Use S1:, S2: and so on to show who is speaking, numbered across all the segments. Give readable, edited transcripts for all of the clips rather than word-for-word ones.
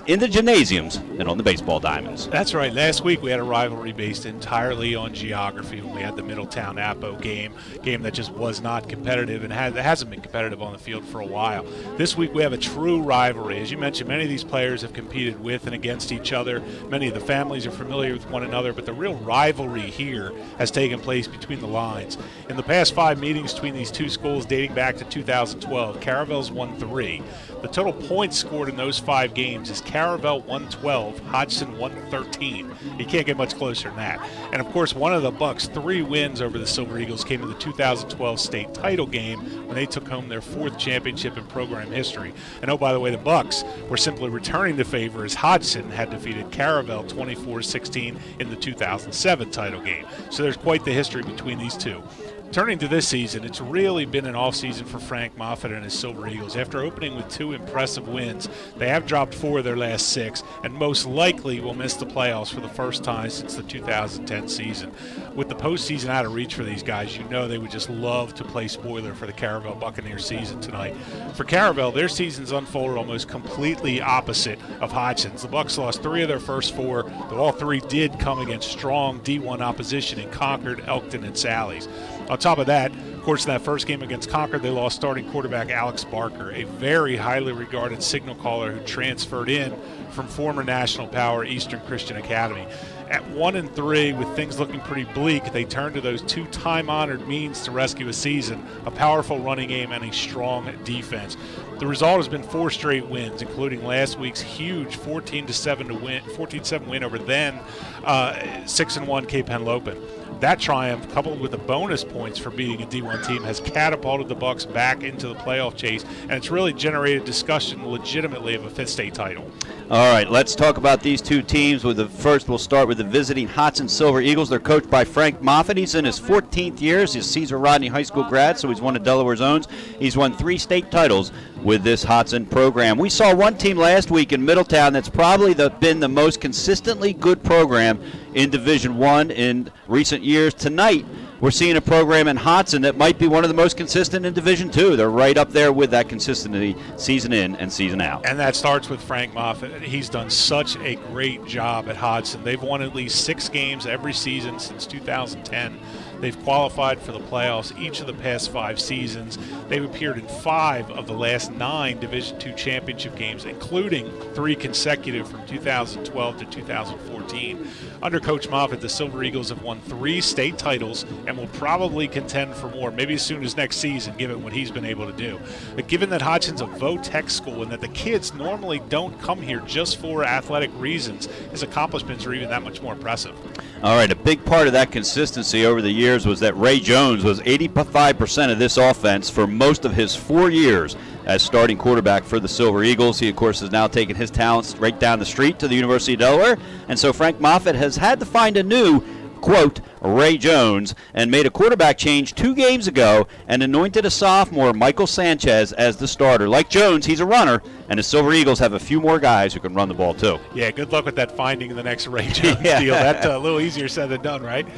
S1: In the gymnasiums and on the baseball diamonds.
S2: That's right. Last week we had a rivalry based entirely on geography when we had the Middletown-Apo game that just was not competitive and hasn't been competitive on the field for a while. This week we have a true rivalry. As you mentioned, many of these players have competed with and against each other. Many of the families are familiar with one another, but the real rivalry here has taken place between the lines. In the past 5 meetings between these two schools dating back to 2012, Caravel's won 3. The total points scored in those 5 games is Caravel 112, Hodgson 113. You can't get much closer than that. And of course, one of the Bucks' 3 wins over the Silver Eagles came in the 2012 state title game when they took home their 4th championship in program history. And oh, by the way, the Bucks were simply returning the favor as Hodgson had defeated Caravel 24-16 in the 2007 title game. So there's quite the history between these two. Turning to this season, it's really been an off-season for Frank Moffitt and his Silver Eagles. After opening with 2 impressive wins, they have dropped 4 of their last 6 and most likely will miss the playoffs for the first time since the 2010 season. With the postseason out of reach for these guys, you know they would just love to play spoiler for the Caravel Buccaneers season tonight. For Caravel, their season's unfolded almost completely opposite of Hodgson's. The Bucks lost 3 of their first 4, though all 3 did come against strong D1 opposition in Concord, Elkton, and Sally's. On top of that, of course, in that first game against Concord, they lost starting quarterback Alex Barker, a very highly regarded signal caller who transferred in from former national power Eastern Christian Academy. At 1-3, with things looking pretty bleak, they turned to those 2 time-honored means to rescue a season, a powerful running game and a strong defense. The result has been 4 straight wins, including last week's huge 14-7 win over then 6-1 Cape Henlopen. That triumph, coupled with the bonus points for beating a D1 team, has catapulted the Bucks back into the playoff chase, and it's really generated discussion legitimately of a 5th state title.
S1: All right, let's talk about these 2 teams. First, we'll start with the visiting Hodgson Silver Eagles. They're coached by Frank Moffitt. He's in his 14th year. He's a Cesar Rodney High School grad, so he's one of Delaware's own. He's won 3 state titles with this Hodgson program. We saw one team last week in Middletown that's probably been the most consistently good program in Division I in recent years. Tonight, we're seeing a program in Hodgson that might be one of the most consistent in Division II. They're right up there with that consistency season in and season out.
S2: And that starts with Frank Moffitt. He's done such a great job at Hodgson. They've won at least 6 games every season since 2010. They've qualified for the playoffs each of the past 5 seasons. They've appeared in 5 of the last 9 Division II championship games, including 3 consecutive from 2012 to 2014. Under Coach Moffitt, the Silver Eagles have won 3 state titles and will probably contend for more, maybe as soon as next season, given what he's been able to do. But given that Hodgson's a vo-tech school and that the kids normally don't come here just for athletic reasons, his accomplishments are even that much more impressive.
S1: All right, a big part of that consistency over the years was that Ray Jones was 85% of this offense for most of his 4 years as starting quarterback for the Silver Eagles. He, of course, has now taken his talents right down the street to the University of Delaware, and so Frank Moffitt has had to find a new, quote, Ray Jones, and made a quarterback change 2 games ago and anointed a sophomore, Michael Sanchez, as the starter. Like Jones, he's a runner, and the Silver Eagles have a few more guys who can run the ball too.
S2: Yeah, good luck with that finding in the next Ray Jones deal. That's a little easier said than done, right?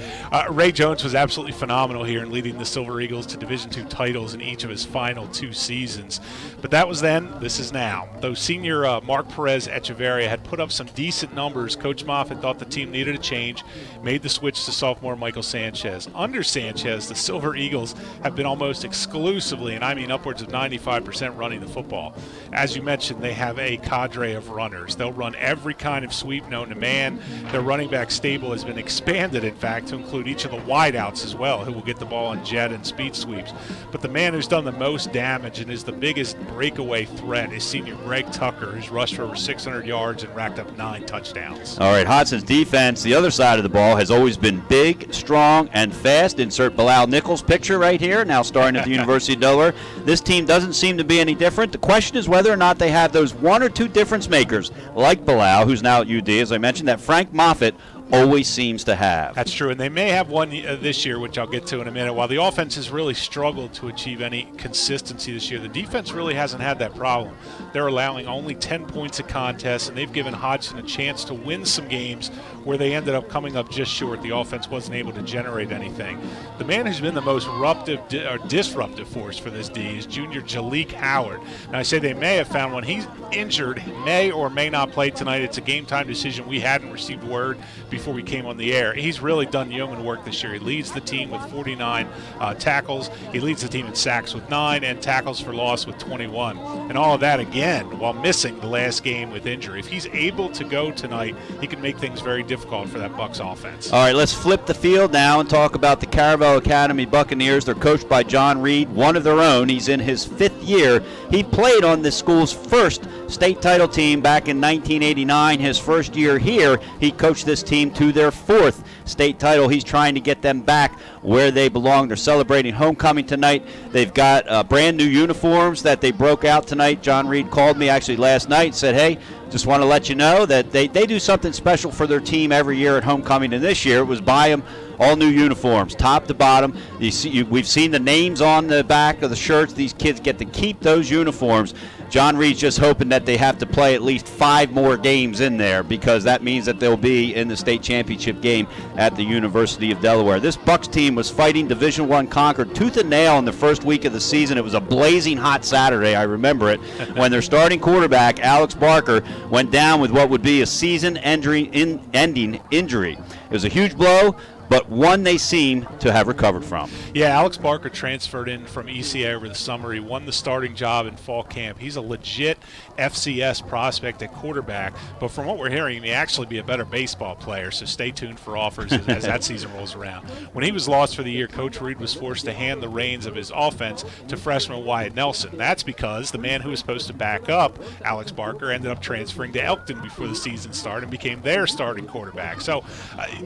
S2: Ray Jones was absolutely phenomenal here in leading the Silver Eagles to Division II titles in each of his final 2 seasons. But that was then, this is now. Though senior Mark Perez Echeverria had put up some decent numbers, Coach Moffitt thought the team needed a change, made the switch to sophomore Michael Sanchez. Under Sanchez, the Silver Eagles have been almost exclusively, and I mean upwards of 95%, running the football. As you mentioned, they have a cadre of runners. They'll run every kind of sweep known to man. Their running back stable has been expanded, in fact, to include each of the wideouts as well, who will get the ball on jet and speed sweeps. But the man who's done the most damage and is the biggest breakaway threat is senior Greg Tucker, who's rushed for over 600 yards and racked up 9 touchdowns.
S1: All right, Hodgson's defense, the other side of the ball, has always been big, strong, and fast. Insert Bilal Nichols' picture right here, now starring at the University of Delaware. This team doesn't seem to be any different. The question is whether or not they have those one or two difference makers, like Bilal, who's now at UD, as I mentioned, that Frank Moffitt always seems to have.
S2: That's true, and they may have one this year, which I'll get to in a minute. While the offense has really struggled to achieve any consistency this year, the defense really hasn't had that problem. They're allowing only 10 points a contest, and they've given Hodgson a chance to win some games where they ended up coming up just short. The offense wasn't able to generate anything. The man who's been the most disruptive force for this D is junior Jalik Howard. Now, I say they may have found one. He's injured, may or may not play tonight. It's a game-time decision. We hadn't received word before we came on the air. He's really done yeoman work this year. He leads the team with 49 tackles. He leads the team in sacks with 9 and tackles for loss with 21. And all of that, again, while missing the last game with injury. If he's able to go tonight, he can make things very difficult for that Bucs offense.
S1: All right, let's flip the field now and talk about the Caravel Academy Buccaneers. They're coached by John Reed, one of their own. He's in his 5th year. He played on the school's first state title team back in 1989. His first year here, he coached this team to their 4th state title. He's trying to get them back where they belong. They're celebrating homecoming tonight. They've got brand new uniforms that they broke out tonight. John Reed called me actually last night and said, hey, just want to let you know that they do something special for their team every year at homecoming, and this year it was buy them all new uniforms, top to bottom. We've seen the names on the back of the shirts. These kids get to keep those uniforms. John Reed's just hoping that they have to play at least 5 more games in there, because that means that they'll be in the state championship game at the University of Delaware. This Bucs team was fighting Division I Concord tooth and nail in the first week of the season. It was a blazing hot Saturday, I remember it, when their starting quarterback, Alex Barker, went down with what would be a season-ending injury. It was a huge blow, but one they seem to have recovered from.
S2: Yeah, Alex Barker transferred in from ECA over the summer. He won the starting job in fall camp. He's a legit FCS prospect at quarterback, but from what we're hearing, he may actually be a better baseball player, so stay tuned for offers as that season rolls around. When he was lost for the year, Coach Reed was forced to hand the reins of his offense to freshman Wyatt Nelson. That's because the man who was supposed to back up Alex Barker ended up transferring to Elkton before the season started and became their starting quarterback. So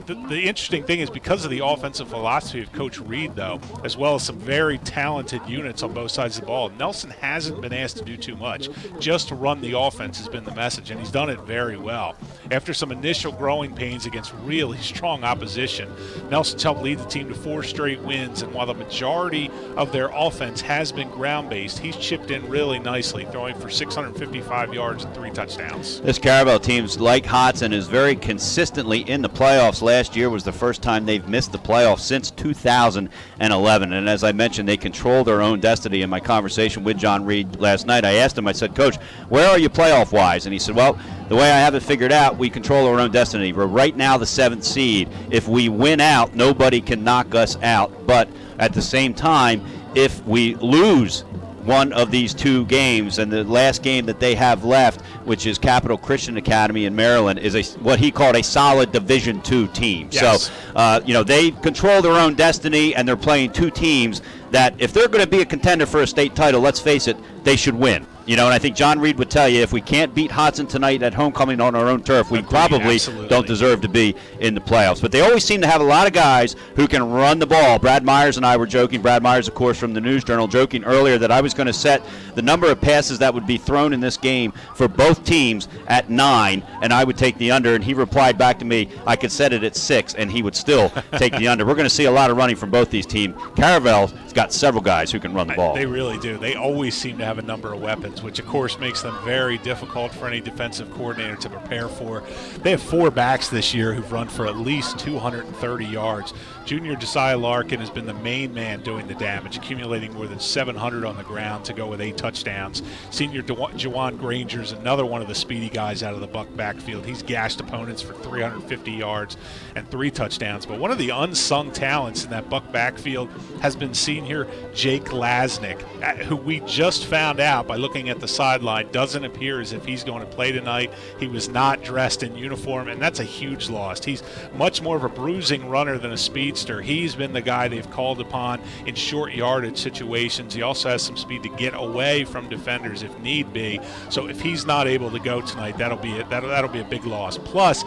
S2: the interesting thing is, because of the offensive philosophy of Coach Reed, though, as well as some very talented units on both sides of the ball, Nelson hasn't been asked to do too much. Just to run the offense has been the message, and he's done it very well. After some initial growing pains against really strong opposition, Nelson's helped lead the team to 4 straight wins, and while the majority of their offense has been ground-based, he's chipped in really nicely, throwing for 655 yards and 3 touchdowns.
S1: This Caravel team's like Hodgson is very consistently in the playoffs. Last year was the first time they've missed the playoffs since 2011, and as I mentioned, they control their own destiny. In my conversation with John Reed last night, I asked him, I said, Coach, where are you playoff-wise? And he said, well, the way I have it figured out, we control our own destiny. We're right now the 7th seed. If we win out, nobody can knock us out, but at the same time, if we lose one of these 2 games, and the last game that they have left, which is Capital Christian Academy in Maryland, is what he called a solid Division II team.
S2: Yes.
S1: So, they control their own destiny, and they're playing 2 teams that, if they're going to be a contender for a state title, let's face it, they should win. And I think John Reed would tell you, if we can't beat Hodgson tonight at homecoming on our own turf, we probably don't deserve to be in the playoffs. But they always seem to have a lot of guys who can run the ball. Brad Myers and I were joking. Brad Myers, of course, from the News Journal, joking earlier that I was going to set the number of passes that would be thrown in this game for both teams at 9, and I would take the under. And he replied back to me, I could set it at 6, and he would still take the under. We're going to see a lot of running from both these teams. Caravel's got several guys who can run the ball.
S2: They really do. They always seem to have a number of weapons, which of course makes them very difficult for any defensive coordinator to prepare for. They have 4 backs this year who've run for at least 230 yards. Junior Josiah Larkin has been the main man doing the damage, accumulating more than 700 on the ground to go with 8 touchdowns. Senior Jawan Granger's another one of the speedy guys out of the Buck backfield. He's gashed opponents for 350 yards and 3 touchdowns. But one of the unsung talents in that Buck backfield has been senior Jake Lasnick, who we just found out by looking at the sideline doesn't appear as if he's going to play tonight. He was not dressed in uniform, and that's a huge loss. He's much more of a bruising runner than a speedster. He's been the guy they've called upon in short yardage situations. He also has some speed to get away from defenders if need be. So if he's not able to go tonight, that'll be a big loss. Plus,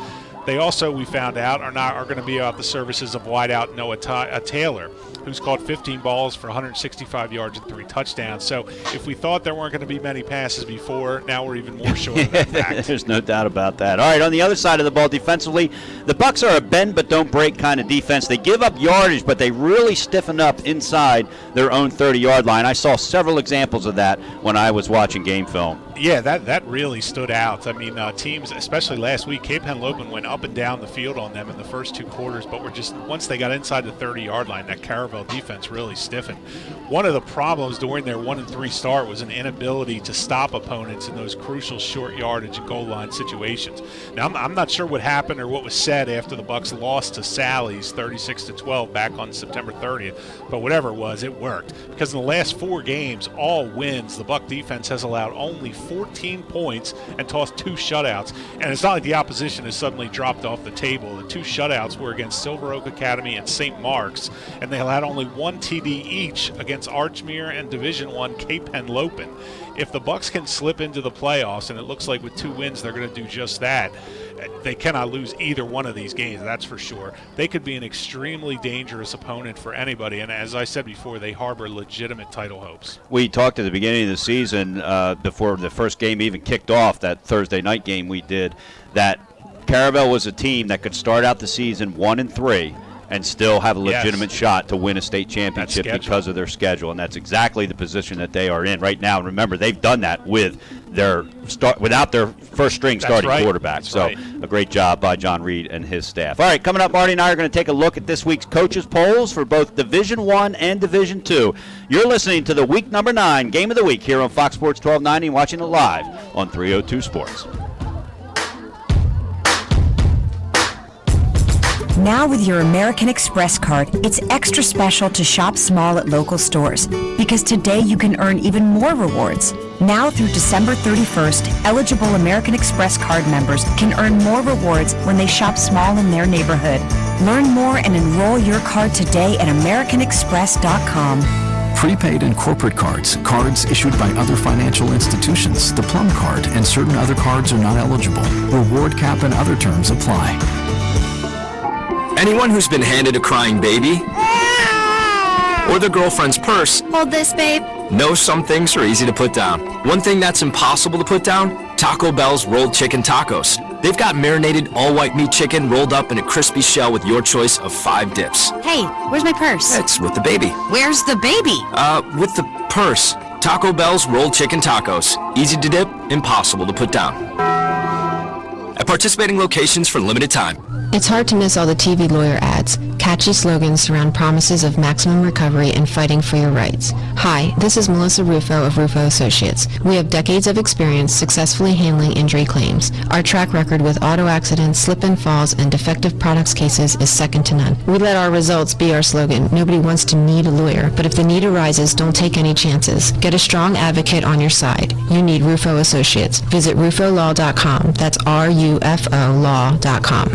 S2: They also, we found out, are going to be out the services of wideout Noah Taylor, who's caught 15 balls for 165 yards and 3 touchdowns. So if we thought there weren't going to be many passes before, now we're even more sure of that fact.
S1: There's no doubt about that. All right, on the other side of the ball defensively, the Bucks are a bend but don't break kind of defense. They give up yardage, but they really stiffen up inside their own 30-yard line. I saw several examples of that when I was watching game film.
S2: Yeah, that really stood out. I mean, teams, especially last week, Cape Henlopen went up and down the field on them in the first 2 quarters, but once they got inside the 30-yard line, that Caravel defense really stiffened. One of the problems during their 1-3 start was an inability to stop opponents in those crucial short yardage and goal line situations. Now, I'm not sure what happened or what was said after the Bucks lost to Sally's 36-12 back on September 30th, but whatever it was, it worked. Because in the last 4 games, all wins, the Buck defense has allowed only 14 points and tossed 2 shutouts. And it's not like the opposition has suddenly dropped off the table. The 2 shutouts were against Silver Oak Academy and St. Mark's, and they had only 1 TD each against Archmere and Division I Cape Henlopen. If the Bucks can slip into the playoffs, and it looks like with 2 wins they're going to do just that, they cannot lose either one of these games, that's for sure. They could be an extremely dangerous opponent for anybody, and as I said before, they harbor legitimate title hopes.
S1: We talked at the beginning of the season, before the first game even kicked off, that Thursday night game we did, that Caravel was a team that could start out the season 1-3 and still have a legitimate shot to win a state championship because of their schedule, and that's exactly the position that they are in right now. And remember, they've done that with without their first-string starting quarterback. A great job by John Reed and his staff. All right, coming up, Marty and I are going to take a look at this week's coaches polls for both Division I and Division II. You're listening to the week number 9 Game of the Week here on Fox Sports 1290 and watching it live on 302 Sports.
S3: Now with your American Express card, it's extra special to shop small at local stores because today you can earn even more rewards. Now through December 31st, eligible American Express card members can earn more rewards when they shop small in their neighborhood. Learn more and enroll your card today at americanexpress.com.
S4: Prepaid and corporate cards, cards issued by other financial institutions, the Plum Card, and certain other cards are not eligible. Reward cap and other terms apply.
S5: Anyone who's been handed a crying baby or their girlfriend's purse,
S6: hold this, babe,
S5: knows some things are easy to put down. One thing that's impossible to put down, Taco Bell's rolled chicken tacos. They've got marinated all-white meat chicken rolled up in a crispy shell with your choice of 5 dips.
S6: Hey, where's my purse?
S5: It's with the baby.
S6: Where's the baby?
S5: With the purse. Taco Bell's rolled chicken tacos. Easy to dip, impossible to put down. At participating locations for limited time.
S7: It's hard to miss all the TV lawyer ads. Catchy slogans surround promises of maximum recovery and fighting for your rights. Hi, this is Melissa Rufo of Rufo Associates. We have decades of experience successfully handling injury claims. Our track record with auto accidents, slip and falls, and defective products cases is second to none. We let our results be our slogan. Nobody wants to need a lawyer, but if the need arises, don't take any chances. Get a strong advocate on your side. You need Rufo Associates. Visit rufolaw.com. That's RUFO law.com.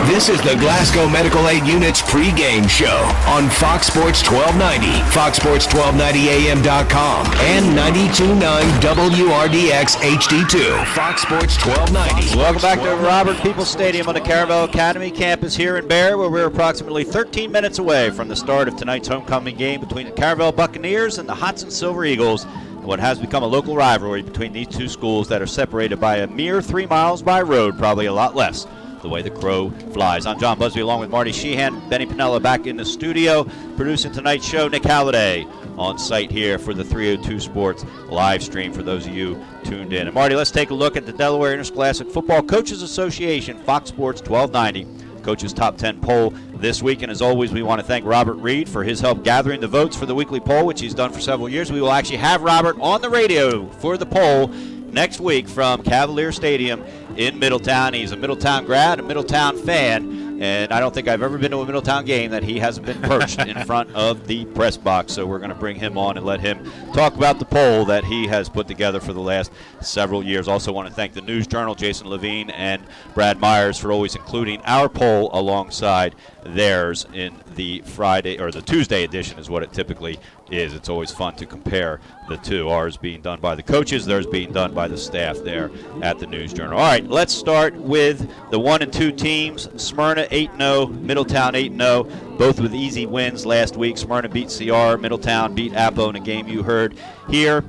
S8: This is the Glasgow Medical Aid Unit's pregame show on Fox Sports 1290, foxsports1290am.com, and 92.9 WRDX HD2, Fox Sports 1290.
S1: Welcome back to Robert Peoples Stadium on the Caravel Academy campus here in Bear, where we're approximately 13 minutes away from the start of tonight's homecoming game between the Caravel Buccaneers and the Hodgson Silver Eagles. What has become a local rivalry between these two schools that are separated by a mere 3 miles by road, probably a lot less, the way the crow flies. I'm John Busby along with Marty Sheehan, Benny Pinella back in the studio, producing tonight's show. Nick Halliday on site here for the 302 Sports live stream for those of you tuned in. And Marty, let's take a look at the Delaware Interscholastic Football Coaches Association, Fox Sports 1290. Coach's Top 10 poll this week. And as always, we want to thank Robert Reed for his help gathering the votes for the weekly poll, which he's done for several years. We will actually have Robert on the radio for the poll next week from Cavalier Stadium in Middletown. He's a Middletown grad, a Middletown fan, and I don't think I've ever been to a Middletown game that he hasn't been perched in front of the press box. So we're going to bring him on and let him talk about the poll that he has put together for the last several years. Also want to thank the News Journal, Jason Levine and Brad Myers, for always including our poll alongside theirs in the Friday or the Tuesday edition is what it typically is. It's always fun to compare the two. Ours being done by the coaches, theirs being done by the staff there at the News Journal. All right, let's start with the 1 and 2 teams. Smyrna 8-0, Middletown 8-0, both with easy wins last week. Smyrna beat CR, Middletown beat Appo in a game you heard here.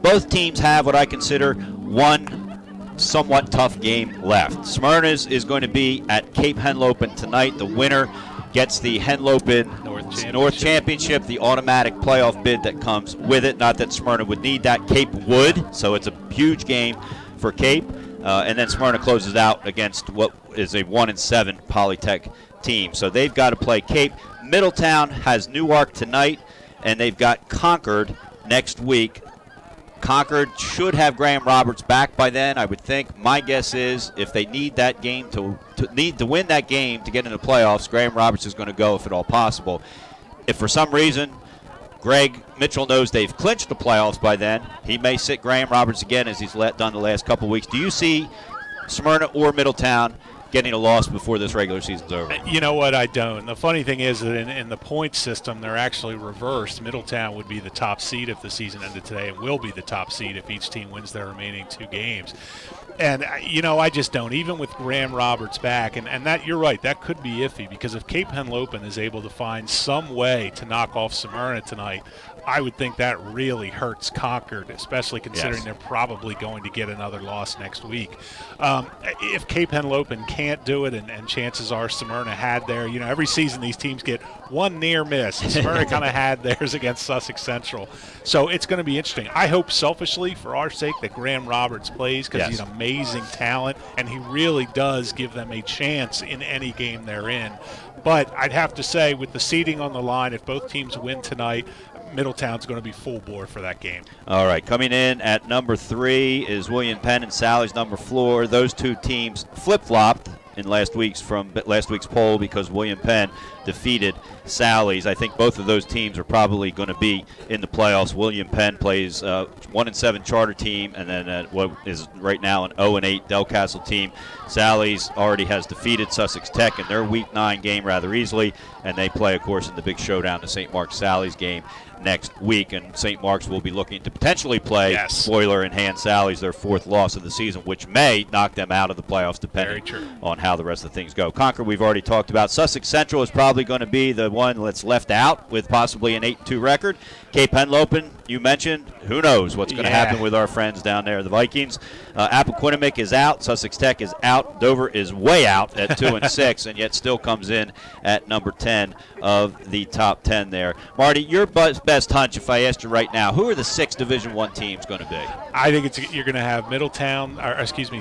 S1: Both teams have what I consider one somewhat tough game left. Smyrna's is going to be at Cape Henlopen tonight. The winner gets the Henlopen North Championship, the automatic playoff bid that comes with it. Not that Smyrna would need that. Cape would, so it's a huge game for Cape. And then Smyrna closes out against what is a 1-7 Polytech team. So they've got to play Cape. Middletown has Newark tonight, and they've got Concord next week. Concord should have Graham Roberts back by then, I would think. My guess is if they need that game to win that game to get into the playoffs, Graham Roberts is going to go if at all possible. If for some reason Greg Mitchell knows they've clinched the playoffs by then, he may sit Graham Roberts again as he's done the last couple of weeks. Do you see Smyrna or Middletown getting a loss before this regular season's over?
S2: You know what, I don't. The funny thing is that in the point system, they're actually reversed. Middletown would be the top seed if the season ended today and will be the top seed if each team wins their remaining 2 games. And, I just don't. Even with Graham Roberts back, and that you're right, that could be iffy because if Cape Henlopen is able to find some way to knock off Smyrna tonight, I would think that really hurts Concord, especially considering they're probably going to get another loss next week. If Cape Henlopen can't do it, and chances are Smyrna had their, every season these teams get one near miss. Smyrna kind of had theirs against Sussex Central. So it's going to be interesting. I hope selfishly, for our sake, that Graham Roberts plays because he's an amazing talent, and he really does give them a chance in any game they're in. But I'd have to say, with the seeding on the line, if both teams win tonight, Middletown's going to be full bore for that game.
S1: All right, coming in at number 3 is William Penn and Sally's number 4. Those two teams flip-flopped in last week's poll because William Penn defeated Sally's. I think both of those teams are probably going to be in the playoffs. William Penn plays 1-7 Charter team, and then what is right now an 0-8 Delcastle team. Sally's already has defeated Sussex Tech in their Week 9 game rather easily, and they play, of course, in the big showdown, the St. Mark's Sally's game next week, and St. Mark's will be looking to potentially play spoiler in hand Sally's, their 4th loss of the season, which may knock them out of the playoffs depending on how the rest of things go. Concord we've already talked about. Sussex Central is probably going to be the one that's left out with possibly an 8-2 record. Cape Henlopen, you mentioned, who knows what's going to happen with our friends down there, the Vikings. Appoquinimink is out, Sussex Tech is out, Dover is way out at 2-6, and yet still comes in at number 10 of the top 10 there. Marty, your best hunch, if I asked you right now, who are the 6 Division I teams going to be?
S2: I think you're going to have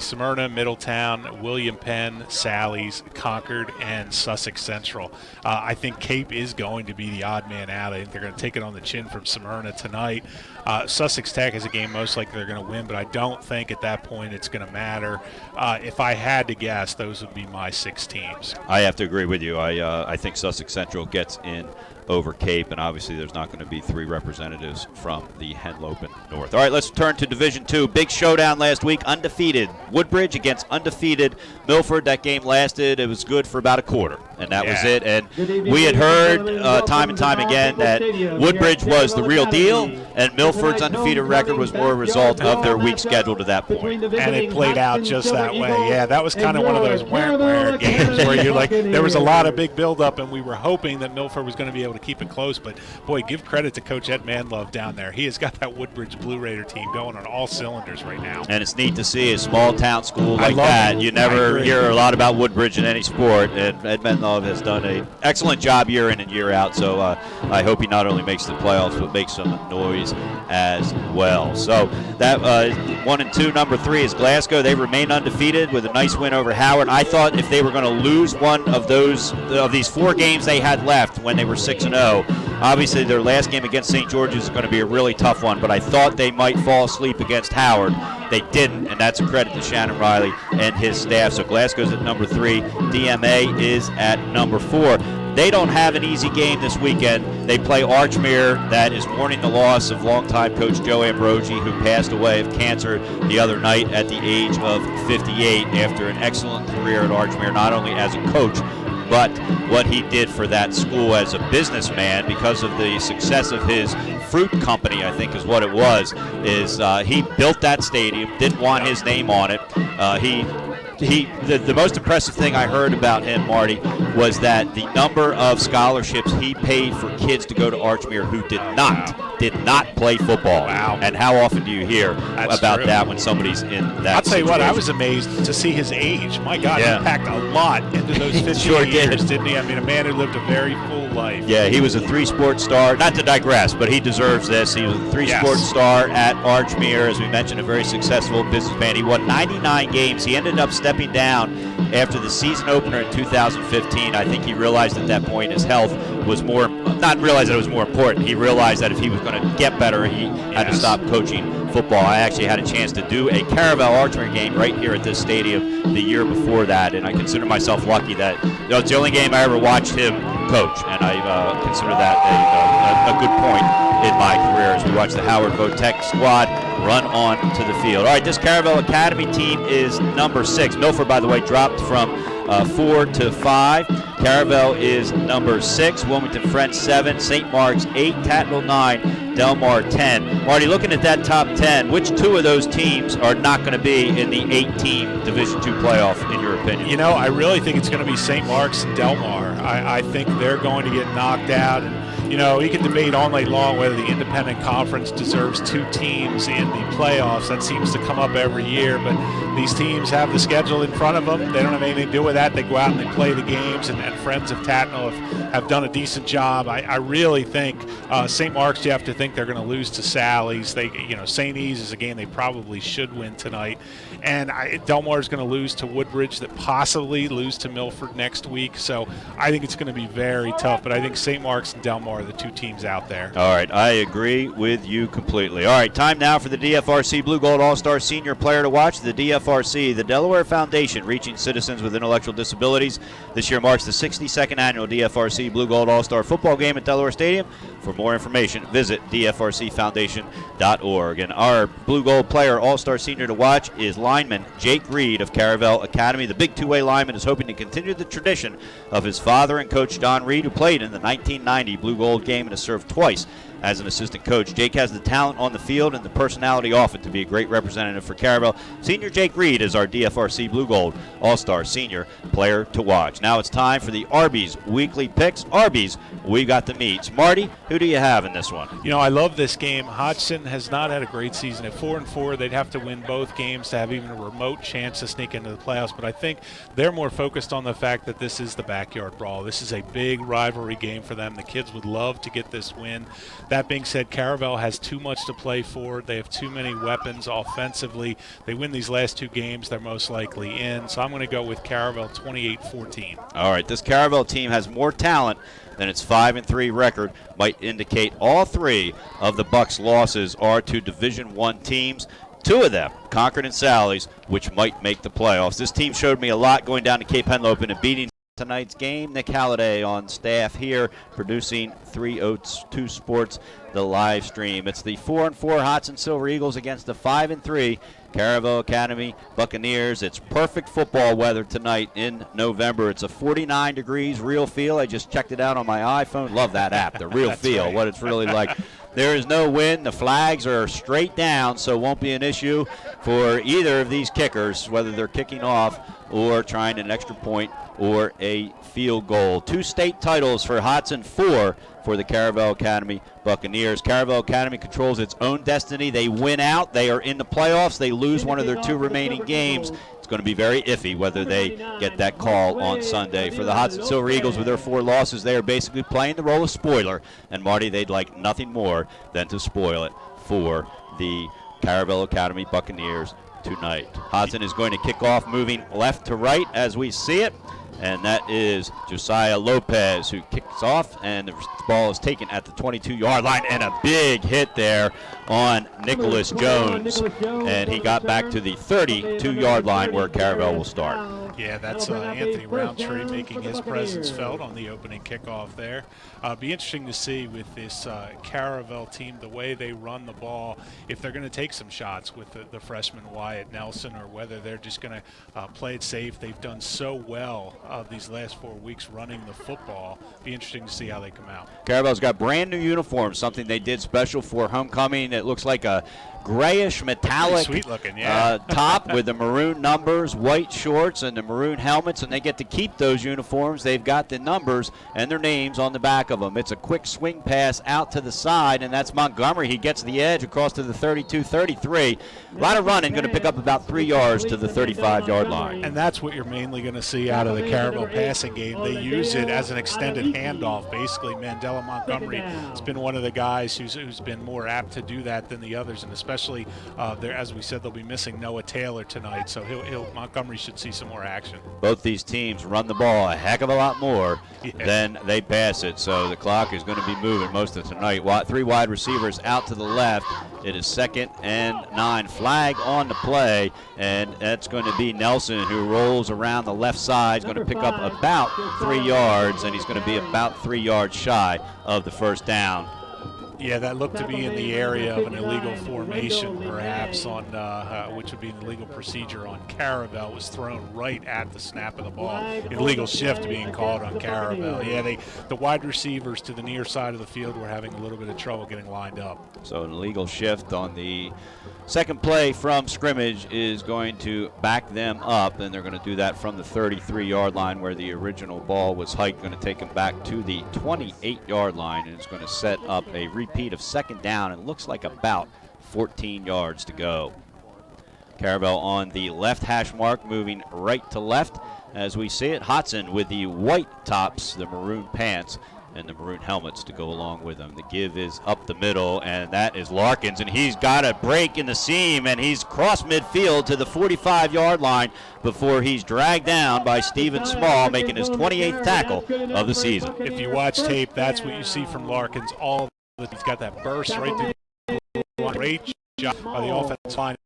S2: Smyrna, Middletown, William Penn, Sally's, Concord, and Sussex Central. I think Cape is going to be the odd man out. I think they're going to take it on the chin from Smyrna tonight. Sussex Tech is a game most likely they're going to win, but I don't think at that point it's going to matter. If I had to guess, those would be my 6 teams.
S1: I have to agree with you. I think Sussex Central gets in over Cape, and obviously there's not going to be 3 representatives from the Henlopen North. All right, let's turn to Division II. Big showdown last week, undefeated Woodbridge against undefeated Milford. That game lasted, it was good for about a quarter, and that was it. And we had heard time and time again that Woodbridge was the real deal, and Milford's undefeated record was more a result of their weak schedule to that point.
S2: And it played out just that way. Yeah, that was kind of one of those where games where you're like, there was a lot of big buildup, and we were hoping that Milford was going to be able to keep it close. But, boy, give credit to Coach Ed Manlove down there. He has got that Woodbridge Blue Raider team going on all cylinders right now.
S1: And it's neat to see a small-town school like that. You never hear a lot about Woodbridge in any sport, and Ed Manlove has done an excellent job year in and year out. So I hope he not only makes the playoffs, but makes some noise as well. So that 1 and 2, number 3 is Glasgow. They remain undefeated with a nice win over Howard. I thought if they were going to lose one of these 4 games they had left when they were 6-0, obviously their last game against St. George's is going to be a really tough one, but I thought they might fall asleep against Howard. They didn't, and that's a credit to Shannon Riley and his staff. So Glasgow's at number 3. DMA is at number 4. They don't have an easy game this weekend. They play Archmere, that is mourning the loss of longtime coach Joe Ambrogi, who passed away of cancer the other night at the age of 58 after an excellent career at Archmere, not only as a coach, but what he did for that school as a businessman because of the success of his fruit company, I think is what it was, is he built that stadium, didn't want his name on it. The most impressive thing I heard about him, Marty, was that the number of scholarships he paid for kids to go to Archmere who did not play football.
S2: Wow.
S1: And how often do you hear about
S2: true.
S1: that when somebody's in that
S2: I'll tell you what, I
S1: situation?
S2: was amazed to see his age. My God,
S1: Yeah.
S2: he packed a lot into those 15
S1: Sure
S2: years,
S1: did.
S2: didn't he? I mean, a man who lived a very full life.
S1: Yeah, he was a three-sport star. Not to digress, but he deserves this. He was a three-sport star at Archmere. As we mentioned, a very successful businessman. He won 99 games. He ended up stepping down after the season opener in 2015. I think he realized at that point his health was more, not realized that it was more important. He realized that if he was going to get better, he had to stop coaching football. I actually had a chance to do a Caravel Archmere game right here at this stadium the year before that, and I consider myself lucky that it's the only game I ever watched him coach, and I consider that a good point in my career as we watch the Howard Votech squad run on to the field. All right, this Caravel Academy team is number 6. Milford, by the way, dropped from 4 to 5. Caravel is number 6. Wilmington Friends 7. St. Mark's 8. Tatnall 9. Delmar 10. Marty, looking at that top 10, which two of those teams are not going to be in the 8-team Division II playoff, in your opinion?
S2: You know, I really think it's going to be St. Mark's and Delmar. I think they're going to get knocked out. And, you know, you can debate all night long whether the independent conference deserves 2 teams in the playoffs. That seems to come up every year. But these teams have the schedule in front of them. They don't have anything to do with that. They go out and they play the games. And Friends of Tatnall have done a decent job. I really think St. Mark's, you have to think they're going to lose to Sally's. St. E's is a game they probably should win tonight. And Delmar is going to lose to Woodbridge, that possibly lose to Milford next week. So I think it's going to be very tough. But I think St. Mark's and Delmar are the 2 teams out there.
S1: All right, I agree with you completely. All right, time now for the DFRC Blue Gold All-Star Senior Player to Watch. The DFRC, the Delaware Foundation, reaching citizens with intellectual disabilities. This year marks the 62nd annual DFRC Blue Gold All-Star Football Game at Delaware Stadium. For more information, visit dfrcfoundation.org. And our Blue Gold Player All-Star Senior to Watch is lineman Jake Reed of Caravel Academy. The big two-way lineman is hoping to continue the tradition of his father and coach Don Reed, who played in the 1990 Blue Gold game and has served twice as an assistant coach. Jake has the talent on the field and the personality off it to be a great representative for Caravel. Senior Jake Reed is our DFRC Blue Gold All-Star Senior Player to Watch. Now it's time for the Arby's Weekly Picks. Arby's, we got the meats. Marty, who do you have in this one?
S2: You know, I love this game. Hodgson has not had a great season. At 4-4, they'd have to win both games to have even a remote chance to sneak into the playoffs. But I think they're more focused on the fact that this is the backyard brawl. This is a big rivalry game for them. The kids would love to get this win. That being said, Caravel has too much to play for. They have too many weapons offensively. They win these last 2 games, they're most likely in. So I'm going to go with Caravel 28-14.
S1: All right, this Caravel team has more talent than its 5-3 record might indicate. All 3 of the Bucks' losses are to Division I teams. 2 of them, Concord and Sally's, which might make the playoffs. This team showed me a lot going down to Cape Henlopen and beating tonight's game. Nick Halliday on staff here, producing 302 Sports, the live stream. It's the 4-4 Hodgson Silver Eagles against the 5-3 Caravel Academy Buccaneers. It's perfect football weather tonight in November. It's a 49 degrees real feel. I just checked it out on my iPhone. Love that app, the real feel, right. What it's really like. There is no wind. The flags are straight down, so it won't be an issue for either of these kickers, whether they're kicking off or trying an extra point or a field goal. 2 state titles for Hodgson, 4 for the Caravel Academy Buccaneers. Caravel Academy controls its own destiny. They win out. They are in the playoffs. They lose one of their 2 remaining games. It's going to be very iffy whether they get that call on Sunday. For the Hodgson Silver Eagles, with their 4 losses, they are basically playing the role of spoiler. And, Marty, they'd like nothing more than to spoil it for the Caravel Academy Buccaneers tonight. Hodgson is going to kick off moving left to right as we see it. And that is Josiah Lopez, who kicks off, and the ball is taken at the 22-yard line, and a big hit there on Nicholas Jones. And he got back to the 32-yard line where Caravel will start.
S2: Yeah, that's Anthony Roundtree making his presence felt on the opening kickoff there. Be interesting to see with this Caravel team, the way they run the ball, if they're going to take some shots with the freshman wide at Nelson or whether they're just going to play it safe. They've done so well these last 4 weeks running the football. Be interesting to see how they come out.
S1: Caravel's got brand new uniforms, something they did special for homecoming. It looks like a grayish metallic
S2: sweet looking, yeah.
S1: top with the maroon numbers, white shorts, and the maroon helmets, and they get to keep those uniforms. They've got the numbers and their names on the back of them. It's a quick swing pass out to the side, and that's Montgomery. He gets the edge across to the 32-33. A lot of running, going to pick up about 3 yards to the 35-yard line.
S2: And that's what you're mainly going to see out of the Caravel passing game. They use it as an extended handoff. Basically, Mandela Montgomery has been one of the guys who's been more apt to do that than the others, and especially as we said, they'll be missing Noah Taylor tonight, so Montgomery should see some more action.
S1: Both these teams run the ball a heck of a lot more than they pass it, so the clock is going to be moving most of tonight. 3 wide receivers out to the left. It is 2nd and 9. Flag on the play, and that's going to be Nelson, who rolls around the left side. He's going to pick up about 3 yards, and he's going to be about 3 yards shy of the first down.
S2: Yeah, that looked to be in the area of an illegal formation, perhaps, on which would be an illegal procedure on Caravel. Was thrown right at the snap of the ball. Illegal shift being called on Caravel. Yeah, the wide receivers to the near side of the field were having a little bit of trouble getting lined up.
S1: So an illegal shift on the second play from scrimmage is going to back them up, and they're going to do that from the 33-yard line where the original ball was hiked. Going to take them back to the 28-yard line, and it's going to set up a repeat of 2nd down, and looks like about 14 yards to go. Caravel on the left hash mark, moving right to left as we see it. Hodgson with the white tops, the maroon pants, and the maroon helmets to go along with them. The give is up the middle, and that is Larkins, and he's got a break in the seam, and he's crossed midfield to the 45-yard line before he's dragged down by Stephen Small, making his 28th tackle of the season.
S2: If you watch tape, that's what you see from Larkins. He's got that burst right through. Great job by the offensive line.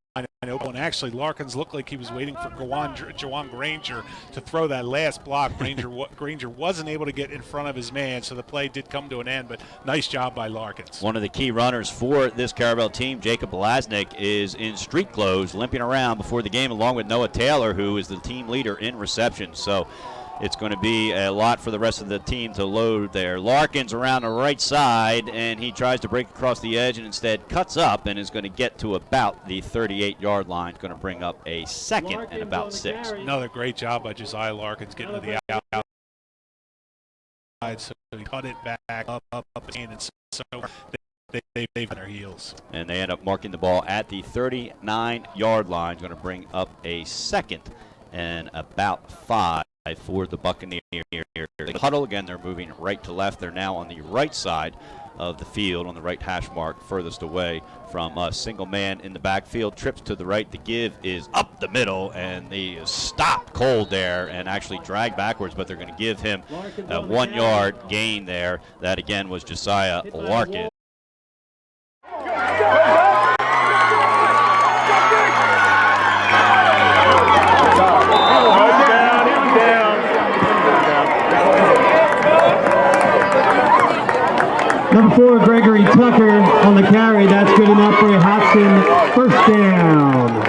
S2: And actually, Larkins looked like he was waiting for Jawan Granger to throw that last block. Granger wasn't able to get in front of his man, so the play did come to an end, but nice job by Larkins.
S1: One of the key runners for this Caravel team, Jacob Lasnik, is in street clothes, limping around before the game, along with Noah Taylor, who is the team leader in reception. So it's going to be a lot for the rest of the team to load there. Larkins around the right side, and he tries to break across the edge and instead cuts up and is going to get to about the 38-yard line. Going to bring up a 2nd and about 6.
S2: Another great job by Josiah Larkins getting to the outside, so he cut it back up, and so they've on their heels.
S1: And they end up marking the ball at the 39-yard line. Going to bring up a 2nd and about 5. For the Buccaneers. They huddle again. They're moving right to left. They're now on the right side of the field, on the right hash mark, furthest away from us. Single man in the backfield, trips to the right. The give is up the middle, and they stop cold there and actually drag backwards, but they're going to give him a 1-yard gain there. That again was Josiah Larkin.
S9: Number 4, Gregory Tucker on the carry. That's good enough for a Hodgson first down.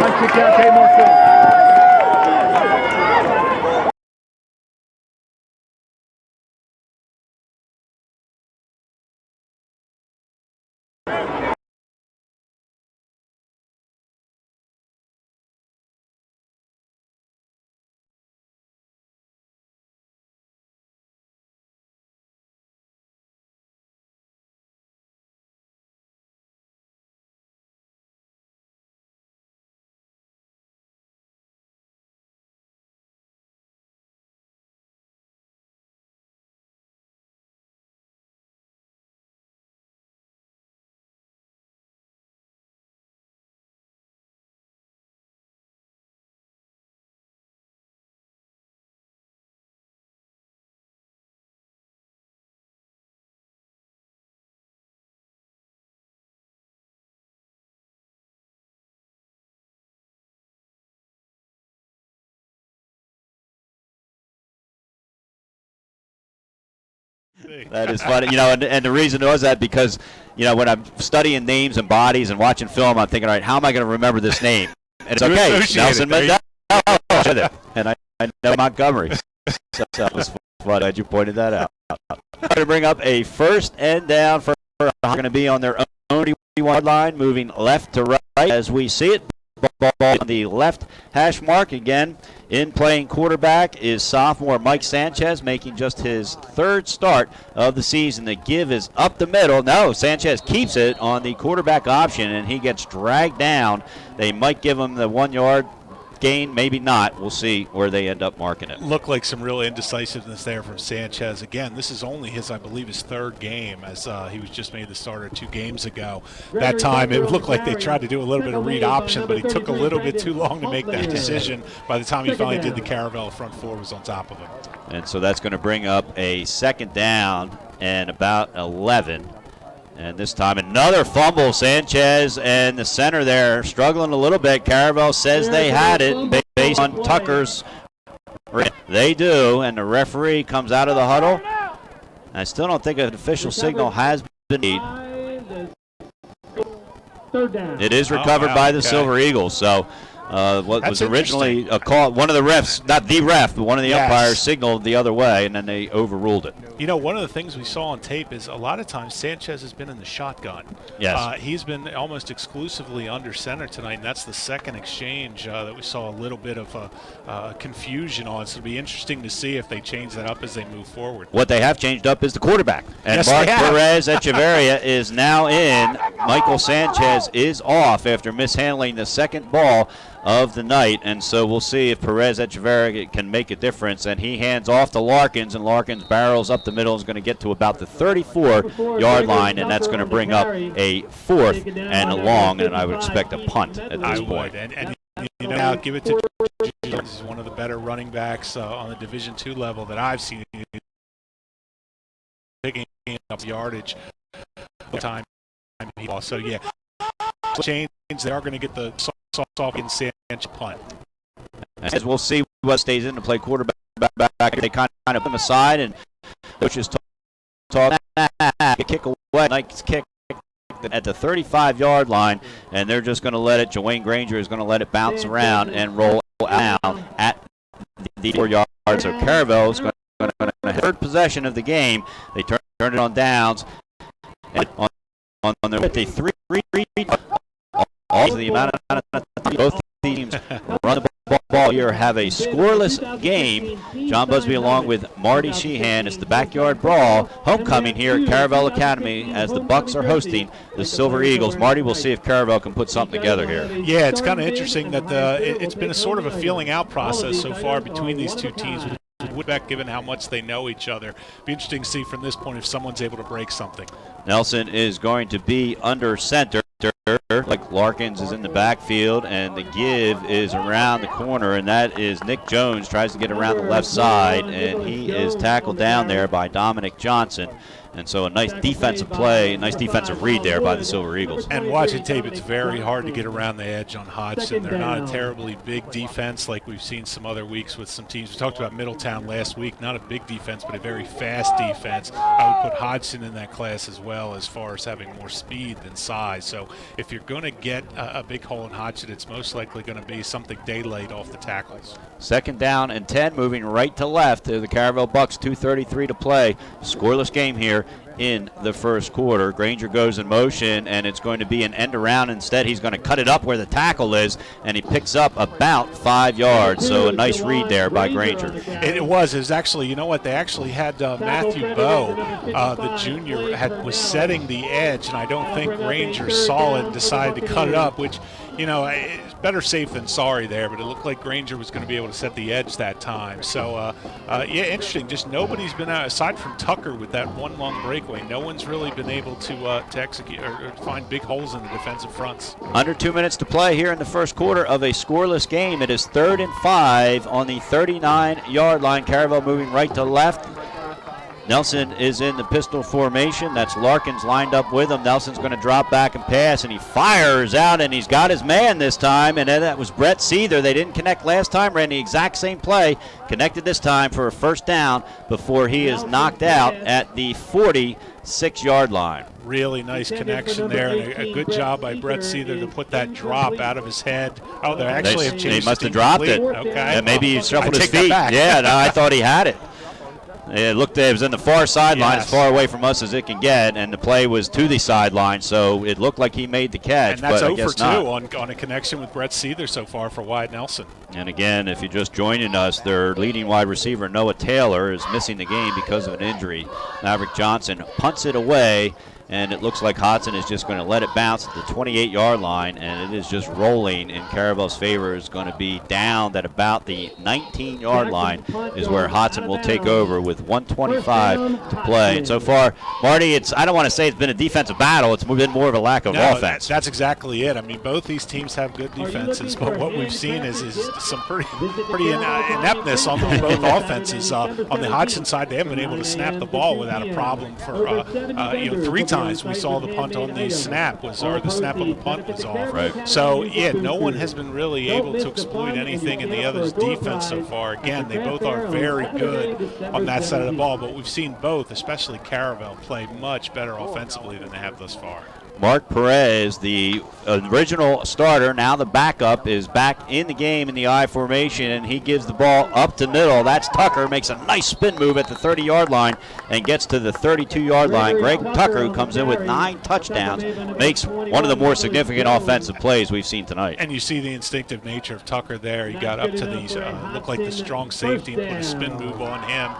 S1: That is funny, and the reason was that because, when I'm studying names and bodies and watching film, I'm thinking, all right, how am I going to remember this name? it's okay.
S2: Associated.
S1: Nelson Mandela. And I know Montgomery. So that was fun. Glad you pointed that out. Going to bring up a first and down for going to be on their own 31 line, moving left to right as we see it. Ball on the left hash mark again. In playing quarterback is sophomore Mike Sanchez, making just his third start of the season. The give is up the middle. No, Sanchez keeps it on the quarterback option, and he gets dragged down. They might give him the 1 yard gain, maybe not. We'll see where they end up marking it.
S2: Looked like some real indecisiveness there from Sanchez. Again, this is only his, I believe, his third game, as he was just made the starter 2 games ago. That time, it looked like they tried to do a little bit of read option, but he took a little bit too long to make that decision. By the time he finally did the Caravel, front 4 was on top of him.
S1: And so that's going to bring up a second down and about 11. And this time another fumble. Sanchez and the center there struggling a little bit. Caravel says they had it based on Tucker's. They do, and the referee comes out of the huddle. I still don't think an official signal has been made. It is recovered by the Silver Eagles. So what was originally a call, one of the refs, not the ref, but one of the umpires signaled the other way, and then they overruled it.
S2: You know, one of the things we saw on tape is a lot of times Sanchez has been in the shotgun.
S1: Yes.
S2: He's been almost exclusively under center tonight, and that's the second exchange that we saw a little bit of confusion on. So it'll be interesting to see if they change that up as they move forward.
S1: What they have changed up is the quarterback. And
S2: yes,
S1: Mark Perez Echeverria is now in. Michael Sanchez is off after mishandling the second ball of the night, and so we'll see if Perez Echeverria can make a difference. And he hands off to Larkins, and Larkins barrels up the middle, is going to get to about the 34-yard line, and that's going to bring up a 4th and a long, and I would expect a punt at this point.
S2: And you know, now give it to George. This is one of the better running backs on the Division II level that I've seen, picking up yardage time. So yeah, change. They are going to get the soft in Sanchez punt.
S1: As we'll see what stays in to play quarterback. They kind of put him aside, and coaches talk kick away, nice kick at the 35-yard line, and they're just going to let it. Joanne Granger is going to let it bounce around and roll out at the 4 yards. So Caravel is going to have third possession of the game. They turn it on downs, and on their 3 all the amount of both teams run the ball here, have a scoreless game. John Busby along with Marty Sheehan. It's the backyard brawl homecoming here at Caravel Academy as the Bucks are hosting the Silver Eagles. Marty, we'll see if Caravel can put something together here.
S2: Yeah, it's kind of interesting that it's been a sort of a feeling out process so far between these two teams. Woodbeck, given how much they know each other. Be interesting to see from this point if someone's able to break something.
S1: Nelson is going to be under center. Like Larkins is in the backfield, and the give is around the corner, and that is Nick Jones tries to get around the left side, and he is tackled down there by Dominic Johnson. And so a nice defensive play, a nice defensive read there by the Silver Eagles.
S2: And watching tape, it's very hard to get around the edge on Hodgson. They're not a terribly big defense like we've seen some other weeks with some teams. We talked about Middletown last week. Not a big defense, but a very fast defense. I would put Hodgson in that class as well as far as having more speed than size. So if you're going to get a big hole in Hodgson, it's most likely going to be something daylight off the tackles.
S1: Second down and 10, moving right to left. The Caravel Bucks, 2:33 to play. Scoreless game here in the first quarter. Granger goes in motion, and it's going to be an end around. Instead, he's going to cut it up where the tackle is, and he picks up about 5 yards. So a nice read there by Granger.
S2: It was actually, you know what, they actually had Matthew Bowe, the junior, was setting the edge, and I don't think Granger saw it and decided to cut it up, which, you know, it's better safe than sorry there, but it looked like Granger was going to be able to set the edge that time. So, yeah, interesting. Just nobody's been out, aside from Tucker with that one long breakaway, no one's really been able to execute or find big holes in the defensive fronts.
S1: Under 2 minutes to play here in the first quarter of a scoreless game. It is 3rd and 5 on the 39-yard line. Caravel moving right to left. Nelson is in the pistol formation. That's Larkins lined up with him. Nelson's going to drop back and pass, and he fires out, and he's got his man this time, and then that was Brett Seether. They didn't connect last time, ran the exact same play, connected this time for a first down before he is knocked out at the 46-yard line.
S2: Really nice connection there, and a good job by Brett Seether to put that drop out of his head. Oh, they actually have changed.
S1: He must have dropped it.
S2: Okay.
S1: Yeah, maybe he shuffled his
S2: take that
S1: feet.
S2: back.
S1: Yeah, no, I thought he had it. It looked it was in the far sideline,
S2: Yes.
S1: as far away from us as it can get, and the play was to the sideline, so it looked like he made the catch.
S2: And that's
S1: but I
S2: 0
S1: guess
S2: for 2
S1: not.
S2: on a connection with Brett Seether so far for Wyatt Nelson.
S1: And again, if you're just joining us, their leading wide receiver, Noah Taylor, is missing the game because of an injury. Maverick Johnson punts it away, and it looks like Hodgson is just going to let it bounce at the 28-yard line, and it is just rolling in Caravel's favor. Is going to be down at about the 19-yard line is where Hodgson will take over with 1:25 to play. And so far, Marty, I don't want to say it's been a defensive battle. It's been more of a lack of offense.
S2: That's exactly it. I mean, both these teams have good defenses, but what we've seen is some pretty ineptness on both offenses. On the Hodgson side, they haven't been able to snap the ball without a problem for 3 times. We saw the punt on the snap the snap of the punt was off.
S1: Right.
S2: So, yeah, no one has been really able to exploit anything in the other's defense so far. Again, they both are very good on that side of the ball, but we've seen both, especially Caravel, play much better offensively than they have thus far.
S1: Mark Perez, the original starter, now the backup, is back in the game in the I formation, and he gives the ball up to middle. That's Tucker, makes a nice spin move at the 30-yard line and gets to the 32-yard line. Greg Tucker, who comes in with 9 touchdowns, makes one of the more significant offensive plays we've seen tonight.
S2: And you see the instinctive nature of Tucker there. He got up to these, looked like the strong safety, and put a spin move on him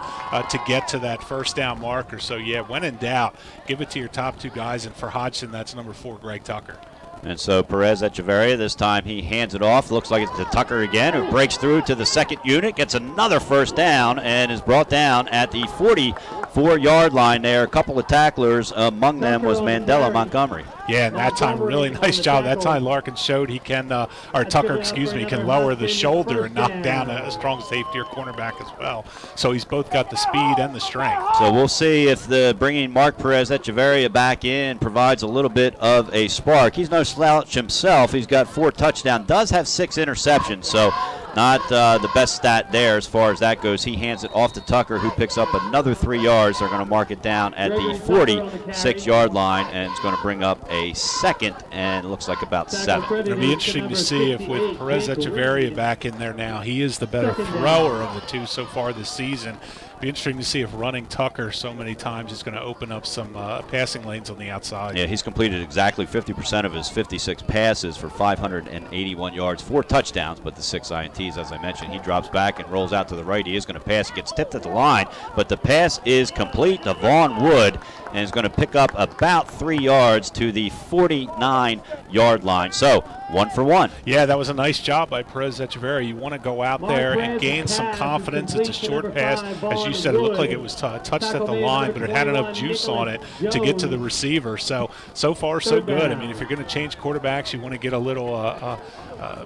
S2: to get to that first down marker. So, yeah, when in doubt, give it to your top 2 guys, and for Hodgson, that's number 4, Greg Tucker.
S1: And so Perez Echeverria, this time he hands it off. Looks like it's to Tucker again, who breaks through to the second unit, gets another first down, and is brought down at the 44-yard line there. A couple of tacklers, among them was Mandela Montgomery.
S2: Yeah, and that time, really nice job. That time Larkin showed he can, Tucker, can lower the shoulder and knock down a strong safety or cornerback as well. So he's both got the speed and the strength.
S1: So we'll see if the bringing Mark Perez Echeverria back in provides a little bit of a spark. He's no slouch himself. He's got 4 touchdowns, does have 6 interceptions, so not the best stat there as far as that goes. He hands it off to Tucker, who picks up another 3 yards. They're going to mark it down at the 46-yard line, and it's going to bring up a second, and it looks like about 7.
S2: It'll be interesting to see if with Perez Echeverria back in there now, he is the better thrower of the 2 so far this season. Be interesting to see if running Tucker so many times is going to open up some passing lanes on the outside.
S1: Yeah, he's completed exactly 50% of his 56 passes for 581 yards, 4 touchdowns, but the 6 INTs, as I mentioned. He drops back and rolls out to the right. He is going to pass. He gets tipped at the line, but the pass is complete to Vaughn Wood, and is going to pick up about 3 yards to the 49-yard line. So 1 for 1.
S2: Yeah, that was a nice job by Perez Echeverria. You want to go out there and gain some confidence. It's a short pass. As you said, it looked like it was touched at the line, but it had enough juice on it to get to the receiver. So far, so good. I mean, if you're going to change quarterbacks, you want to get a little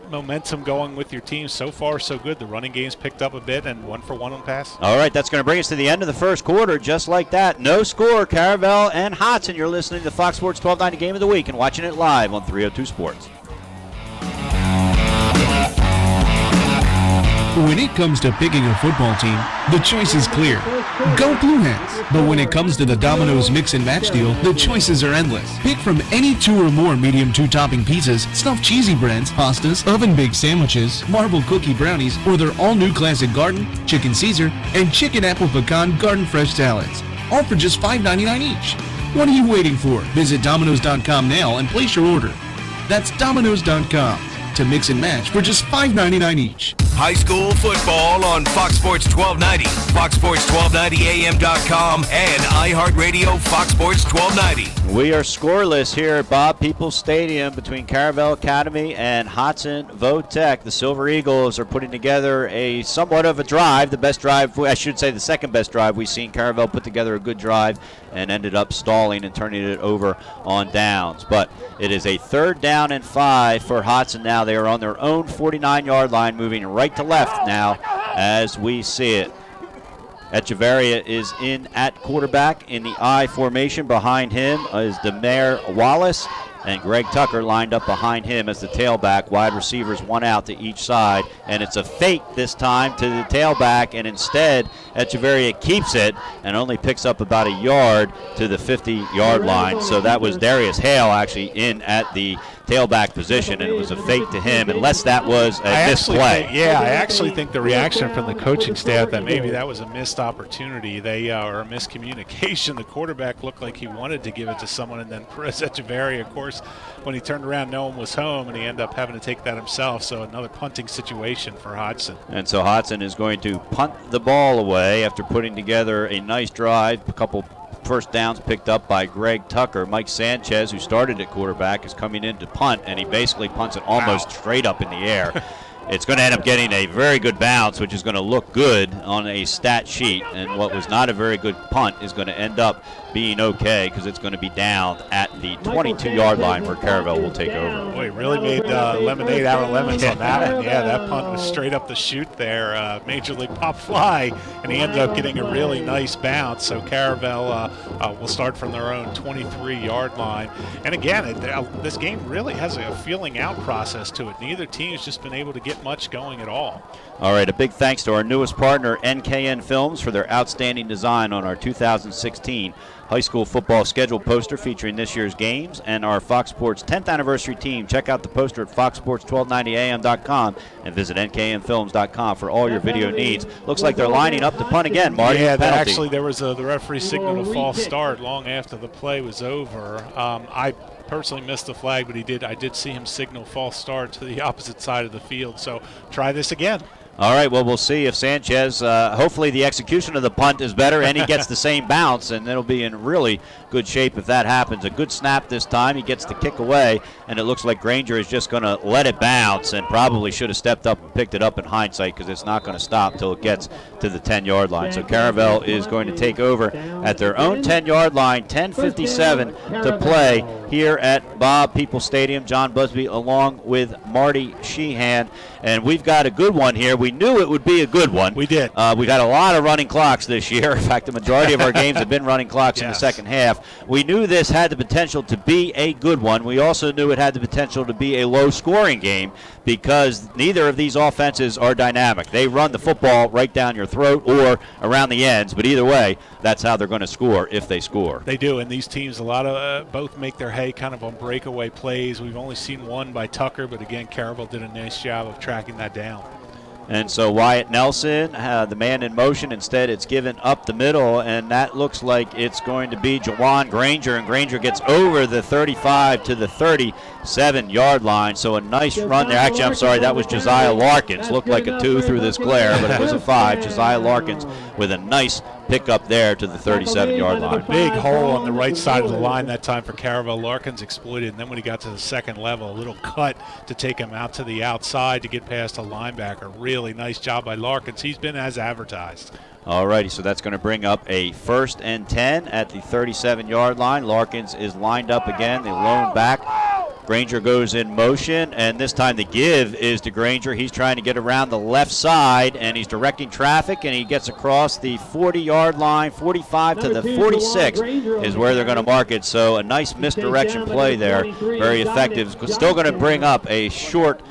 S2: momentum going with your team. So far, so good. The running game's picked up a bit, and 1 for 1 on pass.
S1: All right, that's going to bring us to the end of the first quarter, just like that. No score, Caravel and Hodgson. You're listening to the Fox Sports 1290 Game of the Week and watching it live on 302 Sports.
S10: When it comes to picking a football team, the choice is clear. Go Blue Hens. But when it comes to the Domino's Mix and Match deal, the choices are endless. Pick from any 2 or more medium 2-topping pizzas, stuffed cheesy breads, pastas, oven-baked sandwiches, marble cookie brownies, or their all-new classic garden, chicken Caesar, and chicken apple pecan garden fresh salads. All for just $5.99 each. What are you waiting for? Visit Domino's.com now and place your order. That's Domino's.com to mix and match for just $5.99 each.
S8: High school football on Fox Sports 1290, foxsports1290am.com, and iHeartRadio Fox Sports 1290.
S1: We are scoreless here at Bob Peoples Stadium between Caravel Academy and Hodgson Votech. The Silver Eagles are putting together a somewhat of a drive, the best drive, I should say the second best drive we've seen. Caravel put together a good drive and ended up stalling and turning it over on downs. But it is a 3rd down and 5 for Hodgson now. They are on their own 49-yard line, moving right to left now as we see it. Echeverria is in at quarterback in the I formation. Behind him is Demare Wallace, and Greg Tucker lined up behind him as the tailback. Wide receivers one out to each side, and it's a fake this time to the tailback, and instead Echeverria keeps it and only picks up about a yard to the 50-yard line. So that was Darius Hale actually in at the tailback position, and it was a fake to him, unless that was a misplay.
S2: I actually think the reaction from the coaching staff that maybe that was a missed opportunity, or a miscommunication. The quarterback looked like he wanted to give it to someone, and then Perez Echeverria, of course, when he turned around, no one was home, and he ended up having to take that himself. So another punting situation for Hodgson.
S1: And so Hodgson is going to punt the ball away after putting together a nice drive, a couple first downs picked up by Greg Tucker. Mike Sanchez, who started at quarterback, is coming in to punt, and he basically punts it almost straight up in the air. It's going to end up getting a very good bounce, which is going to look good on a stat sheet, and what was not a very good punt is going to end up being okay because it's going to be down at the 22-yard line where Caravel will take over.
S2: Boy, really made lemonade out of lemons on that one. Yeah, that punt was straight up the chute there. Major League pop fly, and he ended up getting a really nice bounce. So Caravel will start from their own 23-yard line. And again, this game really has a feeling out process to it. Neither team has just been able to get much going at all.
S1: All right, a big thanks to our newest partner, NKN Films, for their outstanding design on our 2016 high school football schedule poster featuring this year's games and our Fox Sports 10th anniversary team. Check out the poster at foxsports1290am.com and visit nknfilms.com for all your video needs. Looks like they're lining up to punt again, Marty.
S2: Yeah, actually there was the referee signaled a false start long after the play was over. I personally missed the flag, but I did see him signal false start to the opposite side of the field. So try this again.
S1: All right, well, we'll see if Sanchez, hopefully the execution of the punt is better and he gets the same bounce, and it'll be in really good shape if that happens. A good snap this time. He gets the kick away, and it looks like Granger is just going to let it bounce and probably should have stepped up and picked it up in hindsight because it's not going to stop until it gets to the 10-yard line. So Caravel is going to take over at their own 10-yard line, 10:57 to play here at Bob Peoples Stadium. John Busby along with Marty Sheehan, and we've got a good one here. We knew it would be a good one.
S2: We did.
S1: We got a lot of running clocks this year. In fact, the majority of our games have been running clocks in the second half. We knew this had the potential to be a good one. We also knew it had the potential to be a low-scoring game because neither of these offenses are dynamic. They run the football right down your throat or around the ends, but either way, that's how they're going to score if they score.
S2: They do, and these teams, a lot of both make their hay kind of on breakaway plays. We've only seen one by Tucker, but again, Caravel did a nice job of tracking that down.
S1: And so Wyatt Nelson, the man in motion, instead it's given up the middle, and that looks like it's going to be Jawan Granger, and Granger gets over the 35 to the 37-yard line. So a nice run there. Actually, I'm sorry, that was Josiah Larkins. Looked like a 2 through this glare, but it was a 5. Josiah Larkins with a nice pick up there to the 37-yard line.
S2: Big hole on the right side of the line that time for Caravel. Larkins exploited, and then when he got to the second level, a little cut to take him out to the outside to get past a linebacker. Really nice job by Larkins. He's been as advertised.
S1: All righty, so that's going to bring up a 1st and 10 at the 37-yard line. Larkins is lined up again, the lone back. Granger goes in motion, and this time the give is to Granger. He's trying to get around the left side, and he's directing traffic, and he gets across the 40-yard line. 45 to the 46 is where they're going to mark it. So a nice misdirection play there, very effective. Still going to bring up a short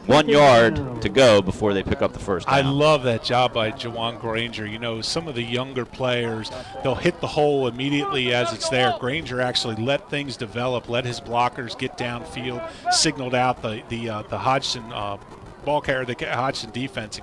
S1: 1 yard to go before they pick up the first down.
S2: I love that job by Jawan Granger. You know, some of the younger players, they'll hit the hole immediately as it's there. Granger actually let things develop, let his blockers get downfield, signaled out the Hodgson ball carrier, the Hodgson defense,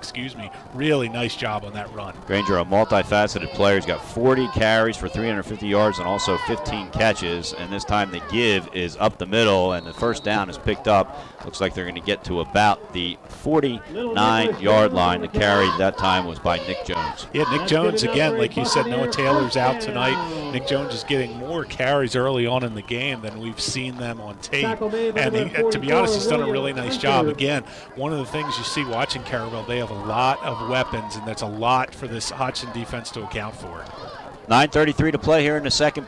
S2: really nice job on that run.
S1: Granger, a multifaceted player. He's got 40 carries for 350 yards and also 15 catches, and this time the give is up the middle, and the first down is picked up. Looks like they're going to get to about the 49-yard line. The carry that time was by Nick Jones.
S2: Yeah, Nick Jones, again, like you said, Noah Taylor's out tonight. Nick Jones is getting more carries early on in the game than we've seen them on tape, and to be honest, he's done a really nice job. Again, one of the things you see watching Caravel, they have a lot of weapons, and that's a lot for this Hodgson defense to account for.
S1: 9:33 to play here in the second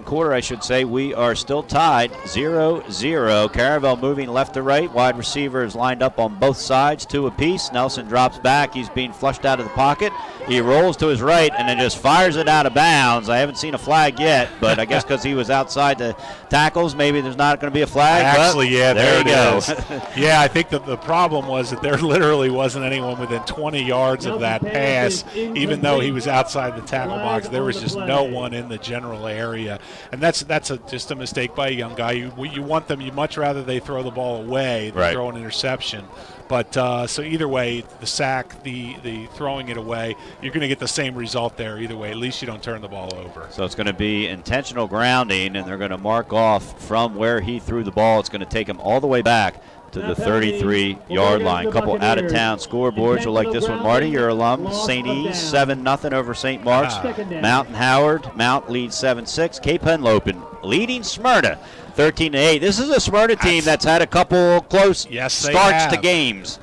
S1: quarter, I should say. We are still tied 0-0. Caravel moving left to right. Wide receivers lined up on both sides, 2 apiece. Nelson drops back. He's being flushed out of the pocket. He rolls to his right and then just fires it out of bounds. I haven't seen a flag yet, but I guess because he was outside the tackles, maybe there's not going to be a flag.
S2: Actually, yeah, there it
S1: is.
S2: Yeah, I think that the problem was that there literally wasn't anyone within 20 yards of that pass, even though he was outside the tackle box. There was just no one in the general area, and that's just a mistake by a young guy. You want them. You much rather they throw the ball away than throw an interception. But so either way, the sack, the throwing it away, you're going to get the same result there either way. At least you don't turn the ball over.
S1: So it's going to be intentional grounding, and they're going to mark off from where he threw the ball. It's going to take him all the way back to the 33-yard line. A couple out-of-town scoreboards. You'll like this one, Marty. Your alum, St. E's, 7-0 over St. Mark's. Mount and Howard. Mount leads 7-6. Cape Henlopen leading Smyrna 13-8. This is a Smyrna team that's had a couple close starts to games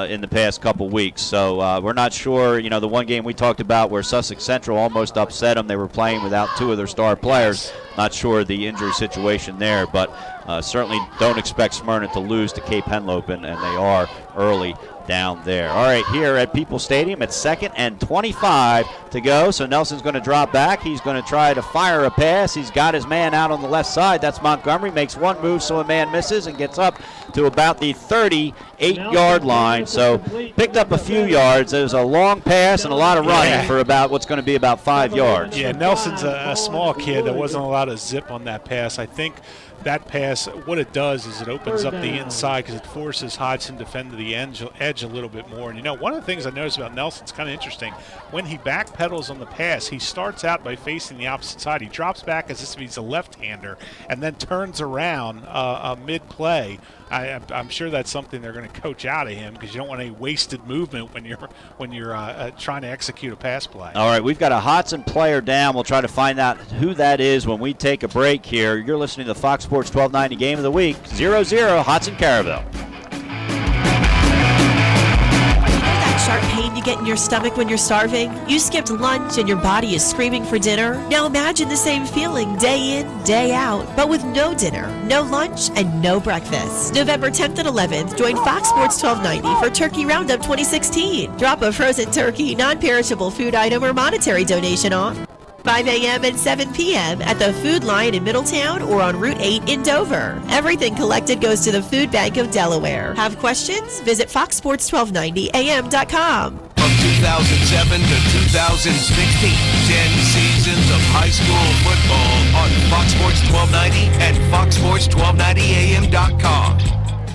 S1: in the past couple weeks. So we're not sure. The one game we talked about where Sussex Central almost upset them. They were playing without 2 of their star players. Not sure the injury situation there, but certainly don't expect Smyrna to lose to Cape Henlopen, and they are early down there. All right, here at People's Stadium, it's 2nd and 25 to go. So Nelson's going to drop back. He's going to try to fire a pass. He's got his man out on the left side. That's Montgomery. Makes one move so a man misses and gets up to about the 38-yard line. So picked up a few yards. There's a long pass and a lot of running for about what's going to be about 5 yards.
S2: Yeah, Nelson's a small kid. There wasn't a lot of zip on that pass. I think that pass, what it does is it opens up the inside because it forces Hodgson to defend to the edge a little bit more. And, one of the things I noticed about Nelson's kind of interesting. When he backpedals on the pass, he starts out by facing the opposite side. He drops back as if he's a left-hander and then turns around mid-play. I'm sure that's something they're going to coach out of him because you don't want any wasted movement when you're trying to execute a pass play.
S1: All right, we've got a Hodgson player down. We'll try to find out who that is when we take a break here. You're listening to the Fox Sports 1290 Game of the Week, 0-0, Hodgson Caravel.
S11: Sharp pain you get in your stomach when you're starving? You skipped lunch and your body is screaming for dinner? Now imagine the same feeling day in, day out, but with no dinner, no lunch, and no breakfast. November 10th and 11th, join Fox Sports 1290 for Turkey Roundup 2016. Drop a frozen turkey, non-perishable food item, or monetary donation off 5 a.m. and 7 p.m. at the Food Line in Middletown or on Route 8 in Dover. Everything collected goes to the Food Bank of Delaware. Have questions? Visit foxsports1290am.com.
S8: From 2007 to 2016, 10 seasons of high school football on Fox Sports 1290 and foxsports1290am.com.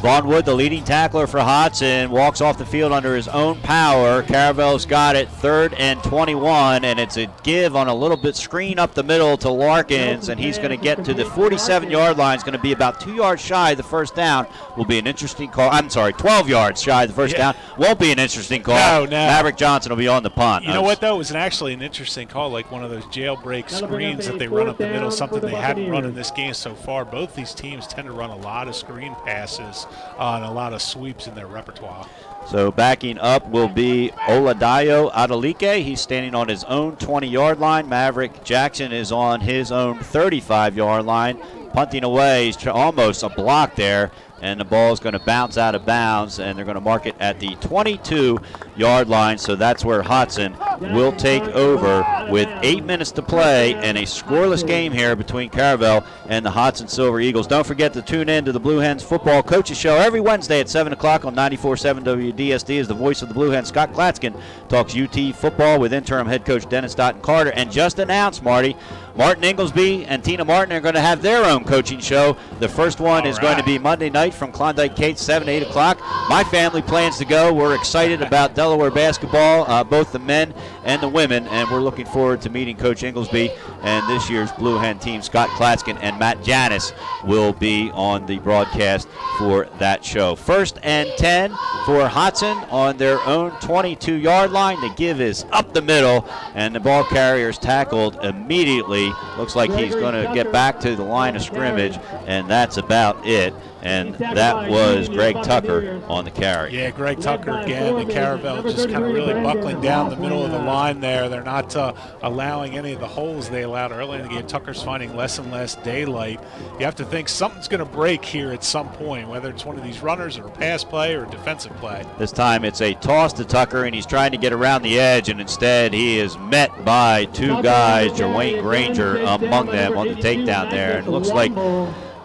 S1: Vaughn Wood, the leading tackler for Hodgson, walks off the field under his own power. Caravel's got it 3rd and 21, and it's a give on a little bit screen up the middle to Larkins, and he's going to get to the 47-yard line. It's going to be about 2 yards shy of the first down. Will be an interesting call. 12 yards shy of the first down. Won't be an interesting call.
S2: No.
S1: Maverick Johnson will be on the punt.
S2: You know what, though? It was actually an interesting call, like one of those jailbreak screens that they run up the middle, something they hadn't run in this game so far. Both these teams tend to run a lot of screen passes and a lot of sweeps in their repertoire.
S1: So backing up will be Oladayo Adelike. He's standing on his own 20-yard line. Maverick Jackson is on his own 35-yard line. Punting away, he's almost a block there, and the ball is going to bounce out of bounds, and they're going to mark it at the 22-yard line. So that's where Hodgson will take over with 8 minutes to play and a scoreless game here between Caravel and the Hodgson Silver Eagles. Don't forget to tune in to the Blue Hens Football Coaches Show every Wednesday at 7 o'clock on 94.7 WDSD as the voice of the Blue Hens, Scott Klatskin, talks UT football with interim head coach Dennis Doughton-Carter. And just announced, Marty, Martin Inglesby and Tina Martin are going to have their own coaching show. The first one is going to be Monday night from Klondike Kate, 7 to 8 o'clock. My family plans to go. We're excited about Delaware basketball, both the men and the women, and we're looking forward to meeting Coach Inglesby and this year's Blue Hen team. Scott Klatskin and Matt Janis will be on the broadcast for that show. 1st and 10 for Hodgson on their own 22-yard line. The give is up the middle, and the ball carrier's tackled immediately. Looks like he's going to get back to the line of scrimmage, and that's about it. and that was Greg Tucker on the carry.
S2: Yeah, Greg Tucker again, and Caravel just kind of really buckling down the middle of the line there. They're not allowing any of the holes they allowed early in the game. Tucker's finding less and less daylight. You have to think something's going to break here at some point, whether it's one of these runners or a pass play or a defensive play.
S1: This time it's a toss to Tucker, and he's trying to get around the edge, and instead he is met by two guys, Jerwayne Granger among them on the takedown there. And it looks like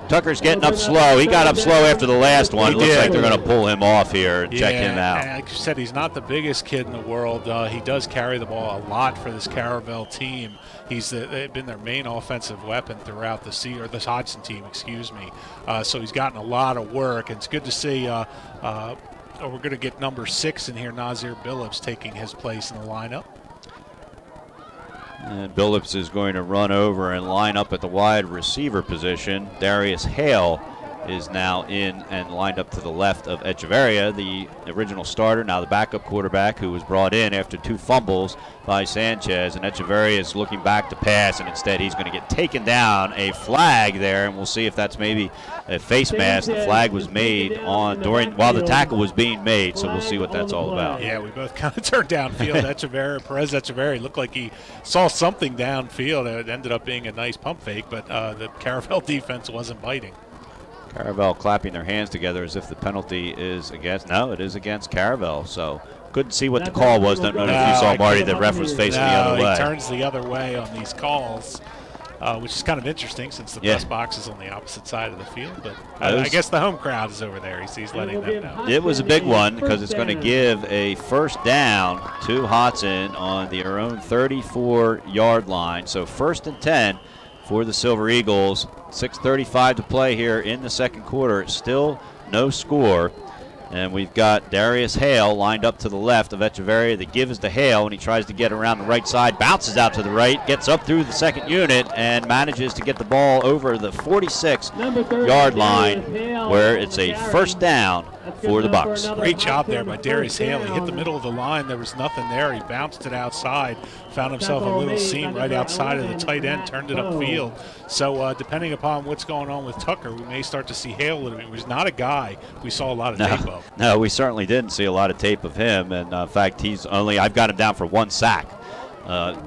S1: Tucker's getting up slow. He got up slow after the last one. It looks like they're going to pull him off here and check him out.
S2: And like you said, he's not the biggest kid in the world. He does carry the ball a lot for this Caravel team. They've been their main offensive weapon throughout this Hodgson team, excuse me. So he's gotten a lot of work, and it's good to see. We're going to get number 6 in here, Nazir Billups, taking his place in the lineup.
S1: And Billups is going to run over and line up at the wide receiver position. Darius Hale is now in and lined up to the left of Echeverria, the original starter, now the backup quarterback who was brought in after 2 fumbles by Sanchez. And Echeverria is looking back to pass, and instead he's going to get taken down. A flag there, and we'll see if that's maybe a face mask. The flag was made while the tackle was being made, so we'll see what that's all about.
S2: Yeah, we both kind of turned downfield. Perez Echeverria looked like he saw something downfield. It ended up being a nice pump fake, but the Caravel defense wasn't biting.
S1: Caravel clapping their hands together as if the penalty is against. No, it is against Caravel. So couldn't see what the call was. Don't know if you saw, Marty, the ref was facing the other way.
S2: He turns the other way on these calls, which is kind of interesting since the press box is on the opposite side of the field. But I guess the home crowd is over there. He's letting them know.
S1: It was a big one because it's going to give a first down to Hodgson on their own 34-yard line. So 1st and 10 for the Silver Eagles. 6:35 to play here in the second quarter. Still no score. And we've got Darius Hale lined up to the left of Echeverria. The give is to Hale, and he tries to get around the right side, bounces out to the right, gets up through the second unit, and manages to get the ball over the 46-yard line, where it's a first down for the Bucks.
S2: Great job there by Darius Hale. He hit the middle of the line. There was nothing there. He bounced it outside, found himself a little seam right outside of the tight end, turned it upfield. So depending upon what's going on with Tucker, we may start to see Hale a little bit. He was not a guy we saw a lot of tape of.
S1: No, we certainly didn't see a lot of tape of him. And in fact, I've got him down for 1 sack.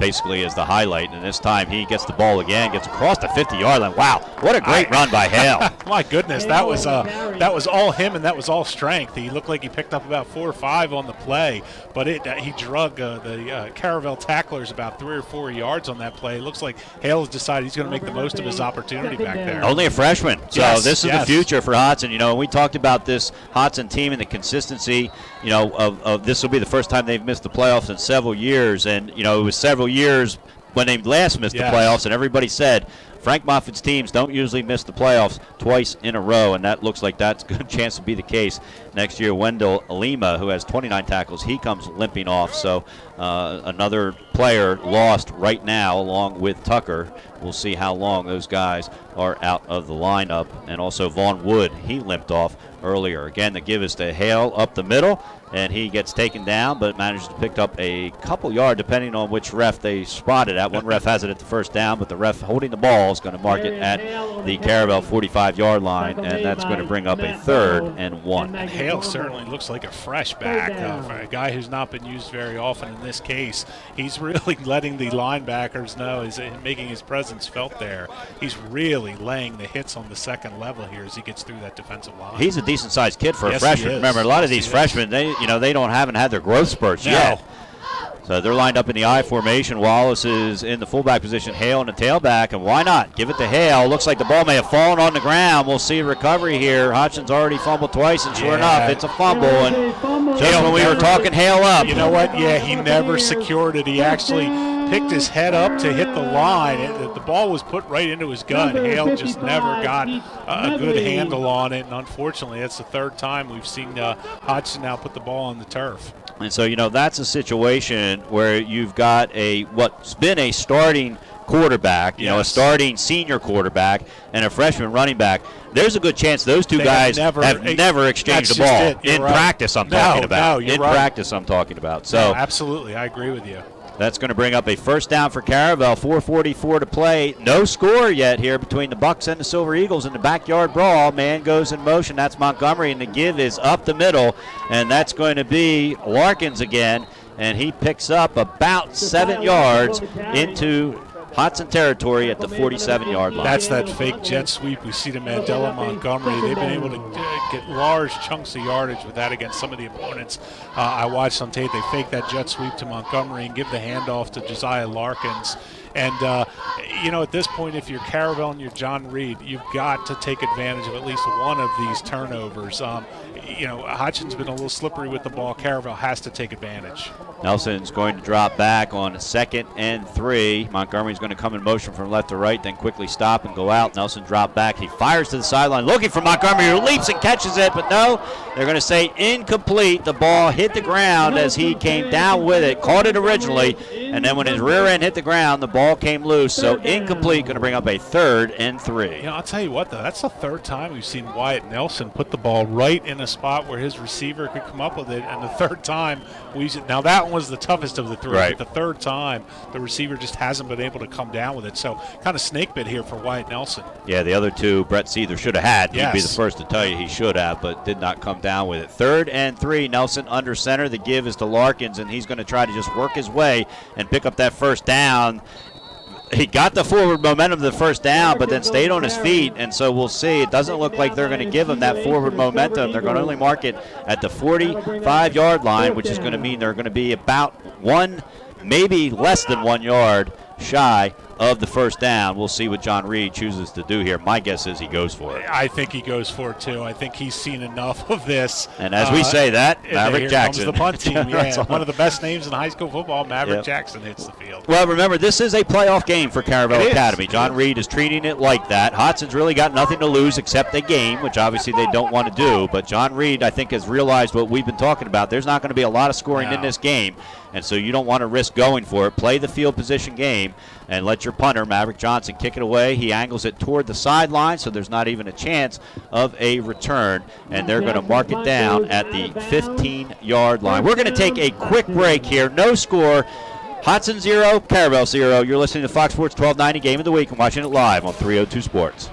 S1: Basically as the highlight, and this time he gets the ball again, gets across the 50-yard line. Wow, what a great run by Hale.
S2: My goodness, that was all him, and that was all strength. He looked like he picked up about 4 or 5 on the play, but he drug the Caravel tacklers about 3 or 4 yards on that play. It looks like Hale has decided he's going to make the most of his opportunity back there.
S1: Only a freshman, so this is the future for Hodgson. We talked about this Hodgson team and the consistency, of this will be the first time they've missed the playoffs in several years, and it was several years when they last missed the playoffs, and everybody said Frank Moffitt's teams don't usually miss the playoffs twice in a row, and that looks like that's a good chance to be the case next year. Wendell Alima, who has 29 tackles, he comes limping off, so another player lost right now along with Tucker. We'll see how long those guys are out of the lineup. And also Vaughn Wood, he limped off earlier. Again, the give is to Hale up the middle, and he gets taken down, but manages to pick up a couple yard depending on which ref they spotted at. One ref has it at the first down, but the ref holding the ball is going to mark it at the Caravel 45-yard line, and that's going to bring up a 3rd and 1.
S2: Hale certainly looks like a fresh back, for a guy who's not been used very often in this case. He's really letting the linebackers know, he's making his presence felt there. He's really laying the hits on the second level here as he gets through that defensive line.
S1: He's a decent-sized kid for a freshman. Remember, a lot of these freshmen, they haven't had their growth spurts yet. So they're lined up in the I formation. Wallace is in the fullback position, Hale in the tailback, and why not? Give it to Hale. Looks like the ball may have fallen on the ground. We'll see a recovery here. Hodgson's already fumbled twice, and sure enough, it's a fumble. And just when we were talking Hale up.
S2: You know what? Yeah, he never secured it. He actually picked his head up to hit the line. The ball was put right into his gun. Hale just never got a good handle on it, and unfortunately, that's the 3rd time we've seen Hodgson now put the ball on the turf.
S1: And so, that's a situation where you've got what's been a starting quarterback, a starting senior quarterback, and a freshman running back. There's a good chance those two guys have never exchanged the ball. In practice, I'm talking about.
S2: In
S1: practice, I'm talking about. So
S2: absolutely, I agree with you.
S1: That's going to bring up a first down for Caravel. 4:44 to play. No score yet here between the Bucks and the Silver Eagles in the backyard brawl. Man goes in motion. That's Montgomery, and the give is up the middle, and that's going to be Larkins again, and he picks up about 7 yards into Hodgson territory at the 47-yard line.
S2: That's that fake jet sweep we see to Mandela Montgomery. They've been able to get large chunks of yardage with that against some of the opponents. I watched on tape. They fake that jet sweep to Montgomery and give the handoff to Josiah Larkins. And, at this point, if you're Caravel and you're John Reed, you've got to take advantage of at least one of these turnovers. Hodgson's been a little slippery with the ball. Caravel has to take advantage.
S1: Nelson's going to drop back on 2nd and 3. Montgomery's going to come in motion from left to right, then quickly stop and go out. Nelson drop back. He fires to the sideline looking for Montgomery, who leaps and catches it, but no, they're going to say incomplete. The ball hit the ground as he came down with it, caught it originally, and then when his rear end hit the ground, the ball came loose. So incomplete, going to bring up a 3rd and 3.
S2: I'll tell you what, though, that's the third time we've seen Wyatt Nelson put the ball right in a spot where his receiver could come up with it, and the third time now that one was the toughest of the three.
S1: Right.
S2: But the third time, the receiver just hasn't been able to come down with it. So kind of snake bit here for Wyatt Nelson.
S1: Yeah, the other two, Brett Seether should have had.
S2: Yes.
S1: He'd be the first to tell you he should have, but did not come down with it. 3rd and 3, Nelson under center. The give is to Larkins, and he's going to try to just work his way and pick up that first down. He got the forward momentum of the first down, but then stayed on his feet, and so we'll see. It doesn't look like they're going to give him that forward momentum. They're going to only mark it at the 45-yard line, which is going to mean they're going to be about one, maybe less than 1 yard shy of the first down. We'll see what John Reed chooses to do here. My guess is he goes for it.
S2: I think he goes for it, too. I think he's seen enough of this.
S1: And as we say that, Maverick Jackson.
S2: Comes the punt team. Yeah, one of the best names in high school football, Maverick Jackson hits the field.
S1: Well, remember, this is a playoff game for Caravel Academy. John Reed is treating it like that. Hodgson's really got nothing to lose except a game, which obviously they don't want to do. But John Reed, I think, has realized what we've been talking about. There's not going to be a lot of scoring in this game, and so you don't want to risk going for it. Play the field position game and let your punter, Maverick Johnson, kick it away. He angles it toward the sideline, so there's not even a chance of a return, and they're going to mark it down at the 15-yard line. We're going to take a quick break here. No score. Hodgson 0, Caravel 0. You're listening to Fox Sports 1290 Game of the Week and watching it live on 302 Sports.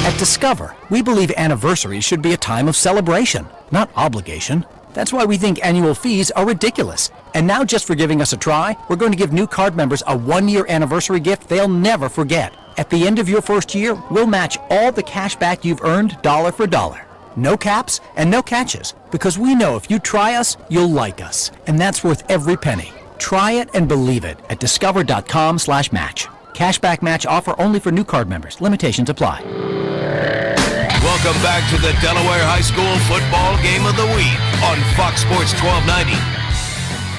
S12: At Discover, we believe anniversaries should be a time of celebration, not obligation. That's why we think annual fees are ridiculous. And now, just for giving us a try, we're going to give new card members a 1-year anniversary gift they'll never forget. At the end of your first year, we'll match all the cash back you've earned dollar for dollar. No caps and no catches, because we know if you try us, you'll like us. And that's worth every penny. Try it and believe it at discover.com/match. Cashback match offer only for new card members. Limitations apply.
S8: Welcome back to the Delaware High School Football Game of the Week on Fox Sports 1290.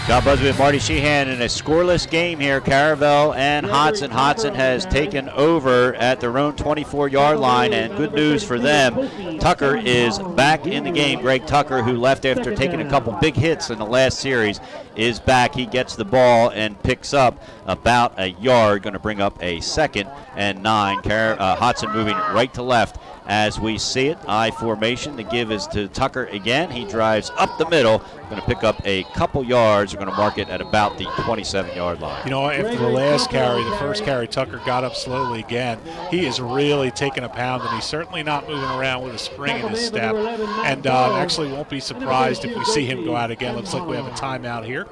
S1: John Busby and Marty Sheehan in a scoreless game here. Caravel and Hodgson. Hodgson has taken over at their own 24-yard line, and good news for them. Tucker is back in the game. Greg Tucker, who left after taking a couple big hits in the last series, is back. He gets the ball and picks up about a yard. Going to bring up a 2nd and 9. Hodgson moving right to left as we see it. I formation. The give is to Tucker again. He drives up the middle. Going to pick up a couple yards. We're going to mark it at about the 27-yard line.
S2: After the last carry, the first carry, Tucker got up slowly again. He is really taking a pound, and he's certainly not moving around with a spring in his step. And actually won't be surprised if we see him go out again. Looks like we have a timeout here.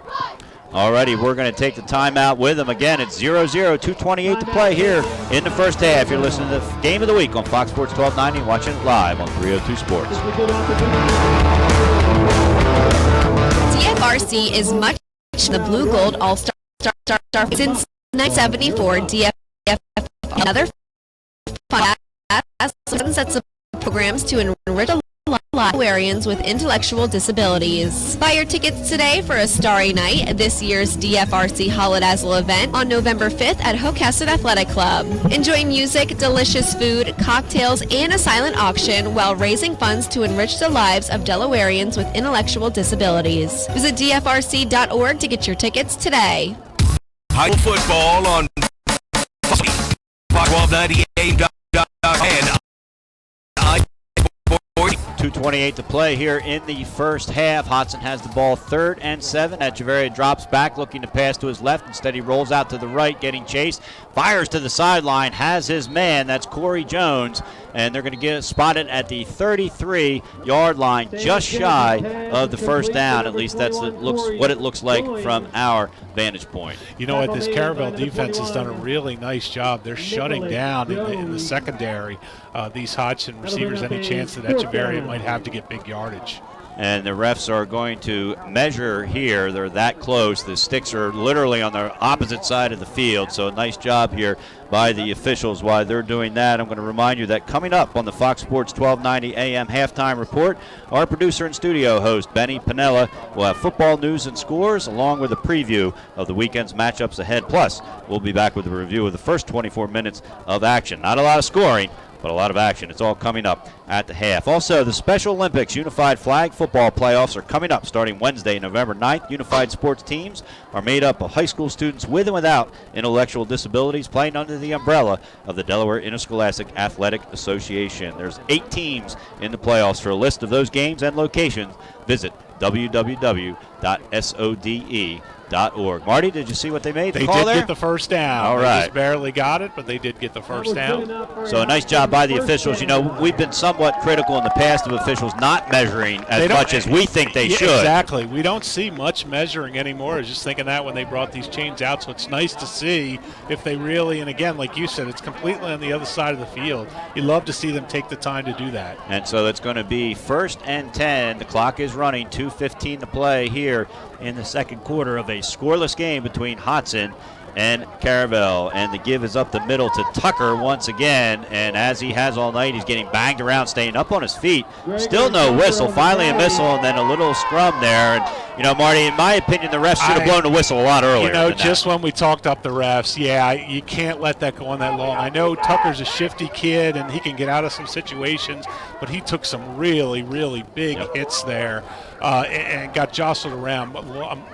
S1: Alrighty, we're going to take the timeout with him. Again, it's 0-0, 2:28 to play here in the first half. You're listening to the Game of the Week on Fox Sports 1290, watching it live on 302 Sports.
S13: DFRC is much the Blue Gold All-Star since 1974. DFRC another sets of programs to enrich Delawarians with intellectual disabilities. Buy your tickets today for a starry night, this year's DFRC Holidazzle event on November 5th at Hocasset Athletic Club. Enjoy music, delicious food, cocktails, and a silent auction while raising funds to enrich the lives of Delawareans with intellectual disabilities. Visit dfrc.org to get your tickets today.
S8: High football on Fox 1290 AM and
S1: 2:28 1:28 to play here in the first half. Hodgson has the ball 3rd and 7. Echeverria drops back, looking to pass to his left. Instead, he rolls out to the right, getting chased. Fires to the sideline, has his man. That's Corey Jones. And they're going to get spotted at the 33-yard line, just shy of the first down. At least that's what it looks like from our vantage point.
S2: You know what? This Caravel defense has done a really nice job. They're shutting down in the secondary these Hodgson receivers any chance that Echeverria might have to get big yardage.
S1: And the refs are going to measure here. They're that close. The sticks are literally on the opposite side of the field. So a nice job here by the officials while they're doing that. I'm going to remind you that coming up on the Fox Sports 1290 AM halftime report, our producer and studio host, Benny Pinella, will have football news and scores along with a preview of the weekend's matchups ahead. Plus, we'll be back with a review of the first 24 minutes of action. Not a lot of scoring, but a lot of action. It's all coming up at the half. Also, the Special Olympics Unified Flag Football Playoffs are coming up starting Wednesday, November 9th. Unified sports teams are made up of high school students with and without intellectual disabilities playing under the umbrella of the Delaware Interscholastic Athletic Association. There's 8 teams in the playoffs. For a list of those games and locations, visit www.sode.org. Marty, did you see what they made?
S2: They did get the first down.
S1: All
S2: they
S1: right.
S2: just barely got it, but they did get the first down.
S1: So a nice job by the officials. You know, we've been somewhat critical in the past of officials not measuring as much as we think they should.
S2: Exactly. We don't see much measuring anymore. I was just thinking that when they brought these chains out. So it's nice to see if they really, and again, like you said, it's completely on the other side of the field. You love to see them take the time to do that.
S1: And so it's going to be 1st and 10. The clock is running, 2:15 to play here in the second quarter of a scoreless game between Hodgson and Caravel. And the give is up the middle to Tucker once again. And as he has all night, he's getting banged around, staying up on his feet. Still no whistle. Finally a missile and then a little scrum there. And, you know, Marty, in my opinion, the refs should have blown the whistle a lot earlier.
S2: You know, just when we talked up the refs, you can't let that go on that long. I know Tucker's a shifty kid and he can get out of some situations, but he took some really, really big hits there. And got jostled around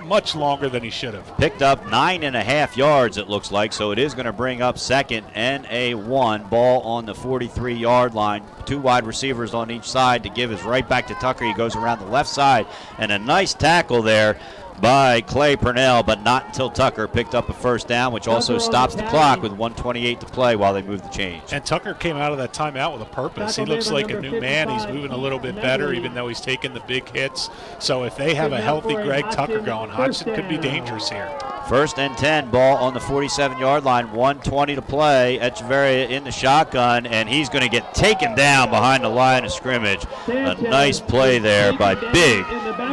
S2: much longer than he should have.
S1: Picked up 9.5 yards, it looks like, so it is going to bring up 2nd and 1. Ball on the 43-yard line. 2 wide receivers on each side. To give is right back to Tucker. He goes around the left side, and a nice tackle there by Clay Purnell, but not until Tucker picked up a first down, which also stops the clock with 1:28 to play while they move the chains.
S2: And Tucker came out of that timeout with a purpose. He looks like a new man. He's moving a little bit better, even though he's taking the big hits. So if they have a healthy Greg Tucker going, Hodgson could be dangerous here.
S1: 1st and 10, ball on the 47-yard line, 1:20 to play. Echeverria in the shotgun, and he's going to get taken down behind the line of scrimmage. A nice play there by big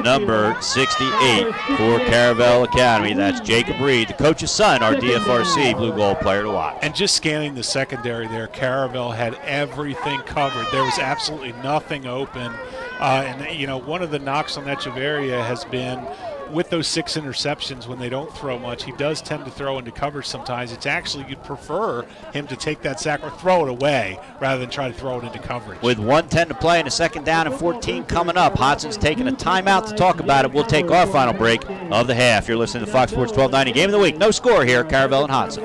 S1: number 68 for Caravel Academy. That's Jacob Reed, the coach's son, our DFRC Blue Gold player to watch.
S2: And just scanning the secondary there, Caravel had everything covered. There was absolutely nothing open. And, you know, one of the knocks on Echeverria has been with those 6 interceptions, when they don't throw much, he does tend to throw into coverage sometimes. It's actually, you'd prefer him to take that sack or throw it away rather than try to throw it into coverage.
S1: With 1:10 to play and a 2nd down and 14 coming up, Hodgson's taking a timeout to talk about it. We'll take our final break of the half. You're listening to Fox Sports 1290 Game of the Week. No score here, Caravel and Hodgson.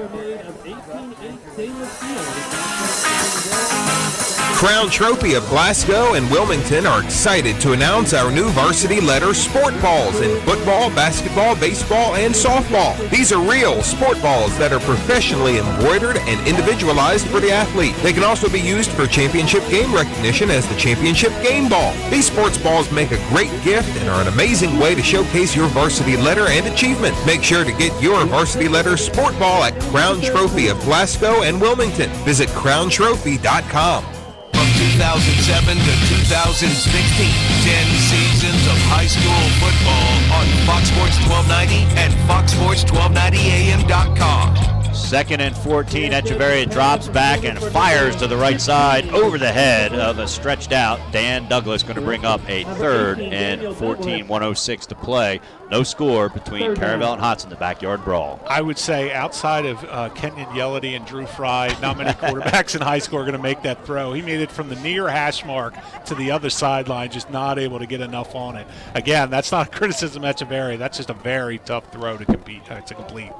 S14: Crown Trophy of Glasgow and Wilmington are excited to announce our new varsity letter sport balls in football, basketball, baseball, and softball. These are real sport balls that are professionally embroidered and individualized for the athlete. They can also be used for championship game recognition as the championship game ball. These sports balls make a great gift and are an amazing way to showcase your varsity letter and achievement. Make sure to get your varsity letter sport ball at Crown Trophy of Glasgow and Wilmington. Visit crowntrophy.com.
S8: From 2007 to 2016, 10 seasons of high school football on Fox Sports 1290 and foxsports1290am.com.
S1: 2nd and 14, Echeverria drops back and fires to the right side over the head of a stretched out Dan Douglas. Going to bring up a 3rd and 14, 1:06 to play. No score between Caravel and Hodgson, the backyard brawl.
S2: I would say outside of Kenyon Yelledy and Drew Fry, not many quarterbacks in high school are going to make that throw. He made it from the near hash mark to the other sideline, just not able to get enough on it. Again, that's not a criticism of Echeverria. That's just a very tough throw to complete.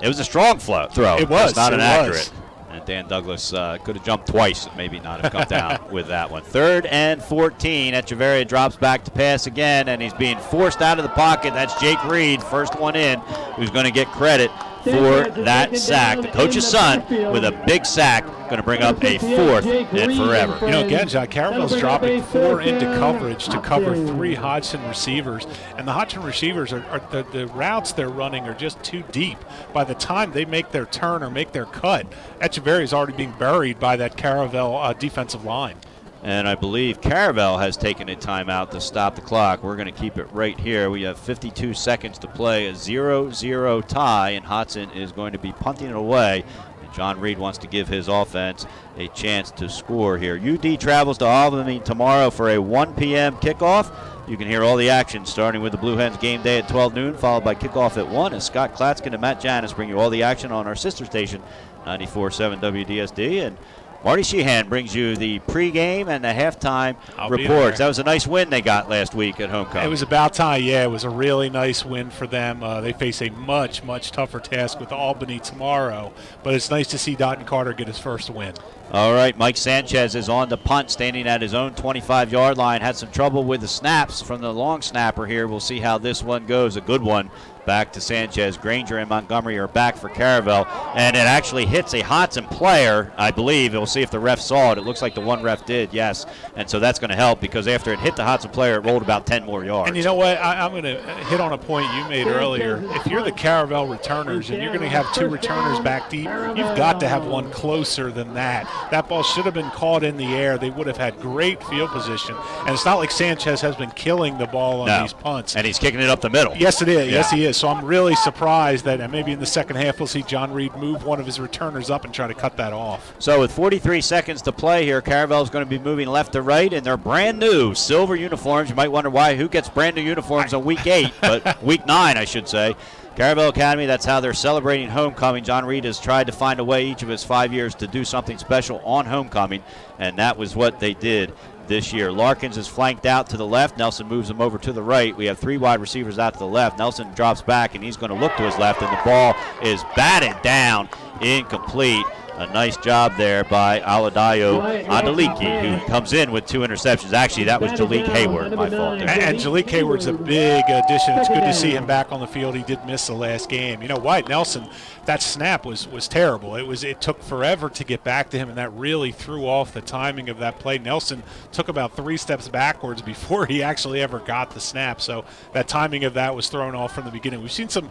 S1: It was a strong throw.
S2: It was.
S1: It's not inaccurate. And Dan Douglas could have jumped twice and maybe not have come down with that one. 3rd and 14. Echeverria drops back to pass again, and he's being forced out of the pocket. That's Jake Reed, first one in, who's going to get credit for that sack. The coach's son with a big sack, going to bring up a 4th and forever.
S2: You know, again, John, Caravel's dropping 4 into coverage to cover 3 Hodgson receivers, and the Hodgson receivers are the routes they're running are just too deep. By the time they make their turn or make their cut, Echeverria is already being buried by that Caravel defensive line.
S1: And I believe Caravel has taken a timeout to stop the clock. We're going to keep it right here. We have 52 seconds to play, a 0-0 tie, and Hodgson is going to be punting it away. And John Reed wants to give his offense a chance to score here. UD travels to Albany tomorrow for a 1 p.m. kickoff. You can hear all the action starting with the Blue Hens game day at 12 noon, followed by kickoff at 1 as Scott Klatskin and Matt Janis bring you all the action on our sister station, 94.7 WDSD. And Marty Sheehan brings you the pregame and the halftime reports. That was a nice win they got last week at homecoming.
S2: It was about time, yeah. It was a really nice win for them. They face a much, much tougher task with Albany tomorrow, but it's nice to see Dalton Carter get his first win.
S1: All right, Mike Sanchez is on the punt, standing at his own 25-yard line. Had some trouble with the snaps from the long snapper here. We'll see how this one goes. A good one back to Sanchez. Granger and Montgomery are back for Caravel, and it actually hits a Hodgson player, I believe. We'll see if the ref saw it. It looks like the one ref did, yes. And so that's going to help because after it hit the Hodgson player, it rolled about 10 more yards.
S2: And you know what? I'm going to hit on a point you made earlier. If you're the Caravel returners and you're going to have 2 returners back deep, you've got to have one closer than that. That ball should have been caught in the air. They would have had great field position. And it's not like Sanchez has been killing the ball on these punts.
S1: And he's kicking it up the middle.
S2: Yes, it is. Yeah. Yes, he is. So I'm really surprised that maybe in the second half we'll see John Reed move one of his returners up and try to cut that off.
S1: So with 43 seconds to play here, Caravel's going to be moving left to right in their brand new silver uniforms. You might wonder who gets brand new uniforms on week 8, but week 9, I should say. Caravel Academy, that's how they're celebrating homecoming. John Reed has tried to find a way each of his 5 years to do something special on homecoming, and that was what they did this year. Larkins is flanked out to the left. Nelson moves him over to the right. We have 3 wide receivers out to the left. Nelson drops back, and he's going to look to his left, and the ball is batted down, incomplete. A nice job there by Aladayo Adeliki, who comes in with 2 interceptions. Actually, that was Jalik Hayward, my fault there.
S2: And Jalik Hayward's a big addition. It's good to see him back on the field. He did miss the last game. You know, Wyatt Nelson, that snap was terrible. It took forever to get back to him, and that really threw off the timing of that play. Nelson took about 3 steps backwards before he actually ever got the snap, so that timing of that was thrown off from the beginning. We've seen some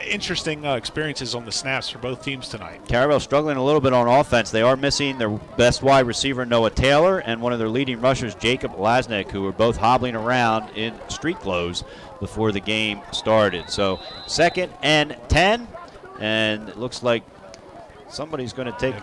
S2: interesting experiences on the snaps for both teams tonight.
S1: Caravel struggling a little bit on offense. They are missing their best wide receiver, Noah Taylor, and one of their leading rushers, Jacob Lasnik, who were both hobbling around in street clothes before the game started. So 2nd and 10, and it looks like somebody's going to take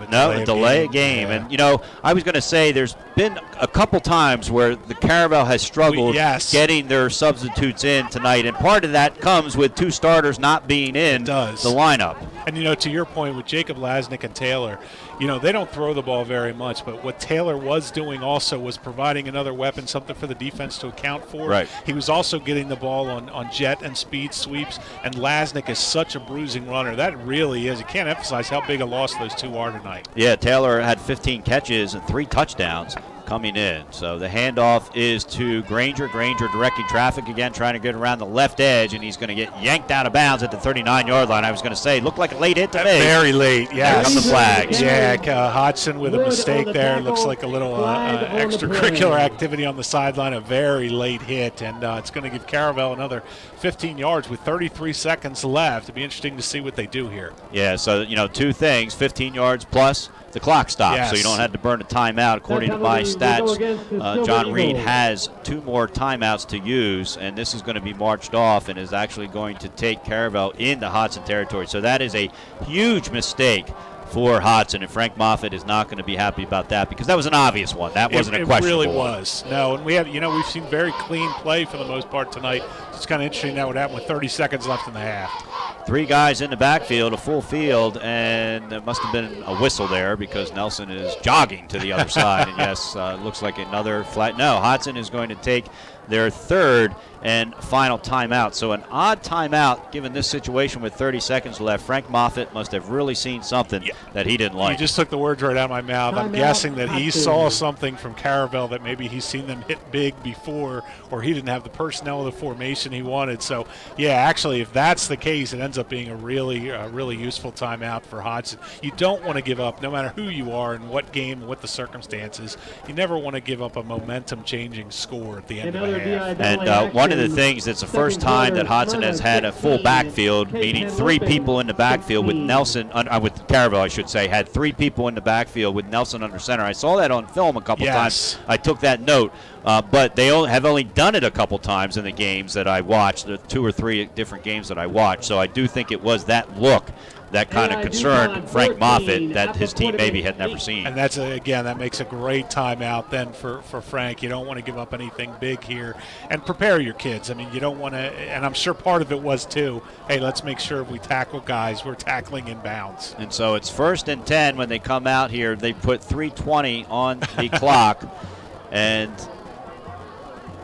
S1: delay a game. And, you know, I was going to say there's been a couple times where the Caravel has struggled getting their substitutes in tonight, and part of that comes with 2 starters not being in the lineup.
S2: And, you know, to your point with Jacob Lasnik and Taylor, you know, they don't throw the ball very much, but what Taylor was doing also was providing another weapon, something for the defense to account for.
S1: Right.
S2: He was also getting the ball on jet and speed sweeps, and Lasnik is such a bruising runner. That really is. You can't emphasize how big a loss those 2 are tonight.
S1: Yeah, Taylor had 15 catches and 3 touchdowns coming in. So the handoff is to Granger. Granger directing traffic again, trying to get around the left edge, and he's going to get yanked out of bounds at the 39-yard line. I was going to say, looked like a late hit to me.
S2: Very late, yes.
S1: There come the flags.
S2: Yeah, Hodgson with a mistake there. Looks like a little extracurricular activity on the sideline, a very late hit, and it's going to give Caravel another 15 yards with 33 seconds left. It'll be interesting to see what they do here.
S1: Yeah, so, you know, 2 things, 15 yards plus the clock stops, so you don't have to burn a timeout. According to my stats, John Reed has 2 more timeouts to use, and this is going to be marched off and is actually going to take Caravel into Hodgson territory. So that is a huge mistake for Hodgson, and Frank Moffitt is not going to be happy about that because that was an obvious one. That wasn't a questionable one.
S2: It really was. No, and we've seen very clean play for the most part tonight. It's kind of interesting that would happen with 30 seconds left in the half.
S1: 3 guys in the backfield, a full field, and there must have been a whistle there because Nelson is jogging to the other side. And yes, looks like another flat. No, Hodgson is going to take their third and final timeout. So an odd timeout given this situation with 30 seconds left. Frank Moffitt must have really seen something that he didn't like.
S2: You just took the words right out of my mouth. I'm guessing that he saw something from Caravel that maybe he's seen them hit big before, or he didn't have the personnel or the formation he wanted. So, yeah, actually, if that's the case, it ends up being a really useful timeout for Hodgson. You don't want to give up, no matter who you are and what game and what the circumstances. You never want to give up a momentum-changing score at the end of the half.
S1: And one of the things, it's the first time that Hodgson has had a full backfield, meaning 3 people in the backfield with Nelson, with Caravel, I should say, had 3 people in the backfield with Nelson under center. I saw that on film a couple times. I took that note. But they have only done it a couple times in the games that I watched, the 2 or 3 different games that I watched. So I do think it was that look that kind of concerned Frank Moffitt that his team maybe had never seen.
S2: And that's, again, that makes a great timeout then for Frank. You don't want to give up anything big here. And prepare your kids. I mean, you don't want to, and I'm sure part of it was too, hey, let's make sure if we tackle guys, we're tackling in bounds.
S1: And so it's 1st and 10 when they come out here. They put 3:20 on the clock. And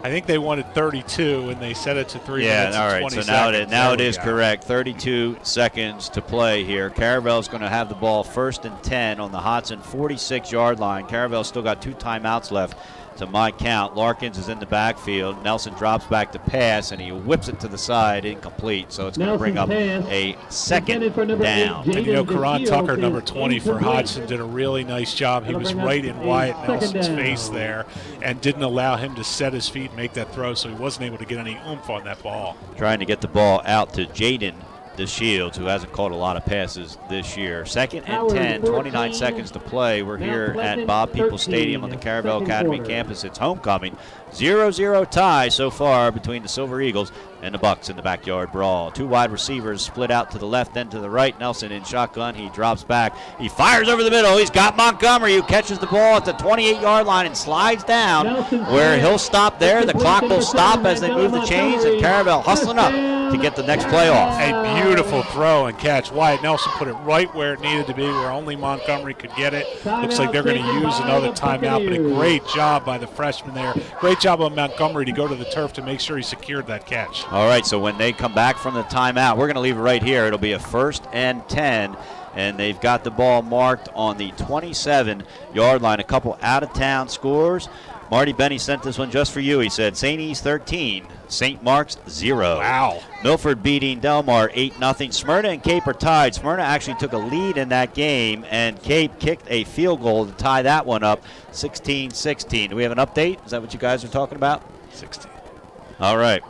S2: I think they wanted 32, and they set it to 3 minutes
S1: all
S2: and
S1: right.
S2: 20
S1: So
S2: seconds.
S1: now it is correct. 32 seconds to play here. Caravel's going to have the ball 1st and 10 on the Hodgson 46-yard line. Caravel's still got 2 timeouts left to my count. Larkins is in the backfield. Nelson drops back to pass, and he whips it to the side, incomplete. So it's going to bring up a 2nd down.
S2: And you know, Karan Tucker, number 20 for Hodgson, did a really nice job. He was right in Wyatt Nelson's face there and didn't allow him to set his feet and make that throw, so he wasn't able to get any oomph on that ball.
S1: Trying to get the ball out to Jaden DeShields, who hasn't caught a lot of passes this year. 2nd and 10, 29 seconds to play. We're here at Bob Peoples Stadium on the Caravel Academy campus. It's homecoming. 0-0 tie so far between the Silver Eagles and the Bucks in the backyard brawl. 2 wide receivers split out to the left and to the right. Nelson in shotgun. He drops back. He fires over the middle. He's got Montgomery, who catches the ball at the 28-yard line and slides down where he'll stop there. The clock will stop as they move the chains, and Caravel hustling up to get the next play off.
S2: A beautiful throw and catch. Wyatt Nelson put it right where it needed to be, where only Montgomery could get it. Looks like they're going to use another timeout, but a great job by the freshman there. Great job of Montgomery to go to the turf to make sure he secured that catch.
S1: All right, so when they come back from the timeout, we're going to leave it right here. It'll be a 1st and 10, and they've got the ball marked on the 27-yard line. A couple out-of-town scores. Marty Benny sent this one just for you. He said St. E's 13, St. Mark's 0.
S2: Wow.
S1: Milford beating Delmar 8-0. Smyrna and Cape are tied. Smyrna actually took a lead in that game, and Cape kicked a field goal to tie that one up 16-16. Do we have an update? Is that what you guys are talking about?
S2: 16.
S1: All right.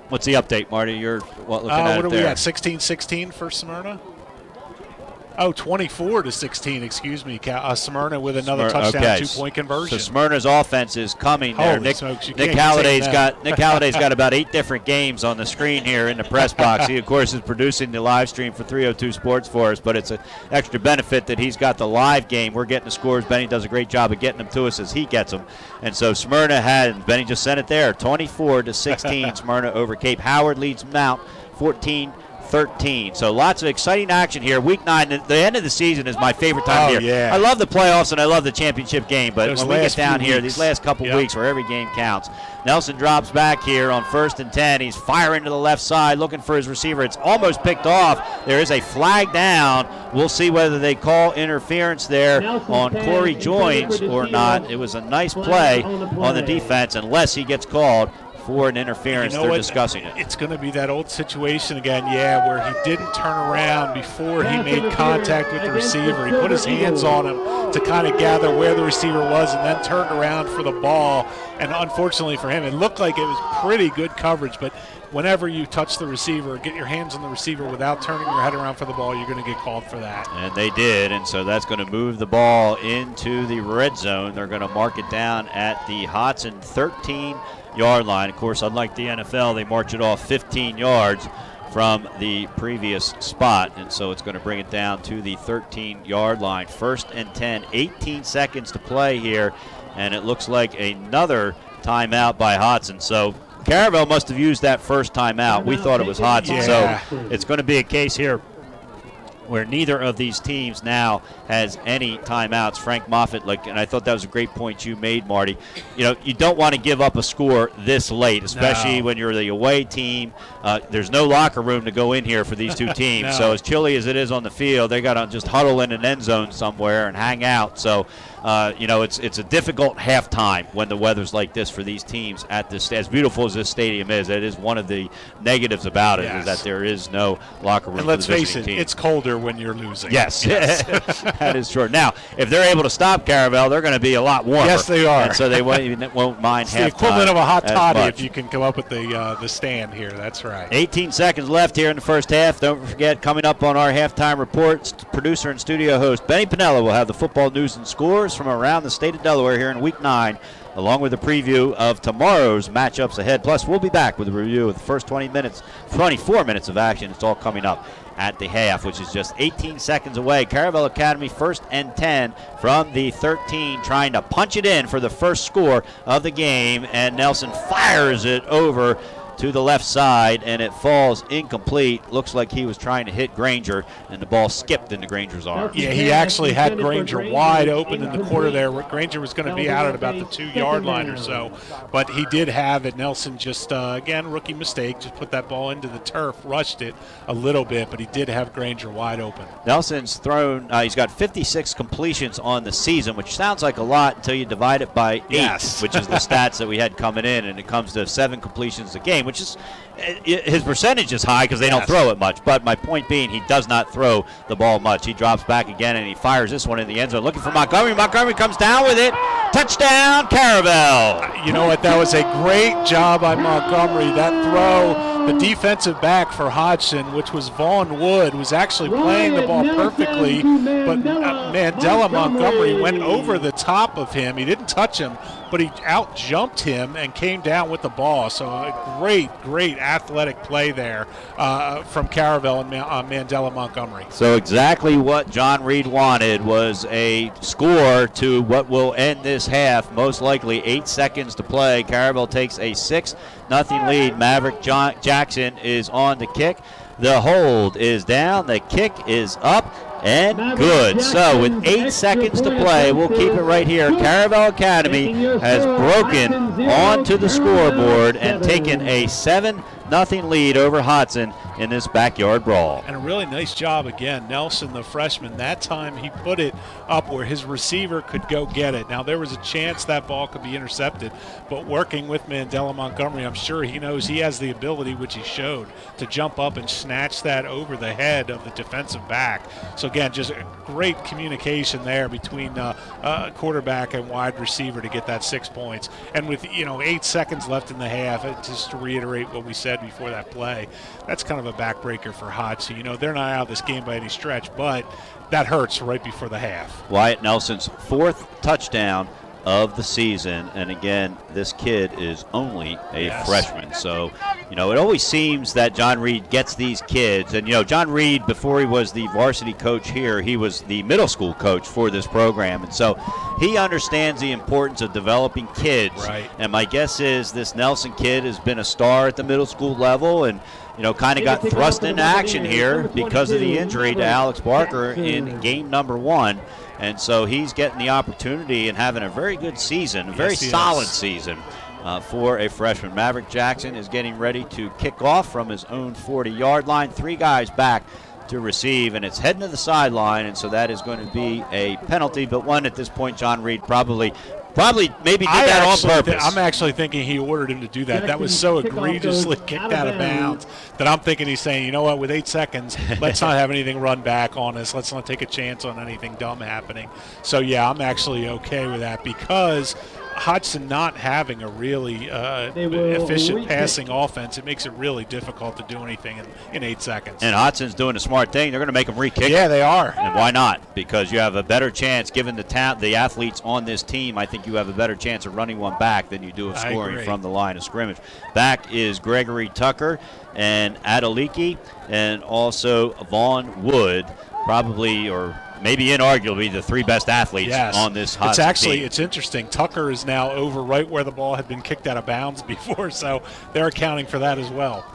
S1: What's the update, Marty? You're looking at
S2: what
S1: it
S2: are we
S1: there.
S2: at, 16-16 for Smyrna? Oh, 24-16, excuse me. Smyrna with another touchdown, 2-point conversion.
S1: So Smyrna's offense is coming there.
S2: Holy
S1: Nick
S2: smokes, you
S1: Nick
S2: can't
S1: Halliday's
S2: say
S1: got
S2: that.
S1: Nick Halliday's got about 8 different games on the screen here in the press box. He, of course, is producing the live stream for 302 Sports for us, but it's an extra benefit that he's got the live game. We're getting the scores. Benny does a great job of getting them to us as he gets them. And so Smyrna had, Benny just sent it there, 24-16. Smyrna over Cape. Howard leads Mount 14-13. So lots of exciting action here. Week 9, the end of the season is my favorite time of year.
S2: Yeah.
S1: I love the playoffs and I love the championship game, but
S2: Those
S1: when we get
S2: last
S1: down
S2: few
S1: here,
S2: weeks.
S1: these last couple weeks where every game counts. Nelson drops back here on 1st and 10. He's firing to the left side, looking for his receiver. It's almost picked off. There is a flag down. We'll see whether they call interference there on Corey Joins or not. It was a nice play on the defense, unless he gets called for an interference.
S2: You know
S1: They're
S2: what?
S1: discussing it.
S2: It's going to be that old situation again, where he didn't turn around before he made contact with the receiver. He put his hands on him to kind of gather where the receiver was and then turned around for the ball. And unfortunately for him, it looked like it was pretty good coverage, but whenever you touch the receiver, get your hands on the receiver without turning your head around for the ball, you're going to get called for that.
S1: And they did, and so that's going to move the ball into the red zone. They're going to mark it down at the Hodgson 13-yard line. Of course, unlike the NFL, they march it off 15 yards from the previous spot, and so it's going to bring it down to the 13-yard line. 1st and 10, 18 seconds to play here, and it looks like another timeout by Hodgson. So Caravel must have used that first timeout. We thought it was Hodgson, so it's going to be a case here where neither of these teams now has any timeouts. Frank Moffitt, and I thought that was a great point you made, Marty. You don't want to give up a score this late, especially when you're the away team. There's no locker room to go in here for these two teams.
S2: No.
S1: So as chilly as it is on the field, they got to just huddle in an end zone somewhere and hang out. So, it's a difficult halftime when the weather's like this for these teams at this. As beautiful as this stadium is, it is one of the negatives about it is that there is no locker room.
S2: And let's
S1: for the
S2: face it,
S1: team.
S2: It's colder when you're losing.
S1: Yes. That is true. Now, if they're able to stop Caravel, they're going to be a lot warmer.
S2: Yes, they are.
S1: And so they won't mind
S2: it's
S1: halftime.
S2: the equivalent of a hot toddy
S1: much.
S2: if you can come up with the stand here. That's right.
S1: 18 seconds left here in the first half. Don't forget, coming up on our halftime reports, producer and studio host Benny Pinella will have the football news and scores from around the state of Delaware here in Week 9, along with a preview of tomorrow's matchups ahead. Plus, we'll be back with a review of the first 24 minutes of action. It's all coming up at the half, which is just 18 seconds away. Caravel Academy 1st and 10 from the 13, trying to punch it in for the first score of the game, and Nelson fires it over to the left side, and it falls incomplete. Looks like he was trying to hit Granger, and the ball skipped into Granger's arm.
S2: Yeah, he actually had Granger wide open in the quarter there. Granger was going to be out at about the 2-yard line or so, but he did have it. Nelson just, again, rookie mistake, just put that ball into the turf, rushed it a little bit, but he did have Granger wide open.
S1: Nelson's thrown, he's got 56 completions on the season, which sounds like a lot until you divide it by 8, which is the stats that we had coming in, and it comes to 7 completions a game, which is, his percentage is high because they don't throw it much. But my point being, he does not throw the ball much. He drops back again, and he fires this one in the end zone, looking for Montgomery. Montgomery comes down with it. Touchdown, Caravel.
S2: You know what? That was a great job by Montgomery. That throw, the defensive back for Hodgson, which was Vaughn Wood, was actually playing the ball perfectly, but Mandela Montgomery went over the top of him. He didn't touch him, but he out-jumped him and came down with the ball. So a great athletic play there from Caravel and Mandela Montgomery.
S1: So exactly what John Reed wanted was a score to what will end this half, most likely 8 seconds to play. Caravel takes a 6-0 lead. Maverick Jackson is on the kick. The hold is down. The kick is up. And good. So with 8 seconds to play, we'll keep it right here. Caravel Academy has broken onto the scoreboard and taken a 7-0 lead over Hodgson in this backyard brawl.
S2: And a really nice job again. Nelson, the freshman, that time he put it up where his receiver could go get it. Now there was a chance that ball could be intercepted, but working with Mandela Montgomery, I'm sure he knows he has the ability, which he showed, to jump up and snatch that over the head of the defensive back. So again, just a great communication there between quarterback and wide receiver to get that 6 points. And with 8 seconds left in the half, just to reiterate what we said before that play, that's kind of a backbreaker for Hodgson. They're not out of this game by any stretch, but that hurts right before the half.
S1: Wyatt Nelson's 4th touchdown of the season, and again, this kid is only a freshman. So, it always seems that John Reed gets these kids, and John Reed, before he was the varsity coach here, he was the middle school coach for this program, and so he understands the importance of developing kids.
S2: Right.
S1: And my guess is this Nelson kid has been a star at the middle school level, and kind of got thrust into action here because of the injury to Alex Barker in game number 1. And so he's getting the opportunity and having a very good season, a very solid season for a freshman. Maverick Jackson is getting ready to kick off from his own 40-yard line. 3 guys back to receive, and it's heading to the sideline, and so that is going to be a penalty, but one at this point John Reed probably maybe did that on purpose.
S2: I'm actually thinking he ordered him to do that. That was so egregiously kicked out of bounds that I'm thinking he's saying, with 8 seconds, let's not have anything run back on us. Let's not take a chance on anything dumb happening. So, yeah, I'm actually okay with that because Hodgson not having a really efficient passing offense, it makes it really difficult to do anything in 8 seconds.
S1: And Hodgson's doing a smart thing. They're going to make him re-kick.
S2: Yeah, they are.
S1: And why not? Because you have a better chance, given the athletes on this team, I think you have a better chance of running one back than you do of scoring from the line of scrimmage. Back is Gregory Tucker and Adeliki, and also Vaughn Wood, probably or maybe inarguably the 3 best athletes on this Hodgson team.
S2: It's interesting. Tucker is now over right where the ball had been kicked out of bounds before, so they're accounting for that as well.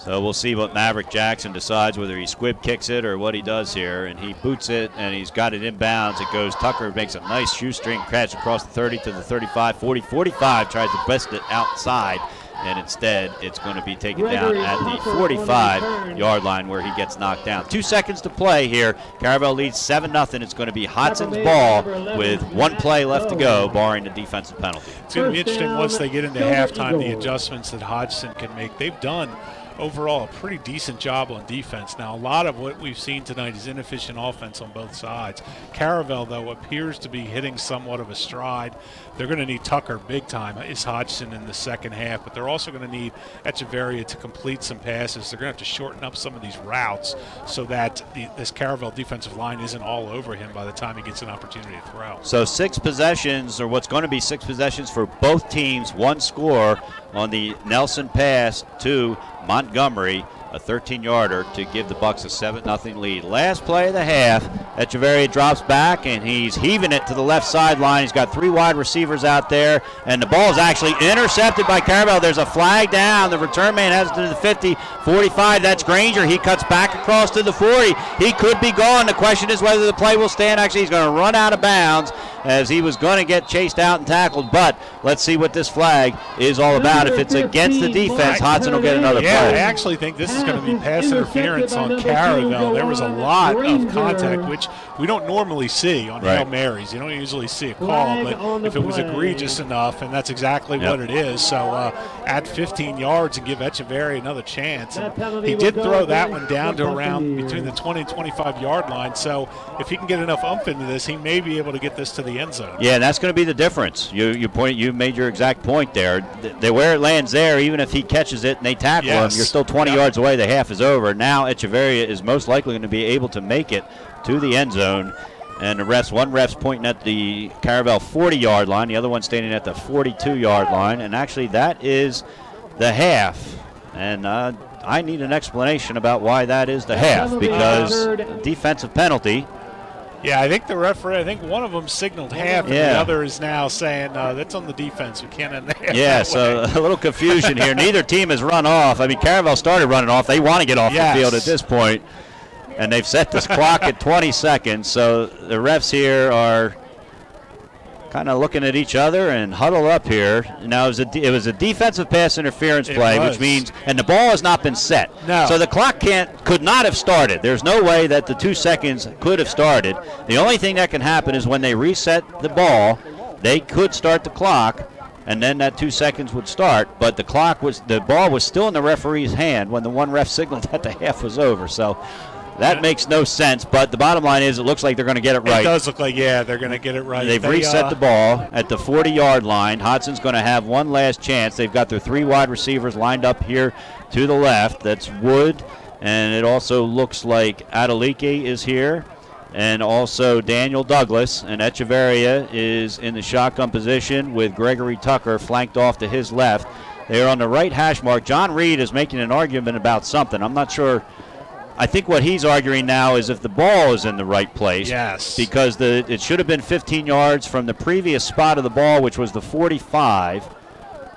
S1: So we'll see what Maverick Jackson decides, whether he squib kicks it or what he does here. And he boots it, and he's got it inbounds. It goes. Tucker makes a nice shoestring catch across the 30 to the 35, 40, 45. Tries to best it outside, and instead it's going to be taken down at the 45-yard line where he gets knocked down. 2 seconds to play here. Caravel leads 7-0. It's going to be Hodgson's ball with 1 play left to go, barring the defensive penalty.
S2: It's going to be interesting once they get into halftime, the adjustments that Hodgson can make. They've done overall a pretty decent job on defense. Now, a lot of what we've seen tonight is inefficient offense on both sides. Caravel, though, appears to be hitting somewhat of a stride. They're going to need Tucker big time, is Hodgson, in the second half, but they're also going to need Echeverria to complete some passes. They're going to have to shorten up some of these routes so that this Caravel defensive line isn't all over him by the time he gets an opportunity to throw.
S1: So 6 possessions, or what's going to be 6 possessions for both teams, 1 score on the Nelson pass to Montgomery, a 13-yarder to give the Bucks a 7-0 lead. Last play of the half, Echeverria drops back, and he's heaving it to the left sideline. He's got 3 wide receivers out there, and the ball is actually intercepted by Caravel. There's a flag down. The return man has it to the 50, 45. That's Granger. He cuts back across to the 40. He could be gone. The question is whether the play will stand. Actually, he's going to run out of bounds as he was going to get chased out and tackled, but let's see what this flag is all about. If it's against the defense, Hodgson will get another play.
S2: I actually think this is going to be pass interference on Caravel. There was a lot of contact, which we don't normally see on Hail Marys. You don't usually see a call, but if it was egregious enough, and that's exactly what it is. So at 15 yards and give Echeverria another chance. And he did throw that one down to around between the 20 and 25-yard line. So if he can get enough oomph into this, he may be able to get this to the end zone.
S1: Yeah, and that's going to be the difference. You made your exact point there. Where it lands there, even if he catches it and they tackle him, you're still 20 yards away. The half is over. Now Echeverria is most likely going to be able to make it to the end zone. And one ref's pointing at the Caravel 40-yard line, the other one standing at the 42-yard line. And actually, that is the half. And I need an explanation about why that is the half, because defensive penalty.
S2: Yeah, I think the referee, one of them signaled half, and the other is now saying that's on the defense. We can't end the half.
S1: Yeah, so a little confusion here. Neither team has run off. I mean, Caravel started running off. They want to get off the field at this point, and they've set this clock at 20 seconds. So the refs here are kind of looking at each other and huddle up here. Now, it was a defensive pass interference play, which means, and the ball has not been set.
S2: No.
S1: So the clock could not have started. There's no way that the 2 seconds could have started. The only thing that can happen is when they reset the ball, they could start the clock, and then that 2 seconds would start. But the ball was still in the referee's hand when the one ref signaled that the half was over. So that makes no sense, but the bottom line is it looks like they're going to get it right.
S2: It does look like, they're going to get it right.
S1: They've reset the ball at the 40-yard line. Hodgson's going to have one last chance. They've got their 3 wide receivers lined up here to the left. That's Wood, and it also looks like Adelike is here, and also Daniel Douglas, and Echeverria is in the shotgun position with Gregory Tucker flanked off to his left. They're on the right hash mark. John Reed is making an argument about something. I'm not sure. I think what he's arguing now is if the ball is in the right place.
S2: Yes.
S1: Because it should have been 15 yards from the previous spot of the ball, which was the 45.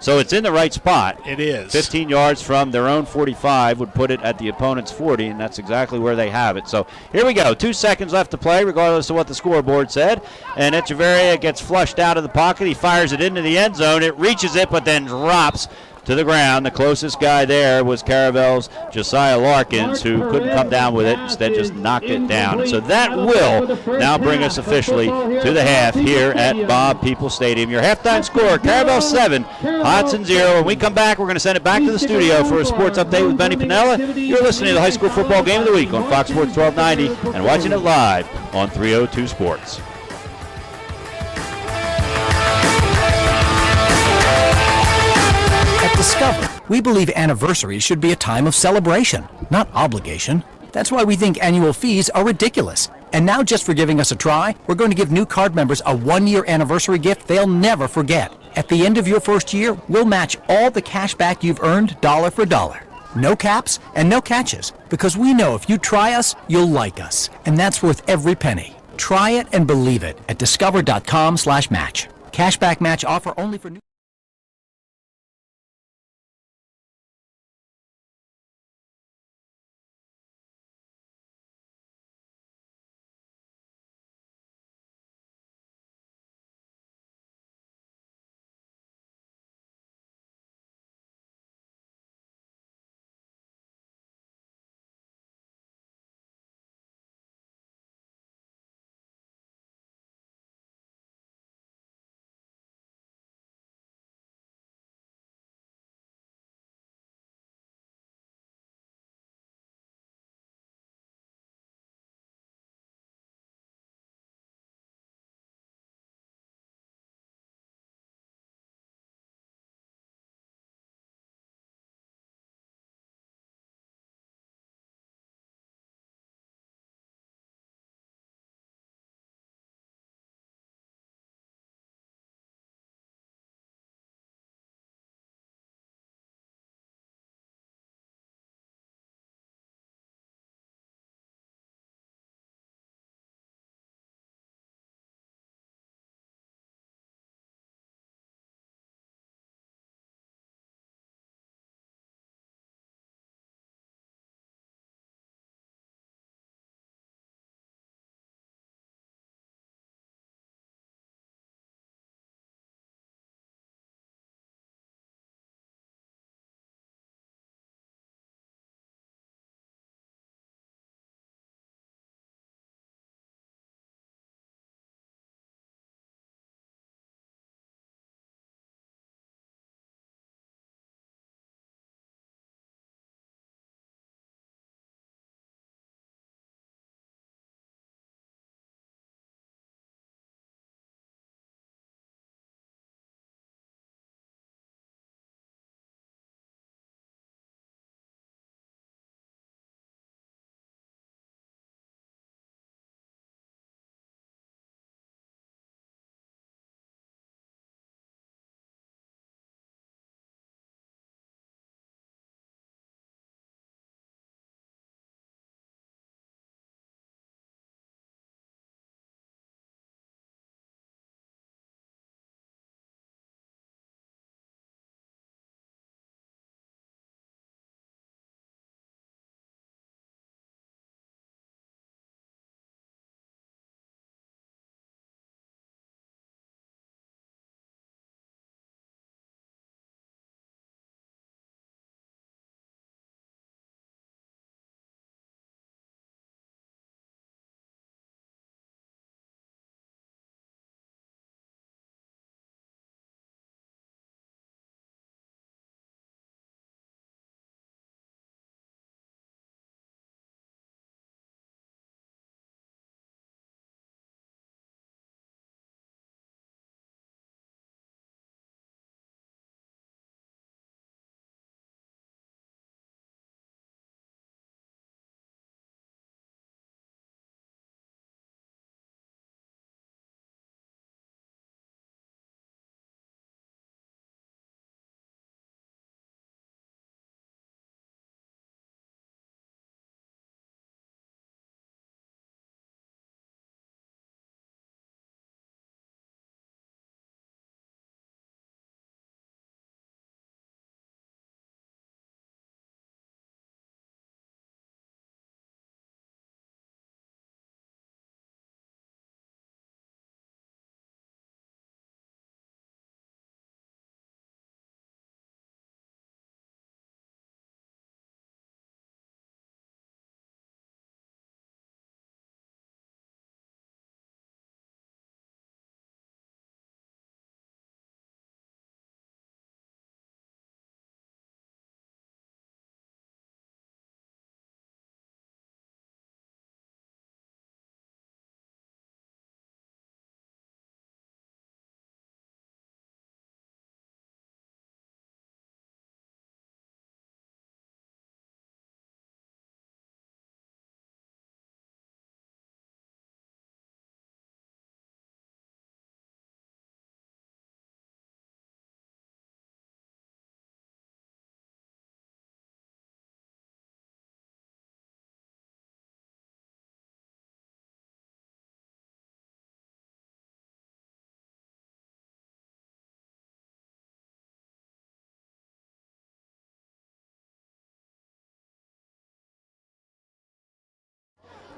S1: So it's in the right spot.
S2: It is.
S1: 15 yards from their own 45 would put it at the opponent's 40, and that's exactly where they have it. So here we go. 2 seconds left to play, regardless of what the scoreboard said. And Echeverria gets flushed out of the pocket. He fires it into the end zone. It reaches it, but then drops to the ground. The closest guy there was Caravel's Josiah Larkins, who couldn't come down with it, instead just knocked it down. And so that will now bring us officially to the half here at Bob Peoples Stadium. Your halftime score, Caravel 7, Hodgson 0. When we come back, we're going to send it back to the studio for a sports update with Benny Pinella. You're listening to the High School Football Game of the Week on Fox Sports 1290 and watching it live on 302 Sports.
S12: At Discover, we believe anniversaries should be a time of celebration, not obligation. That's why we think annual fees are ridiculous. And now, just for giving us a try, we're going to give new card members a 1-year anniversary gift they'll never forget. At the end of your first year, we'll match all the cash back you've earned dollar for dollar. No caps and no catches, because we know if you try us, you'll like us. And that's worth every penny. Try it and believe it at discover.com/match. Cashback match offer only for new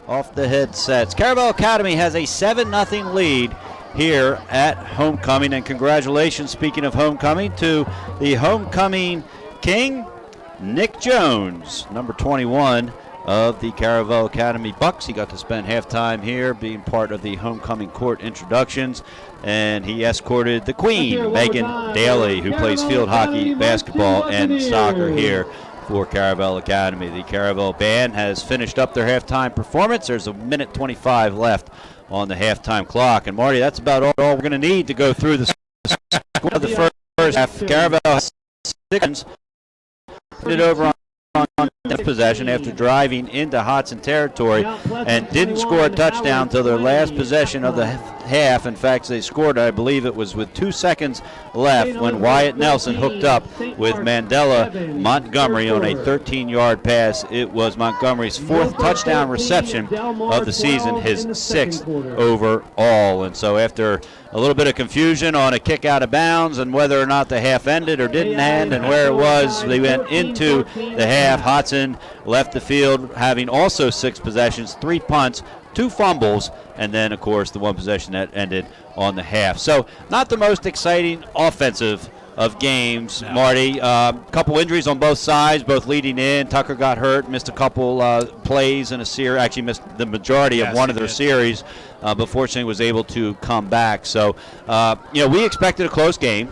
S1: off the headsets. Caravel Academy has a 7-0 lead here at homecoming, and congratulations, speaking of homecoming, to the homecoming king, Nick Jones, number 21 of the Caravel Academy Bucks. He got to spend halftime here being part of the homecoming court introductions, and he escorted the queen, Megan Daly, who plays field hockey, basketball, and soccer here for Caravel Academy. The Caravel band has finished up their halftime performance. There's a minute 25 left on the halftime clock. And Marty, that's about all we're going to need to go through the score of the first half. Caravel has 6 seconds. Put it over on possession after driving into Hodgson territory and didn't score a touchdown until their last possession of the half. In fact, they scored, I believe it was with 2 seconds left, when Wyatt Nelson hooked up with Mandela Montgomery on a 13-yard pass. It was Montgomery's 4th touchdown reception of the season, his 6th overall. And so after a little bit of confusion on a kick out of bounds and whether or not the half ended or didn't end and where it was, they went into the half. Hodgson left the field having also 6 possessions, 3 punts, 2 fumbles, and then, of course, the 1 possession that ended on the half. So not the most exciting offensive of games, no. Marty. Couple injuries on both sides, both leading in. Tucker got hurt, missed a couple plays in a series, actually missed the majority of one of their series, but fortunately was able to come back. So, we expected a close game.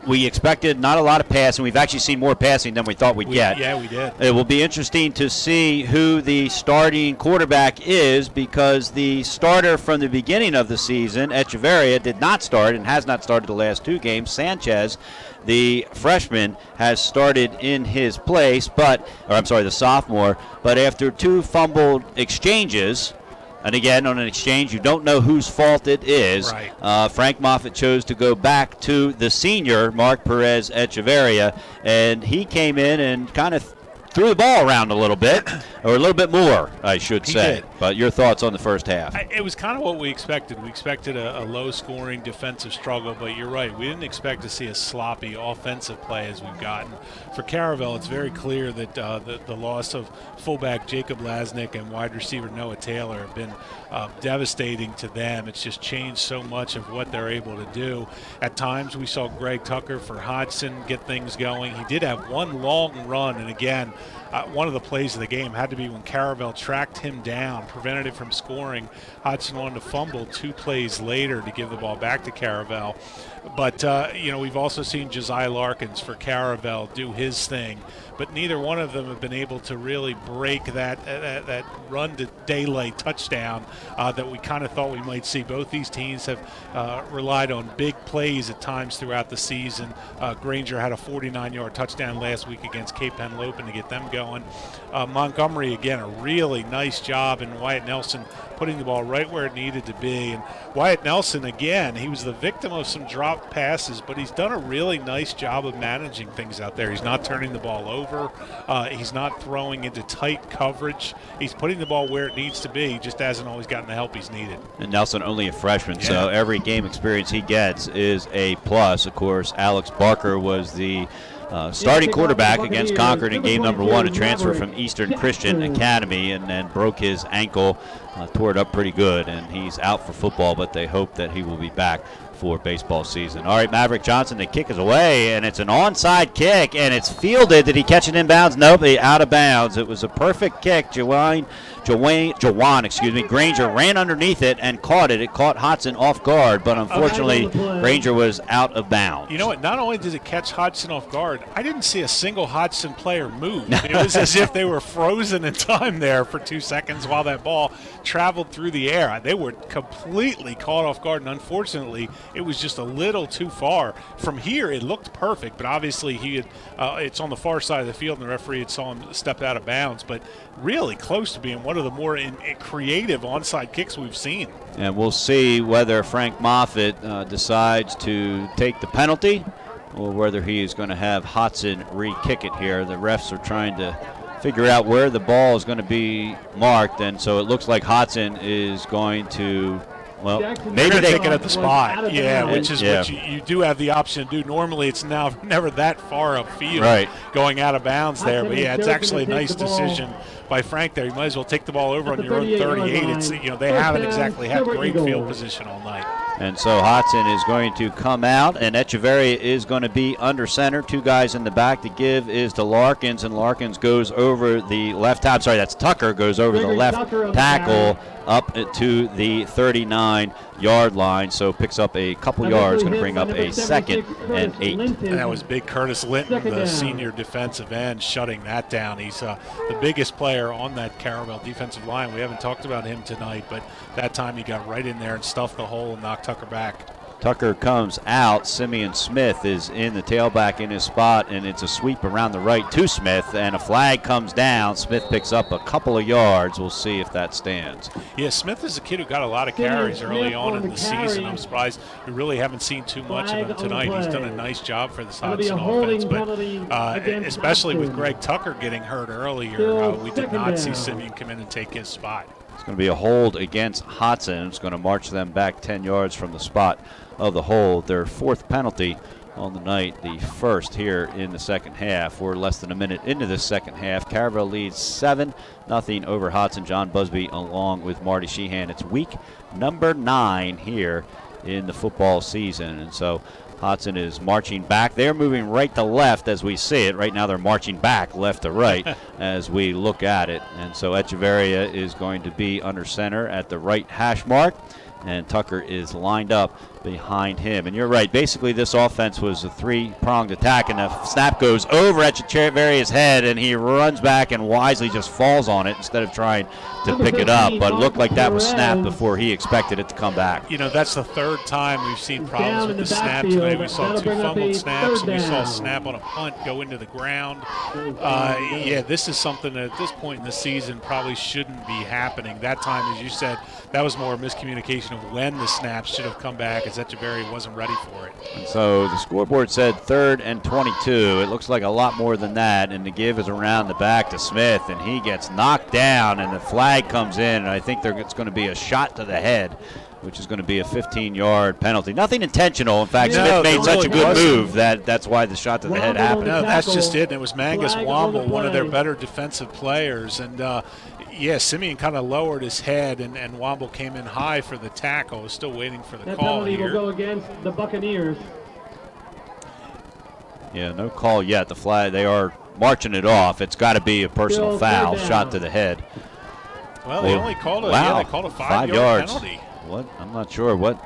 S1: We expected not a lot of passing. We've actually seen more passing than we thought we'd get.
S2: Yeah, we did.
S1: It will be interesting to see who the starting quarterback is, because the starter from the beginning of the season, Echeverria, did not start and has not started the last 2 games. Sanchez, the freshman, has started in his place, the sophomore, but after 2 fumbled exchanges, and again, on an exchange, you don't know whose fault it is.
S2: Right.
S1: Frank Moffitt chose to go back to the senior, Mark Perez Echeverria, and he came in and kind of threw the ball around a little bit, or a little bit more, I should say.
S2: Did.
S1: But your thoughts on the first half?
S2: It was kind of what we expected. We expected a low-scoring defensive struggle, but you're right. We didn't expect to see a sloppy offensive play as we've gotten. For Caravel, it's very clear that the loss of fullback Jacob Lasnik and wide receiver Noah Taylor have been devastating to them. It's just changed so much of what they're able to do. At times, we saw Greg Tucker for Hodgson get things going. He did have one long run, and again, one of the plays of the game had to be when Caravel tracked him down, prevented him from scoring. Hodgson wanted to fumble 2 plays later to give the ball back to Caravel. But, we've also seen Josiah Larkins for Caravel do his thing, but neither one of them have been able to really break that run to daylight touchdown that we kind of thought we might see. Both these teams have relied on big plays at times throughout the season. Granger had a 49-yard touchdown last week against Cape Henlopen to get them going. Montgomery, again, a really nice job, and Wyatt Nelson putting the ball right where it needed to be. And Wyatt Nelson, again, he was the victim of some dropped passes, but he's done a really nice job of managing things out there. He's not turning the ball over. He's not throwing into tight coverage. He's putting the ball where it needs to be. He just hasn't always gotten the help he's needed.
S1: And Nelson only a freshman, so every game experience he gets is a plus. Of course, Alex Barker was the starting quarterback against Concord in game number 1, a transfer from Eastern Christian Academy, and then broke his ankle, tore it up pretty good, and he's out for football, but they hope that he will be back for baseball season. All right, Maverick Johnson, the kick is away, and it's an onside kick, and it's fielded. Did he catch it in bounds? Nope, out of bounds. It was a perfect kick. Jawan, Granger ran underneath it and caught it. It caught Hodgson off guard, but unfortunately, Granger was out of bounds.
S2: You know what? Not only did it catch Hodgson off guard, I didn't see a single Hodgson player move. It was as if they were frozen in time there for 2 seconds while that ball traveled through the air. They were completely caught off guard, and unfortunately, it was just a little too far. From here, it looked perfect, but obviously it's on the far side of the field, and the referee had saw him step out of bounds, but really close to being one of the more creative onside kicks we've seen.
S1: And we'll see whether Frank Moffitt decides to take the penalty or whether he is going to have Hodgson re-kick it here. The refs are trying to figure out where the ball is going to be marked, and so it looks like Hodgson is going to Well,
S2: Maybe
S1: maybe
S2: they
S1: they
S2: take it at the spot. Yeah,
S1: bounds.
S2: which is what you do have the option to do. Normally, it's now never that far upfield,
S1: Right.
S2: going out of bounds there. But yeah, it's actually a nice decision by Frank there. You might as well take the ball over on your own 38. It's they haven't exactly had great field position all night.
S1: And so Hodgson is going to come out, and Echeverria is going to be under center. Two guys in the back. The give is to Larkins, and Larkins goes over the left tackle. Sorry, that's Tucker goes over the left tackle up to the 39-yard line. So picks up a couple yards, going to bring up a 2nd and 8.
S2: And that was big Curtis Linton, the senior defensive end, shutting that down. He's the biggest player on that Caravel defensive line. We haven't talked about him tonight, but that time he got right in there and stuffed the hole and knocked Tucker back.
S1: Tucker comes out. Simeon Smith is in the tailback in his spot, and it's a sweep around the right to Smith, and a flag comes down. Smith picks up a couple of yards. We'll see if that stands.
S2: Yeah, Smith is a kid who got a lot of carries early on in the season. I'm surprised we really haven't seen too much of him tonight. He's done a nice job for this Hodgson offense, but especially with Greg Tucker getting hurt earlier, we did not see Simeon come in and take his spot.
S1: It's going to be a hold against Hodgson. It's going to march them back 10 yards from the spot of the hold. Their 4th penalty on the night, the first here in the second half. We're less than a minute into the second half. Caravel leads 7-0 over Hodgson. John Busby along with Marty Sheehan. It's week number 9 here in the football season, and so Hodgson is marching back. They're moving right to left as we see it. Right now they're marching back left to right as we look at it. And so Echeverria is going to be under center at the right hash mark, and Tucker is lined up behind him. And you're right, basically this offense was a 3-pronged attack, and the snap goes over Echeverria's head, and he runs back and wisely just falls on it instead of trying to pick it up. But it looked like that was snapped before he expected it to come back.
S2: That's the 3rd time we've seen problems with the snap today. We saw 2 fumbled snaps, and we saw a snap on a punt go into the ground. Yeah, this is something that at this point in the season probably shouldn't be happening. That time, as you said, that was more a miscommunication of when the snap should have come back, as Echeverria wasn't ready for it.
S1: And so the scoreboard said 3rd and 22. It looks like a lot more than that, and the give is around the back to Smith, and he gets knocked down, and the flag comes in, and I think it's going to be a shot to the head, which is going to be a 15-yard penalty. Nothing intentional. In fact, Smith made such a good move that's why the shot to the head happened.
S2: No, that's just it. And it was Mangus Womble, one of their better defensive players, and yeah, Simeon kind of lowered his head, and Womble came in high for the tackle. Still waiting for the call here.
S9: Will go against the Buccaneers.
S1: Yeah, no call yet. The flag, they are marching it off. It's got to be a personal foul, shot to the head.
S2: Well, they only called a, they called a 5-yard penalty.
S1: What? I'm not sure what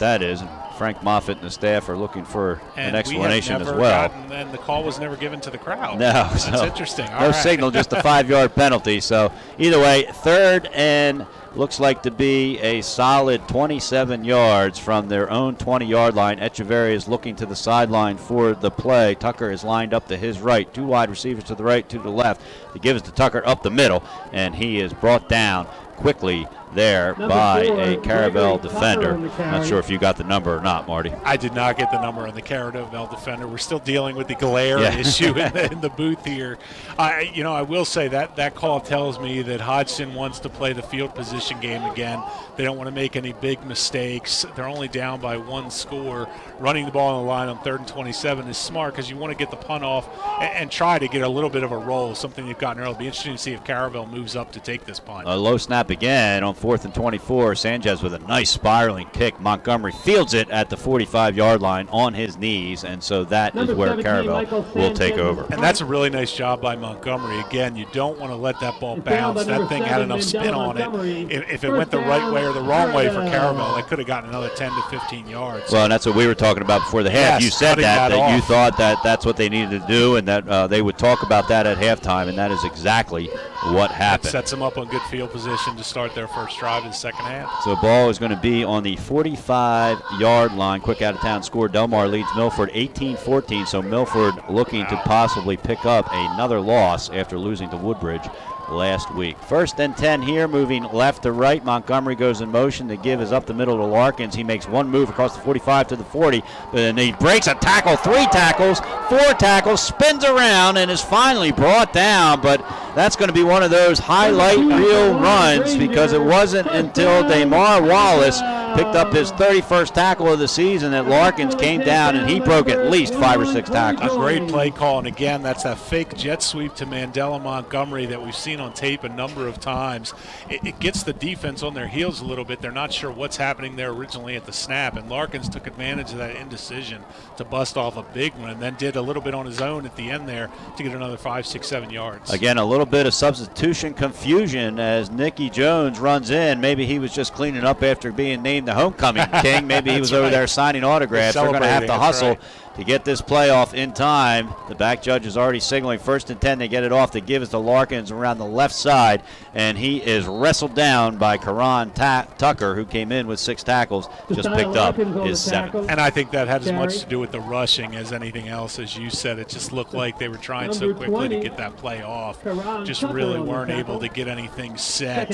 S1: that is. And Frank Moffitt and the staff are looking for an explanation as well.
S2: And the call was never given to the crowd.
S1: No,
S2: that's interesting.
S1: No signal, just a 5-yard penalty. So either way, 3rd and looks like to be a solid 27 yards from their own 20-yard line. Echeverria is looking to the sideline for the play. Tucker is lined up to his right. 2 wide receivers to the right, 2 to the left. The give is to Tucker up the middle, and he is brought down quickly there by a Caravel defender. Not sure if you got the number or not, Marty.
S2: I did not get the number on the Caravel defender. We're still dealing with the glare issue in the booth here. I will say that call tells me that Hodgson wants to play the field position game again. They don't want to make any big mistakes. They're only down by 1 score. Running the ball on the line on 3rd and 27 is smart because you want to get the punt off and try to get a little bit of a roll, something they've gotten early. It'll be interesting to see if Caravel moves up to take this punt.
S1: A low snap again on 4th and 24. Sanchez with a nice spiraling kick. Montgomery fields it at the 45-yard line on his knees, and so that is where Caravel will take over.
S2: And that's a really nice job by Montgomery. Again, you don't want to let that ball bounce. That thing had enough spin on it. If it went the right way or the wrong way for Caravel, they could have gotten another 10 to 15 yards.
S1: Well, and that's what we were talking about before the half.
S2: Yes,
S1: you said that you thought that's what they needed to do, and that they would talk about that at halftime, and that is exactly what happened.
S2: That sets them up on good field position to start their first drive in the second half.
S1: So the ball is going to be on the 45-yard line. Quick out-of-town score. Delmar leads Milford 18-14, so Milford looking to possibly pick up another loss after losing to Woodbridge last week. 1st and 10 here, moving left to right. Montgomery goes in motion. The give is up the middle to Larkins. He makes 1 move across the 45 to the 40, and he breaks a tackle, 3 tackles, 4 tackles, spins around, and is finally brought down, but That's going to be one of those highlight reel runs because it wasn't until Damar Wallace picked up his 31st tackle of the season that Larkins came down and he broke at least 5 or 6 tackles.
S2: A great play call, and again, that's that fake jet sweep to Mandela Montgomery that we've seen on tape a number of times. It gets the defense on their heels a little bit. They're not sure what's happening there originally at the snap, and Larkins took advantage of that indecision to bust off a big one and then did a little bit on his own at the end there to get another 5, 6, 7 yards.
S1: Again, a little bit of substitution confusion as Nicky Jones runs in. Maybe he was just cleaning up after being named the homecoming king. Maybe he was over there signing autographs. They're going to have to hustle to get this play off in time. The back judge is already signaling 1st and 10. They get it off. They give it to Larkins around the left side, and he is wrestled down by Karan Tucker, who came in with 6 tackles, just picked up his 7th.
S2: And I think that had as much to do with the rushing as anything else. As you said, it just looked like they were trying so quickly to get that play off. Just really weren't able to get anything set.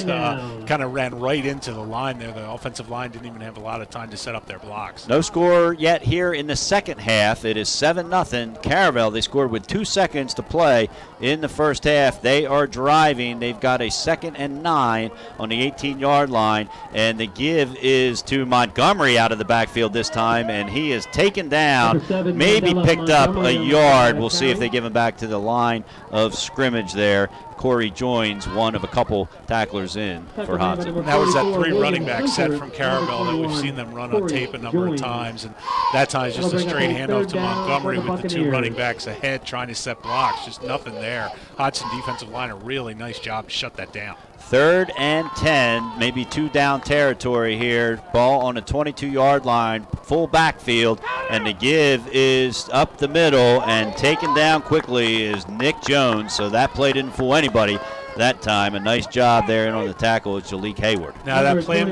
S2: Kind of ran right into the line there. The offensive line didn't even have a lot of time to set up their blocks.
S1: No score yet here in the second half. It is 7-0. Caravel, they scored with 2 seconds to play in the first half. They are driving. They've got a 2nd and 9 on the 18-yard line, and the give is to Montgomery out of the backfield this time, and he is taken down, maybe picked up a yard. We'll see if they give him back to the line of scrimmage there. Corey joins one of a couple tacklers in for Hodgson.
S2: That was that 3 running back set from Caravel that we've seen them run on tape a number of times, and that time is just a straight handoff to Montgomery with the 2 running backs ahead trying to set blocks. Just nothing there. Hodgson defensive line, a really nice job to shut that down.
S1: 3rd and 10, maybe 2 down territory here. Ball on the 22-yard line, full backfield, and the give is up the middle, and taken down quickly is Nick Jones, so that play didn't fool anybody that time. A nice job there, and on the tackle is Jalik Hayward.
S2: Now that play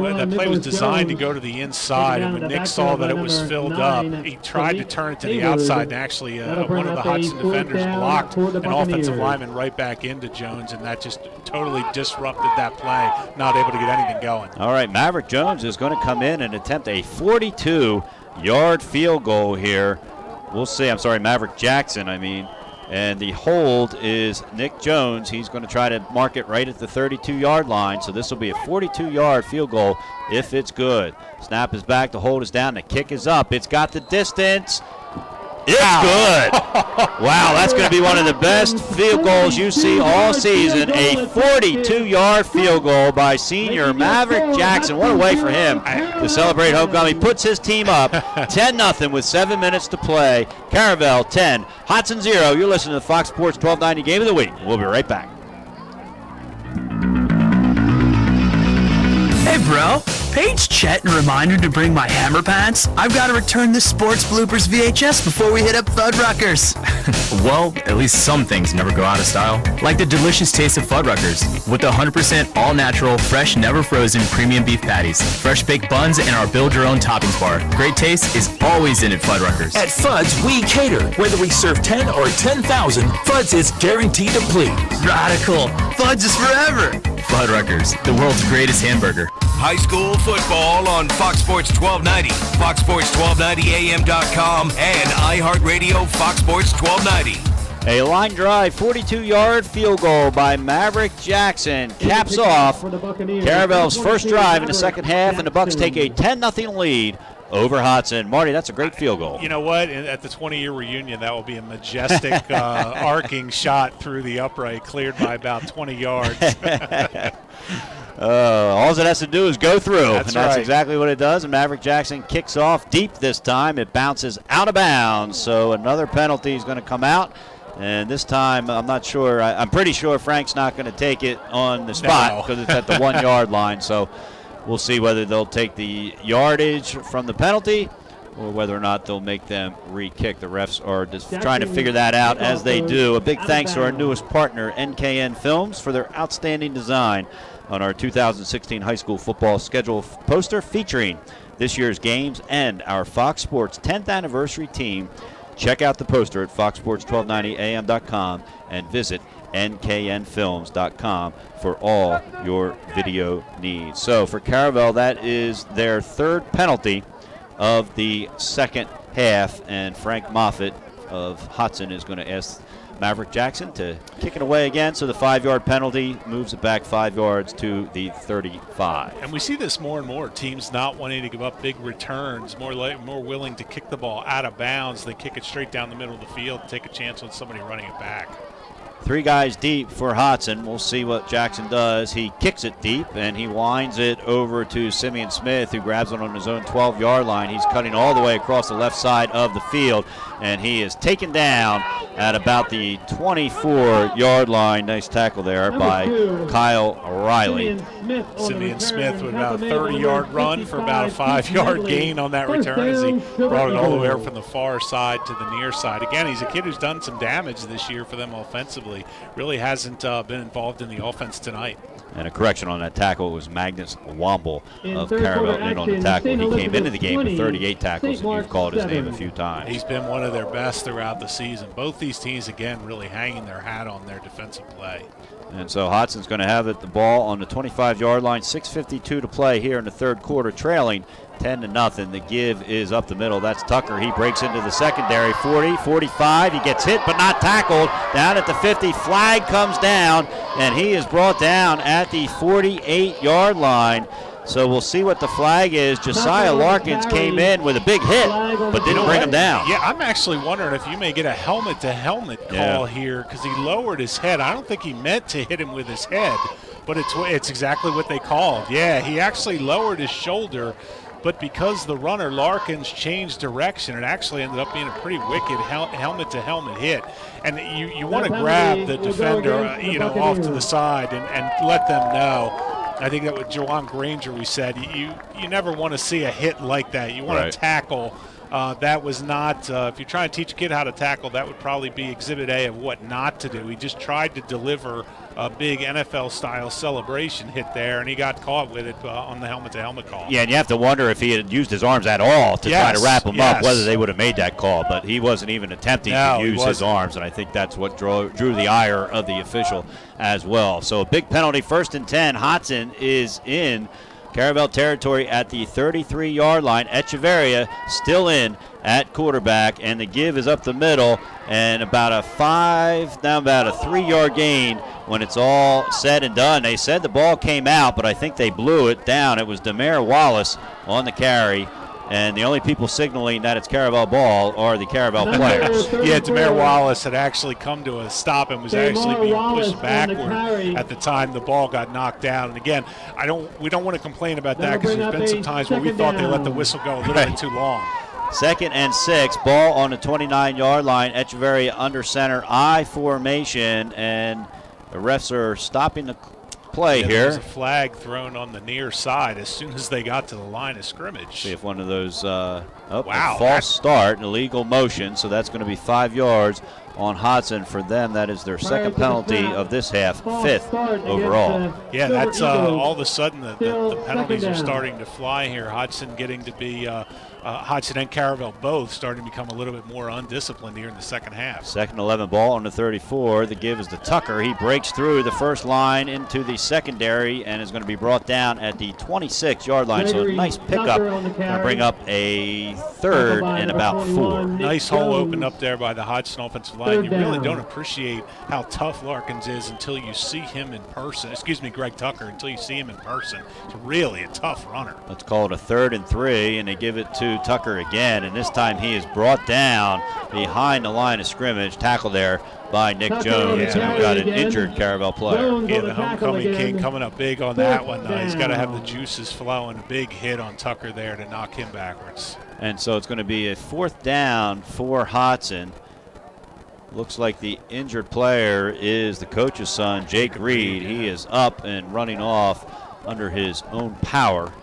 S2: was designed to go to the inside, and when Nick saw that it was filled up, he tried to turn it to the outside, and actually one of the Hodgson defenders blocked an offensive lineman right back into Jones, and that just totally disrupted that play, not able to get anything going.
S1: All right, Maverick Jones is going to come in and attempt a 42-yard field goal here. We'll see. I'm sorry, Maverick Jackson, And the hold is Nick Jones. He's going to try to mark it right at the 32-yard line. So this will be a 42-yard field goal if it's good. Snap is back. The hold is down. The kick is up. It's got the distance. It's good. Wow, that's going to be one of the best field goals you see all season. A 42-yard field goal by senior Maverick Jackson. What a way for him to celebrate homecoming. He puts his team up 10-0 with 7 minutes to play. Caravel 10, Hodgson 0. You're listening to the Fox Sports 1290 Game of the Week. We'll be right back.
S15: Hey, bro. Paige Chet and reminder to bring my hammer pants. I've got to return this sports bloopers VHS before we hit up Fuddruckers.
S16: Well, at least some things never go out of style. Like the delicious taste of Fuddruckers with the 100% all-natural, fresh, never frozen premium beef patties, fresh baked buns, and our build-your-own toppings bar. Great taste is always in at Fuddruckers.
S17: At Fudd's, we cater. Whether we serve 10 or 10,000, Fudd's is guaranteed to please.
S15: Radical. Fudd's is forever.
S16: Fuddruckers, the world's greatest hamburger.
S8: High school football on Fox Sports 1290, foxsports1290am.com, and iHeartRadio Fox Sports 1290.
S1: A line drive, 42-yard field goal by Maverick Jackson caps off Caravel's first drive in the second half, and the Bucks take a 10-0 lead over Hodgson. Marty, that's a great field goal.
S2: You know what? At the 20-year reunion, that will be a majestic arcing shot through the upright, cleared by about 20 yards.
S1: All it has to do is go through,
S2: that's
S1: right.
S2: Exactly
S1: what it does. And Maverick Jackson kicks off deep this time. It bounces out of bounds, so another penalty is going to come out. And this time, I'm not sure. I'm pretty sure Frank's not going to take it on the spot because it's at the 1-yard line. So we'll see whether they'll take the yardage from the penalty or whether or not they'll make them re-kick. The refs are just trying to figure that out as they do. A big thanks to our newest partner, NKN Films, for their outstanding design on our 2016 high school football schedule poster featuring this year's games and our Fox Sports 10th anniversary team. Check out the poster at foxsports1290am.com and visit nknfilms.com for all your video needs. So for Caravel, that is their 3rd penalty of the second half, and Frank Moffitt of Hodgson is going to ask Maverick Jackson to kick it away again, so the 5-yard penalty moves it back 5 yards to the 35.
S2: And we see this more and more, teams not wanting to give up big returns, more willing to kick the ball out of bounds than kick it straight down the middle of the field, take a chance on somebody running it back.
S1: 3 guys deep for Hodgson. We'll see what Jackson does. He kicks it deep, and he winds it over to Simeon Smith, who grabs it on his own 12-yard line. He's cutting all the way across the left side of the field, and he is taken down at about the 24-yard line. Nice tackle there by Kyle Riley.
S2: Simeon Smith with about a 30-yard run for about a 5-yard gain on that return as he brought it all the way from the far side to the near side. Again, he's a kid who's done some damage this year for them offensively. Really hasn't been involved in the offense tonight.
S1: And a correction on that tackle, it was Magnus Womble of Caravel in on the tackle. He came into the game with 38 tackles, and you've called his name a few times.
S2: He's been one of their best throughout the season. Both these teams, again, really hanging their hat on their defensive play.
S1: And so Hodgson's going to have it, the ball on the 25-yard line, 6:52 to play here in the third quarter, trailing 10-0. The give is up the middle. That's Tucker. He breaks into the secondary. 40, 45. He gets hit but not tackled. Down at the 50. Flag comes down, and he is brought down at the 48-yard line. So we'll see what the flag is. Josiah Larkins came in with a big hit, but didn't bring him down.
S2: Yeah, I'm actually wondering if you may get a helmet-to-helmet call here because he lowered his head. I don't think he meant to hit him with his head, but it's exactly what they called. Yeah, he actually lowered his shoulder, but because the runner, Larkins, changed direction, it actually ended up being a pretty wicked helmet-to-helmet hit. And you want to grab the defender, off to the side and let them know. I think that with Jawan Granger, we said, you never want to see a hit like that. You want to tackle. That was not, if you're trying to teach a kid how to tackle, that would probably be Exhibit A of what not to do. He just tried to deliver a big NFL-style celebration hit there, and he got caught with it on the helmet-to-helmet call.
S1: Yeah, and you have to wonder if he had used his arms at all to try to wrap him up, whether they would have made that call. But he wasn't even attempting to use his arms, and I think that's what drew the ire of the official as well. So a big penalty, 1st and 10. Hodgson is in Caravel territory at the 33-yard line. Echeverria still in at quarterback, and the give is up the middle, and about a 3-yard gain when it's all said and done. They said the ball came out, but I think they blew it down. It was Demare Wallace on the carry, and the only people signaling that it's Caravel ball are the Caravel players.
S2: Yeah, Demare Wallace had actually come to a stop and was actually being pushed backward at the time the ball got knocked down. And again, we don't want to complain about that because there's been some times where we thought they let the whistle go a little bit too long.
S1: 2nd and 6, ball on the 29-yard line. Echeverria under center, I formation, and the refs are stopping the play here.
S2: There was a flag thrown on the near side as soon as they got to the line of scrimmage.
S1: See if one of those, false start, illegal motion, so that's going to be 5 yards on Hodgson. For them, that is their second penalty of this half, 5th overall.
S2: Yeah, that's all of a sudden the penalties are starting to fly here. Hodgson getting to be Hodgson and Caravel both starting to become a little bit more undisciplined here in the second half.
S1: 2nd and 11, ball on the 34. The give is to Tucker. He breaks through the first line into the secondary and is going to be brought down at the 26-yard line. So a nice pickup. Going to bring up a 3rd and about 4.
S2: Nice hole opened up there by the Hodgson offensive line. You really don't appreciate how tough Larkins is until you see him in person. Greg Tucker, until you see him in person. It's really a tough runner.
S1: Let's call it a 3rd and 3, and they give it to Tucker again, and this time he is brought down behind the line of scrimmage, tackled there by Nick Jones, and we've got an injured Caravel player.
S2: Yeah, the homecoming king coming up big on that one. He's got to have the juices flowing. A big hit on Tucker there to knock him backwards.
S1: And so it's going to be a 4th down for Hodgson. Looks like the injured player is the coach's son, Jake Reed. He is up and running off under his own power.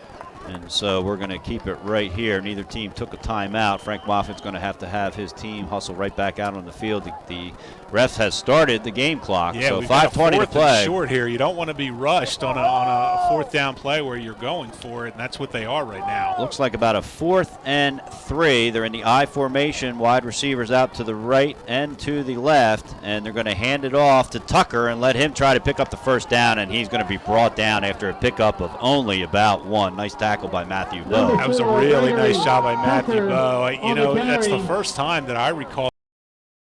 S1: And so we're going to keep it right here. Neither team took a timeout. Frank Moffitt's going to have his team hustle right back out on the field. The refs has started the game clock.
S2: Yeah,
S1: so
S2: we've got
S1: 5:20 to play.
S2: And short here. You don't want to be rushed on a 4th down play where you're going for it, and that's what they are right now.
S1: Looks like about a 4th and 3. They're in the I formation. Wide receivers out to the right and to the left, and they're going to hand it off to Tucker and let him try to pick up the 1st down, and he's going to be brought down after a pickup of only about 1. Nice tackle by Matthew Bowe.
S2: That was a really nice job by Matthew Bowe. That's the first time that I recall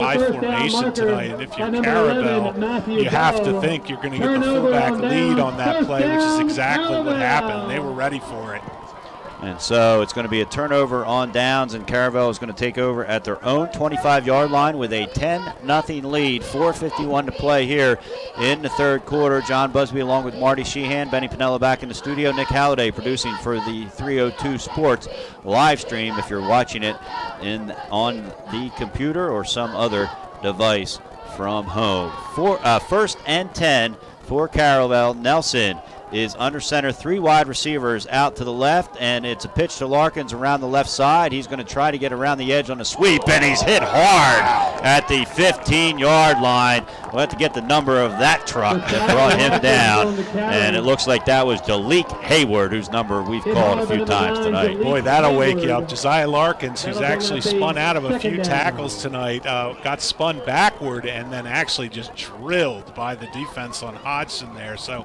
S2: high formation tonight, and if you're Caravel, you have to think you're going to get the fullback lead on that play, which is exactly what happened. They were ready for it.
S1: And so it's going to be a turnover on downs, and Caravel is going to take over at their own 25-yard line with a 10-0 lead. 4:51 to play here in the third quarter. John Busby along with Marty Sheehan, Benny Pinella back in the studio, Nick Halliday producing for the 302 Sports live stream if you're watching it on the computer or some other device from home. First and 10 for Caravel. Nelson is under center, 3 wide receivers out to the left, and it's a pitch to Larkins around the left side. He's going to try to get around the edge on a sweep, and he's hit hard at the 15-yard line. We'll have to get the number of that truck that brought him down, and it looks like that was Dalik Hayward, whose number we've called a few times tonight.
S2: Boy, that'll wake you up. Josiah Larkins, who's actually spun out of a few tackles tonight, got spun backward and then actually just drilled by the defense on Hodgson there. So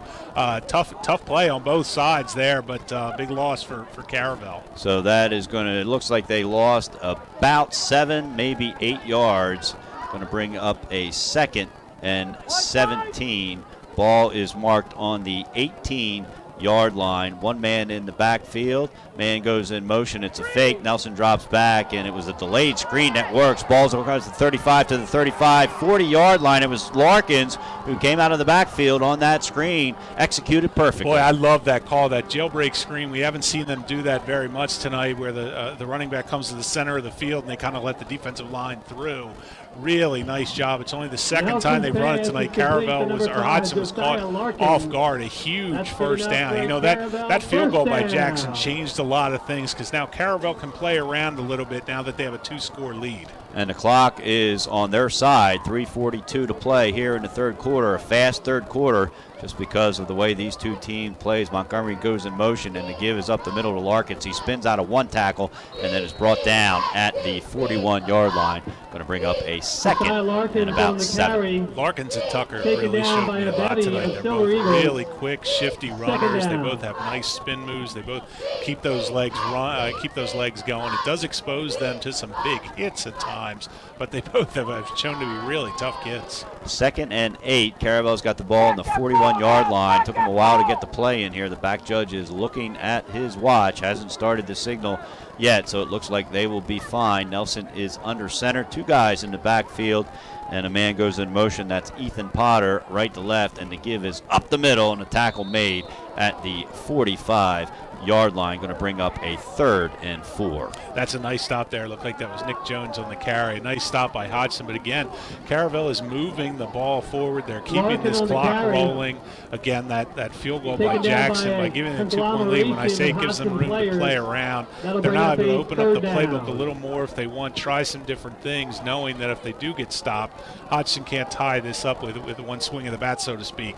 S2: tough play on both sides there, but big loss for Caravel.
S1: So that is going to, it looks like they lost about 7, maybe 8 yards. Going to bring up a 2nd and 17. Ball is marked on the 18-yard line. One man in the backfield. Man goes in motion. It's a fake. Nelson drops back, and it was a delayed screen that works. Ball's across the 35 to the 35, 40-yard line. It was Larkins who came out of the backfield on that screen, executed perfectly.
S2: Boy, I love that call, that jailbreak screen. We haven't seen them do that very much tonight, where the running back comes to the center of the field and they kind of let the defensive line through. Really nice job. It's only the second time they've run it tonight. Hodgson was caught off guard. A huge first down. You know, that field goal by Jackson changed a lot of things, because now Caravel can play around a little bit now that they have a 2-score lead.
S1: And the clock is on their side. 3:42 to play here in the third quarter. A fast third quarter just because of the way these two teams plays. Montgomery goes in motion, and the give is up the middle to Larkins. He spins out of one tackle and then is brought down at the 41-yard line. Going to bring up a 2nd and about 7.
S2: Larkins and Tucker really showed me a lot tonight. They're both really quick, shifty runners. They both have nice spin moves. They both keep those legs going. It does expose them to some big hits at times, but they both have shown to be really tough kids.
S1: 2nd and 8. Caravel's got the ball on the 41-yard line. Took him a while to get the play in here. The back judge is looking at his watch. Hasn't started the signal yet, so it looks like they will be fine. Nelson is under center. 2 guys in the backfield, and a man goes in motion. That's Ethan Potter, right to left, and the give is up the middle, and a tackle made at the 45-yard line. Going to bring up a 3rd and 4.
S2: That's a nice stop there. Looked like that was Nick Jones on the carry. Nice stop by Hodgson, but again, Caravel is moving the ball forward. They're keeping this clock rolling. Again, that field goal by Jackson, by giving them 2-point lead, when I say it gives them room to play around, they're now able to open up the playbook a little more if they want, try some different things, knowing that if they do get stopped, Hodgson can't tie this up with one swing of the bat, so to speak.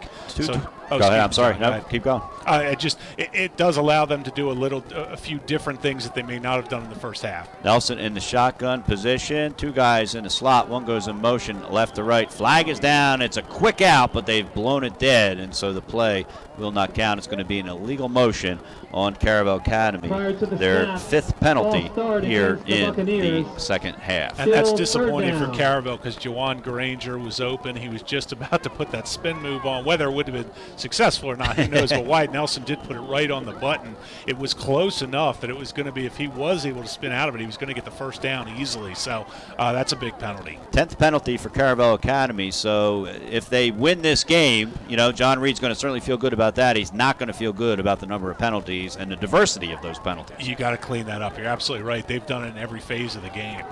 S1: Go ahead. I'm sorry. No, keep going.
S2: It does allow them to do a few different things that they may not have done in the first half.
S1: Nelson in the shotgun position. 2 guys in the slot. One goes in motion left to right. Flag is down. It's a quick out, but they've blown it dead, and so the play will not count. It's going to be an illegal motion on Caravel Academy. Their 5th penalty here in the second half.
S2: And that's disappointing for Caravel, because Jawan Granger was open. He was just about to put that spin move on. Whether it would have been successful or not, who knows, but Wyatt Nelson did put it right on the button. It was close enough that it was going to be, if he was able to spin out of it, he was going to get the first down easily. So that's a big penalty.
S1: 10th penalty for Caravel Academy. So if they win this game, you know, John Reed's going to certainly feel good about that. He's not going to feel good about the number of penalties and the diversity of those penalties.
S2: You got to clean that up. You're absolutely right. They've done it in every phase of the game.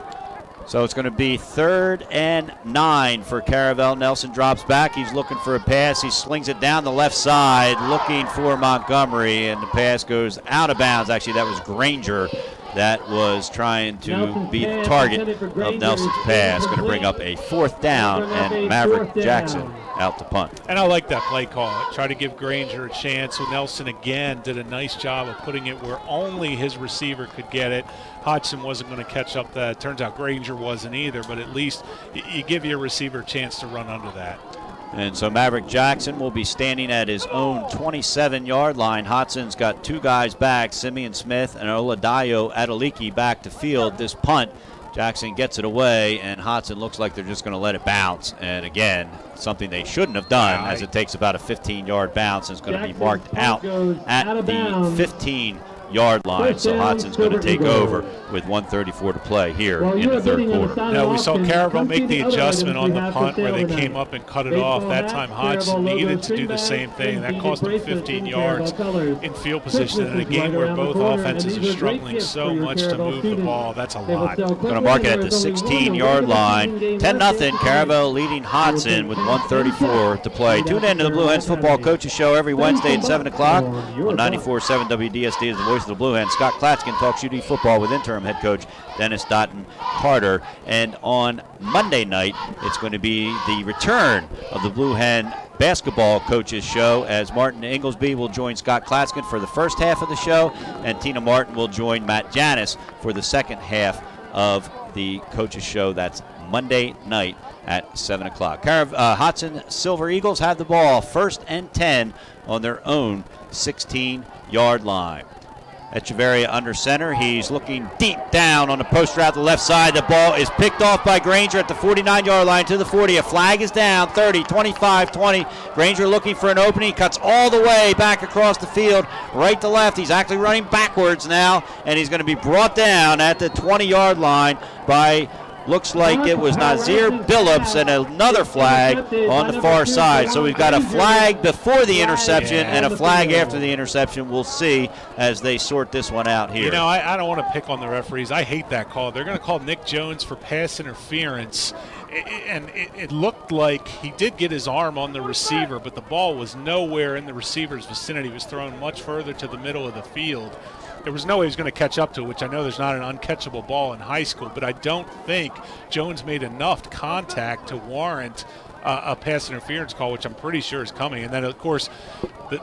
S1: So it's going to be 3rd and 9 for Caravel. Nelson drops back. He's looking for a pass. He slings it down the left side, looking for Montgomery, and the pass goes out of bounds. Actually, that was Granger that was trying to be the target of Nelson's pass. Going to bring up a 4th down, and Maverick Jackson out to punt.
S2: And I like that play call. Try to give Granger a chance. So Nelson again did a nice job of putting it where only his receiver could get it. Hodgson wasn't going to catch up that. Turns out Granger wasn't either, but at least you give your receiver a chance to run under that.
S1: And so Maverick Jackson will be standing at his own 27-yard line. Hodgson's got 2 guys back, Simeon Smith and Oladayo Adeliki back to field. This punt Jackson gets it away, and Hodgson looks like they're just going to let it bounce. And again, something they shouldn't have done, as it takes about a 15-yard bounce and is going to be marked out at the 15-yard line. So Hodgson's going to take over with 1:34 to play here in the third quarter.
S2: No, we saw Caravel make the adjustment on the punt where they came up and cut it off. That time Hodgson needed to do the same thing. That cost them 15 yards in field position in a game where both offenses are struggling so much to move the ball. That's a lot.
S1: Going to mark it at the 16-yard line. 10-0, Caravel leading Hodgson with 1:34 to play. Tune in to the Blue Hens Football Coaches Show every Wednesday at 7 o'clock on 94.7 WDSD as the voice of the Blue Hens. Scott Klatskin talks UD football with interim head coach Dennis Dotton Carter. And on Monday night, it's going to be the return of the Blue Hen Basketball Coaches Show, as Martin Inglesby will join Scott Klatskin for the first half of the show, and Tina Martin will join Matt Janis for the second half of the Coaches Show. That's Monday night at 7 o'clock. Hodgson Silver Eagles have the ball, 1st and 10 on their own 16-yard line. Echeverria under center. He's looking deep down on the post route to the left side. The ball is picked off by Granger at the 49-yard line to the 40. A flag is down, 30, 25, 20. Granger looking for an opening. Cuts all the way back across the field, right to left. He's actually running backwards now, and he's going to be brought down at the 20-yard line by, looks like it was Nazir Billups, and another flag on the far side. So we've got a flag before the interception and a flag after the interception. We'll see as they sort this one out here.
S2: You know, I don't want to pick on the referees. I hate that call. They're going to call Nick Jones for pass interference. And it looked like he did get his arm on the receiver, but the ball was nowhere in the receiver's vicinity. It was thrown much further to the middle of the field. There was no way he was going to catch up to it, which I know there's not an uncatchable ball in high school, but I don't think Jones made enough contact to warrant a pass interference call, which I'm pretty sure is coming. And then, of course,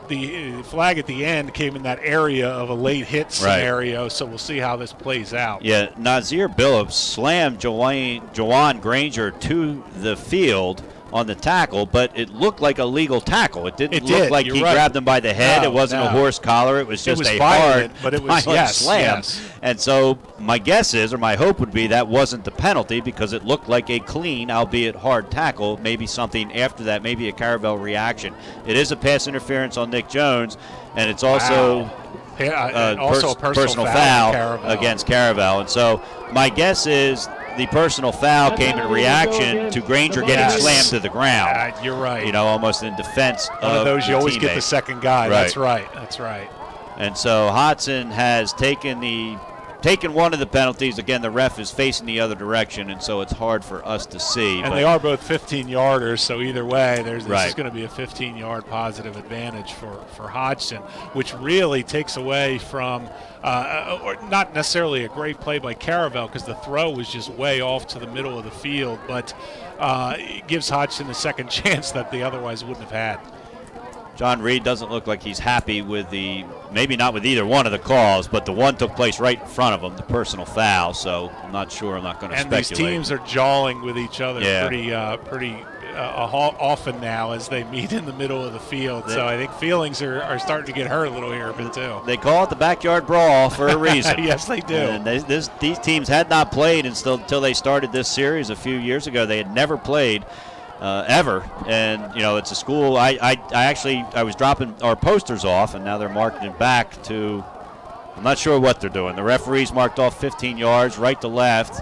S2: the flag at the end came in that area of a late hit scenario, so we'll see how this plays out.
S1: Yeah, Nazir Billups slammed Jawan Granger to the field on the tackle, but it looked like a legal tackle. It didn't look like he grabbed him by the head. It wasn't a horse collar. It was just a hard,
S2: but it was
S1: slam.
S2: Yes.
S1: And so my guess is, or my hope would be, that wasn't the penalty, because it looked like a clean, albeit hard tackle. Maybe something after that, maybe a Caravel reaction. It is a pass interference on Nick Jones, and it's also
S2: also a personal
S1: foul against Caravel. And so my guess is the personal foul came in reaction to Granger getting slammed to the ground.
S2: You're right.
S1: You know, almost in defense
S2: One of those, you always get the second guy.
S1: Right.
S2: That's right. That's right.
S1: And so Hodgson has taken one of the penalties. Again, the ref is facing the other direction, and so it's hard for us to see.
S2: And they are both 15-yarders, so either way, this is going to be a 15-yard positive advantage for Hodgson, which really takes away from or not necessarily a great play by Caravel, because the throw was just way off to the middle of the field, but it gives Hodgson a second chance that they otherwise wouldn't have had.
S1: John Reed doesn't look like he's happy with maybe not with either one of the calls, but the one took place right in front of him, the personal foul. So I'm not sure. I'm not going to speculate.
S2: And these teams are jawing with each other pretty often now as they meet in the middle of the field. So I think feelings are starting to get hurt a little here a bit too.
S1: They call it the backyard brawl for a reason.
S2: Yes, they do.
S1: And these teams had not played until they started this series a few years ago. They had never played ever, and you know, it's a school. I was dropping our posters off, and now they're marking it back to, I'm not sure what they're doing. The referees marked off 15 yards right to left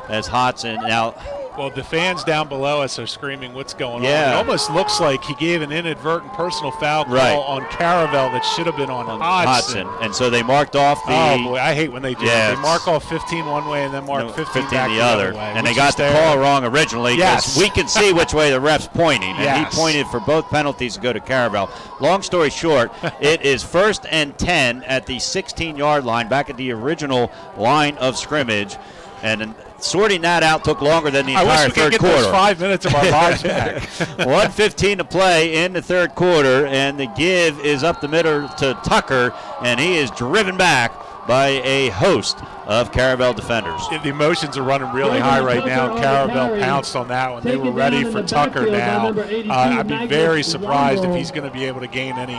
S1: as Hodgson now.
S2: Well, the fans down below us are screaming, what's going on?
S1: Yeah.
S2: It almost looks like he gave an inadvertent personal foul call on Caravel that should have been on Hodgson.
S1: And so they marked off the...
S2: Oh, boy, I hate when they do that. They mark off 15 one way and then mark 15 back
S1: the other
S2: way.
S1: And they got the call wrong originally, because we can see which way the ref's pointing. And he pointed for both penalties to go to Caravel. Long story short, it is 1st and 10 at the 16-yard line, back at the original line of scrimmage. And sorting that out took longer than the entire third quarter.
S2: I wish we could get those 5 minutes of our lives back.
S1: 1:15 to play in the third quarter, and the give is up the middle to Tucker, and he is driven back by a host of Caravel defenders.
S2: The emotions are running really high right now. Caravel pounced on that one. They were ready for Tucker now. I'd be very surprised if he's going to be able to gain any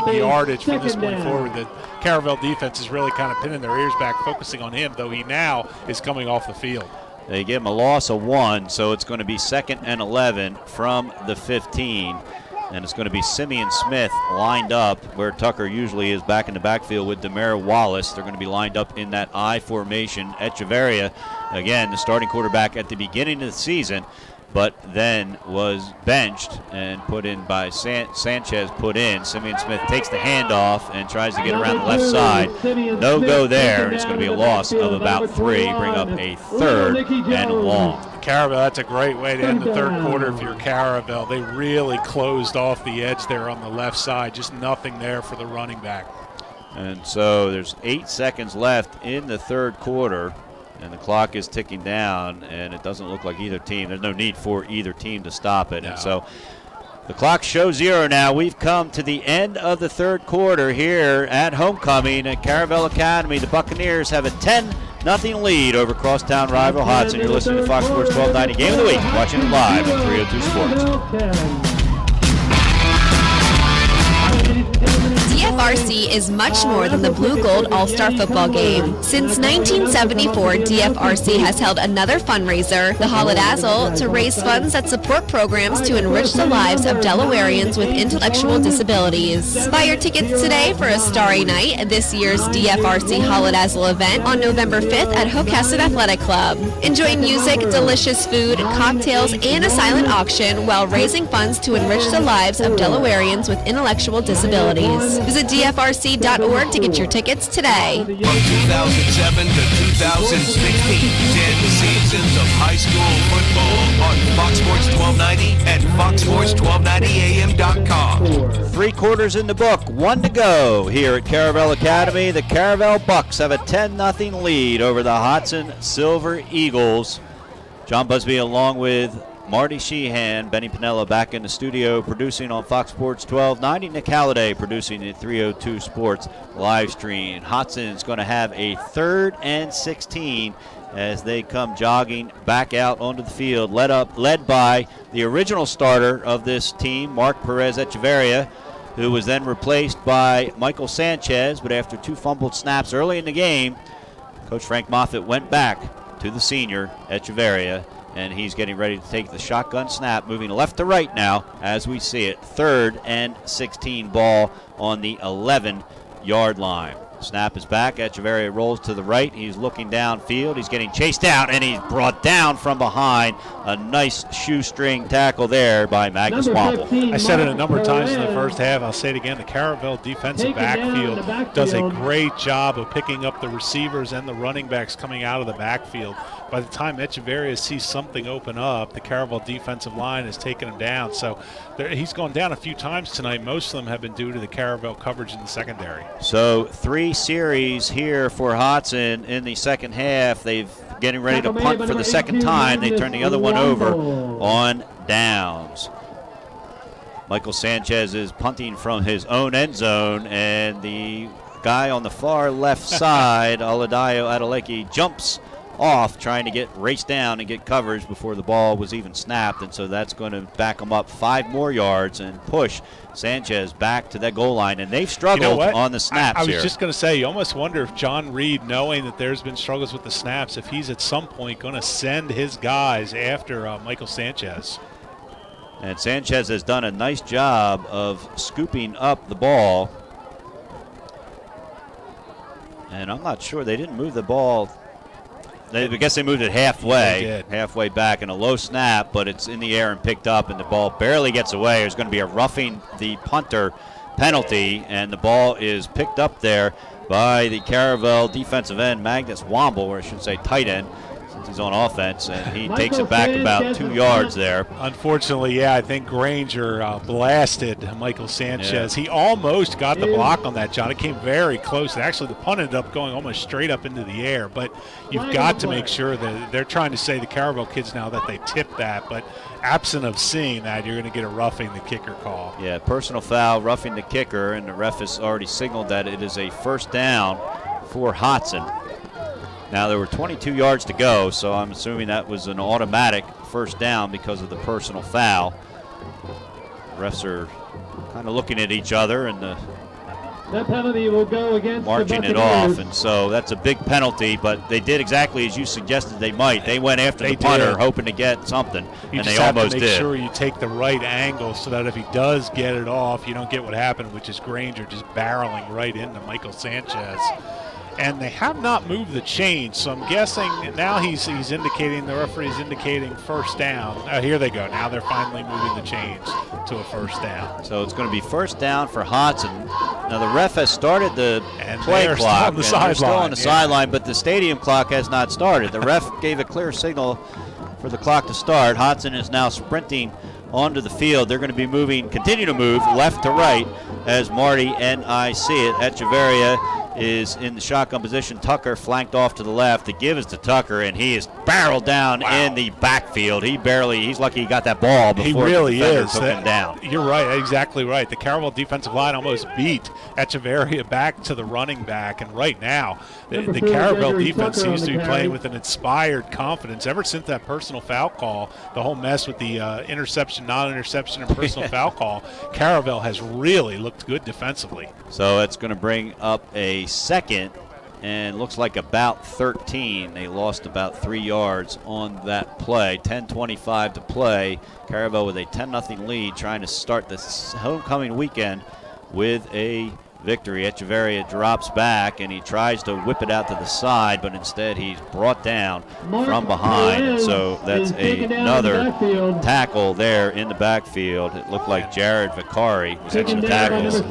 S2: big yardage from this point forward. The Caravel defense is really kind of pinning their ears back, focusing on him, though he now is coming off the field.
S1: They give him a loss of 1, so it's going to be 2nd and 11 from the 15. And it's going to be Simeon Smith lined up where Tucker usually is, back in the backfield with Demare Wallace. They're going to be lined up in that I formation. Echeverria, again, the starting quarterback at the beginning of the season, but then was benched and put in by Sanchez put in. Simeon Smith takes the handoff and tries to get around the left side. No go there, and it's going to be a loss of about 3. Bring up a 3rd and long.
S2: Caravel, that's a great way to end the third quarter if you're Caravel. They really closed off the edge there on the left side. Just nothing there for the running back.
S1: And so there's 8 seconds left in the third quarter, and the clock is ticking down, and it doesn't look like either team. There's no need for either team to stop it. No. And so the clock shows 0 now. We've come to the end of the third quarter here at homecoming at Caravel Academy. The Buccaneers have a 10-0 lead over crosstown rival Hodgson. You're listening to Fox Sports 1290 Game of the Week, watching it live on 302 Sports.
S13: DFRC is much more than the Blue Gold All-Star Football Game. Since 1974, DFRC has held another fundraiser, the Holidazzle, to raise funds that support programs to enrich the lives of Delawareans with intellectual disabilities. Buy your tickets today for a starry night at this year's DFRC Holidazzle event on November 5th at Hocasset Athletic Club. Enjoy music, delicious food, cocktails, and a silent auction while raising funds to enrich the lives of Delawareans with intellectual disabilities. Visit DFRC.org to get your tickets today.
S8: From 2007 to 2016, 10 seasons of high school football on Fox Sports 1290 and foxsports1290am.com.
S1: 3 quarters in the book, 1 to go here at Caravel Academy. The Caravel Bucks have a 10-0 lead over the Hodgson Silver Eagles. John Busby along with Marty Sheehan, Benny Pinella back in the studio producing on Fox Sports 1290. Nick Halliday producing the 302 Sports live stream. Hodgson's going to have a 3rd and 16 as they come jogging back out onto the field, led by the original starter of this team, Mark Perez Echeverria, who was then replaced by Michael Sanchez. But after 2 fumbled snaps early in the game, Coach Frank Moffitt went back to the senior Echeverria, and he's getting ready to take the shotgun snap, moving left to right now as we see it. 3rd and 16 ball on the 11-yard line. Snap is back. Echeverria rolls to the right. He's looking downfield. He's getting chased down, and he's brought down from behind. A nice shoestring tackle there by Magnus Wample.
S2: I said it a number of times in the first half. I'll say it again. The Caravel defensive backfield does a great job of picking up the receivers and the running backs coming out of the backfield. By the time Echeverria sees something open up, the Caravel defensive line has taken him down. So he's gone down a few times tonight. Most of them have been due to the Caravel coverage in the secondary.
S1: So 3 series here for Hodgson in the second half. They've getting ready to punt for the second time. They turn the other one over on downs. Michael Sanchez is punting from his own end zone, and the guy on the far left side, Oladayo Adeleke, jumps off trying to get raced down and get coverage before the ball was even snapped, and so that's going to back them up 5 more yards and push Sanchez back to that goal line. And they've struggled on the snaps
S2: I was
S1: here.
S2: just going to say, you almost wonder if John Reed, knowing that there's been struggles with the snaps, if he's at some point going to send his guys after Michael Sanchez.
S1: And Sanchez has done a nice job of scooping up the ball. And I'm not sure, they didn't move the ball. I guess they moved it halfway back, and a low snap, but it's in the air and picked up, and the ball barely gets away. There's going to be a roughing the punter penalty, and the ball is picked up there by the Caravel defensive end, Magnus Wamble, or I should say tight end, since he's on offense, and he takes it back about 2 yards there.
S2: Unfortunately, I think Granger blasted Michael Sanchez. He almost got the block on that, John. It came very close. Actually, the punt ended up going almost straight up into the air, but you've got to make sure that they're trying to say, the Caravel kids now, that they tipped that, but absent of seeing that, you're going to get a roughing the kicker call.
S1: Yeah, personal foul, roughing the kicker, and the ref has already signaled that it is a first down for Hodgson. Now, there were 22 yards to go, so I'm assuming that was an automatic first down because of the personal foul. Refs are kind of looking at each other and
S9: that penalty will go against
S1: marching it off, and so that's a big penalty, but they did exactly as you suggested they might. They went after the punter hoping to get something, and they almost did.
S2: You just have to make sure you take the right angle so that if he does get it off, you don't get what happened, which is Granger just barreling right into Michael Sanchez. And they have not moved the chains, so I'm guessing now he's indicating, the referee's indicating first down. Here they go. Now they're finally moving the chains to a first down.
S1: So it's going to be first down for Hodgson. Now the ref has started the play clock.
S2: They're still
S1: on the sideline, but the stadium clock has not started. The ref gave a clear signal for the clock to start. Hodgson is now sprinting onto the field. They're going to be continue to move left to right as Marty and I see it. Echeverria is in the shotgun position. Tucker flanked off to the left. The give is to Tucker, and he is barreled down in the backfield. He's lucky he got that ball before
S2: he really
S1: the defender
S2: is.
S1: took him down.
S2: You're right, exactly right. The Caravel defensive line almost beat Echeverria back to the running back, and right now the Caravel defense seems to be playing with an inspired confidence. Ever since that personal foul call, the whole mess with the interception, non-interception, and personal foul call, Caravel has really looked good defensively.
S1: So it's going to bring up a second, and looks like about 13. They lost about 3 yards on that play. 10:25 to play. Caravel with a 10-0 lead, trying to start this homecoming weekend with a victory. Echeverria drops back, and he tries to whip it out to the side, but instead he's brought down from behind. And so that's another tackle there in the backfield. It looked like Jared Vicari was extra tackles.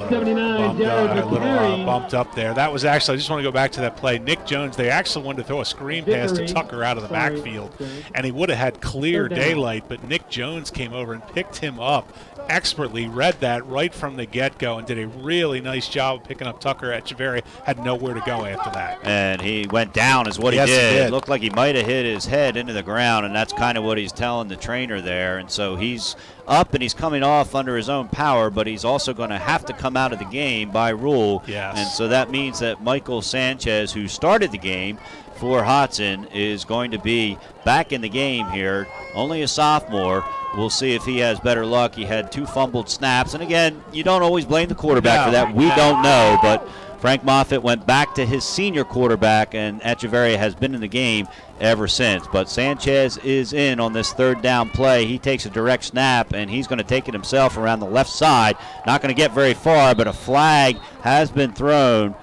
S2: Bumped up there. That was actually, I just want to go back to that play. Nick Jones, they actually wanted to throw a screen pass to Tucker out of the backfield, and he would have had clear daylight, but Nick Jones came over and picked him up expertly, read that right from the get-go, and did a really nice job of picking up Tucker. Echeverria had nowhere to go after that.
S1: And he went down is what he did. It looked like he might have hit his head into the ground, and that's kind of what he's telling the trainer there. And so he's up and he's coming off under his own power, but he's also going to have to come out of the game by rule.
S2: Yes.
S1: And so that means that Michael Sanchez, who started the game for Hodgson, is going to be back in the game here. Only a sophomore. We'll see if he has better luck. He had 2 fumbled snaps. And again, you don't always blame the quarterback for that. We don't know, but Frank Moffitt went back to his senior quarterback, and Echeverria has been in the game ever since. But Sanchez is in on this third down play. He takes a direct snap, and he's going to take it himself around the left side. Not going to get very far, but a flag has been thrown.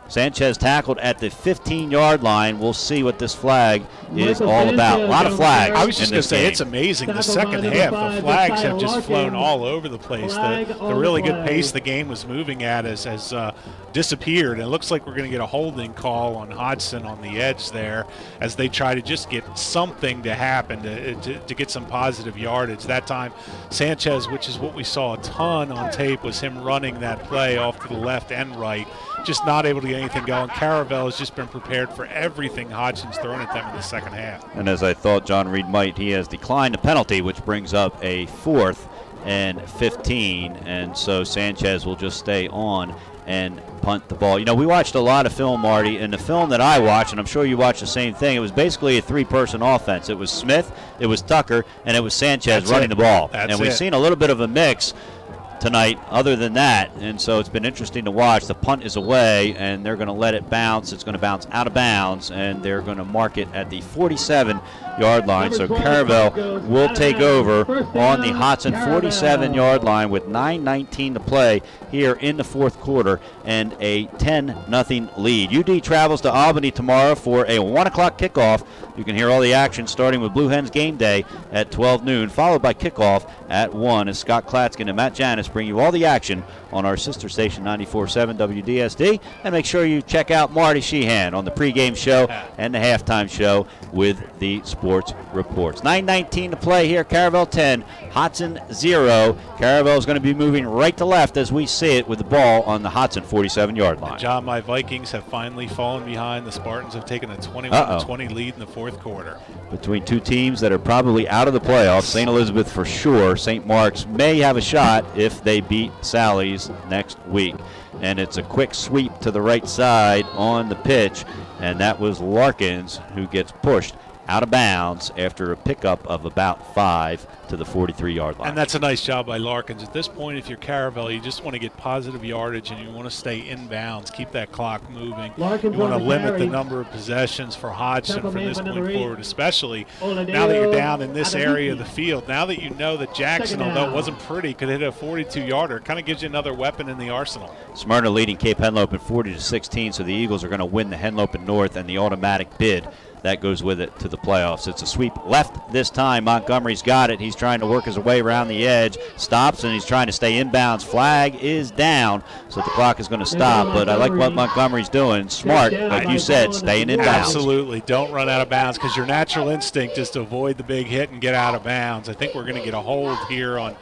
S1: Sanchez tackled at the 15-yard line. We'll see what this flag is all about. A lot of flags.
S2: I was just
S1: going to
S2: say, it's amazing. The second half, the flags have just flown all over the place. The really good pace the game was moving at has disappeared. And it looks like we're going to get a holding call on Hodgson on the edge there as they try to just get something to happen to get some positive yardage. That time, Sanchez, which is what we saw a ton on tape, was him running that play off to the left and right, just not able to get anything going. Caravel has just been prepared for everything Hodgson's thrown at them in the second half.
S1: And as I thought John Reed might, he has declined the penalty, which brings up a 4th and 15. And so Sanchez will just stay on and punt the ball. You know, we watched a lot of film, Marty, and the film that I watched, and I'm sure you watched the same thing, it was basically a 3-person offense. It was Smith, it was Tucker, and it was Sanchez running the ball. And we've seen a little bit of a mix tonight other than that, and so it's been interesting to watch. The punt is away, and they're going to let it bounce. It's going to bounce out of bounds, and they're going to mark it at the 47-yard line. So Caravel will take over on the Hodgson 47-yard line with 9:19 to play here in the fourth quarter and a 10-0 lead. UD travels to Albany tomorrow for a 1 o'clock kickoff. You can hear all the action starting with Blue Hens game day at 12 noon, followed by kickoff at 1 as Scott Klatskin and Matt Janis bring you all the action on our sister station 94.7 WDSD. And make sure you check out Marty Sheehan on the pregame show and the halftime show with the sports reports. 9:19 to play here. Caravel 10, Hodgson 0. Caravel is going to be moving right to left as we see it with the ball on the Hodgson 47-yard line.
S2: John, my Vikings have finally fallen behind. The Spartans have taken a 21-20 lead in the fourth fourth quarter.
S1: Between two teams that are probably out of the playoffs, St. Elizabeth for sure. St. Mark's may have a shot if they beat Sally's next week. And it's a quick sweep to the right side on the pitch, and that was Larkins who gets pushed out of bounds after a pickup of about 5 to the 43-yard line.
S2: And that's a nice job by Larkins. At this point, if you're Caravel, you just want to get positive yardage and you want to stay inbounds, keep that clock moving. You want to limit the number of possessions for Hodgson from this point forward, especially now that you're down in this area of the field. Now that you know that Jackson, although it wasn't pretty, could hit a 42-yarder, it kind of gives you another weapon in the arsenal.
S1: Smyrna leading Cape Henlopen 40-16, so the Eagles are going to win the Henlopen North and the automatic bid. That goes with it to the playoffs. It's a sweep left this time. Montgomery's got it. He's trying to work his way around the edge. Stops, and he's trying to stay inbounds. Flag is down, so the clock is going to stop. But I like what Montgomery's doing. Smart, like you said, staying inbounds.
S2: Absolutely. Don't run out of bounds because your natural instinct is to avoid the big hit and get out of bounds. I think we're going to get a hold here on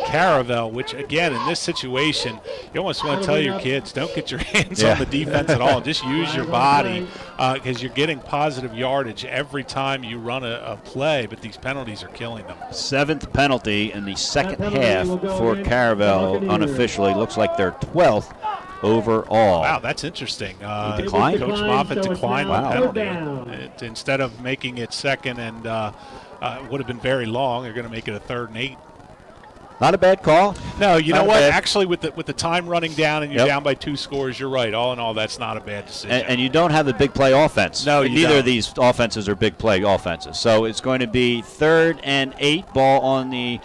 S2: Caravel, which, again, in this situation, you almost want to tell your kids, don't get your hands on the defense at all. Just use your body because you're getting positive yardage every time you run a play, but these penalties are killing them.
S1: 7th penalty in the second half for Caravel unofficially. Looks like their 12th overall.
S2: Wow, that's interesting.
S1: He declined?
S2: Coach Moffitt declined the penalty. Instead of making it second and it would have been very long, they're going to make it a 3rd and 8.
S1: Not a bad call.
S2: No, you know what? Actually, with the time running down and you're down by 2 scores, you're right. All in all, that's not a bad decision.
S1: And you don't have the big play offense.
S2: No,
S1: neither of these offenses are big play offenses. So it's going to be 3rd and 8, ball on the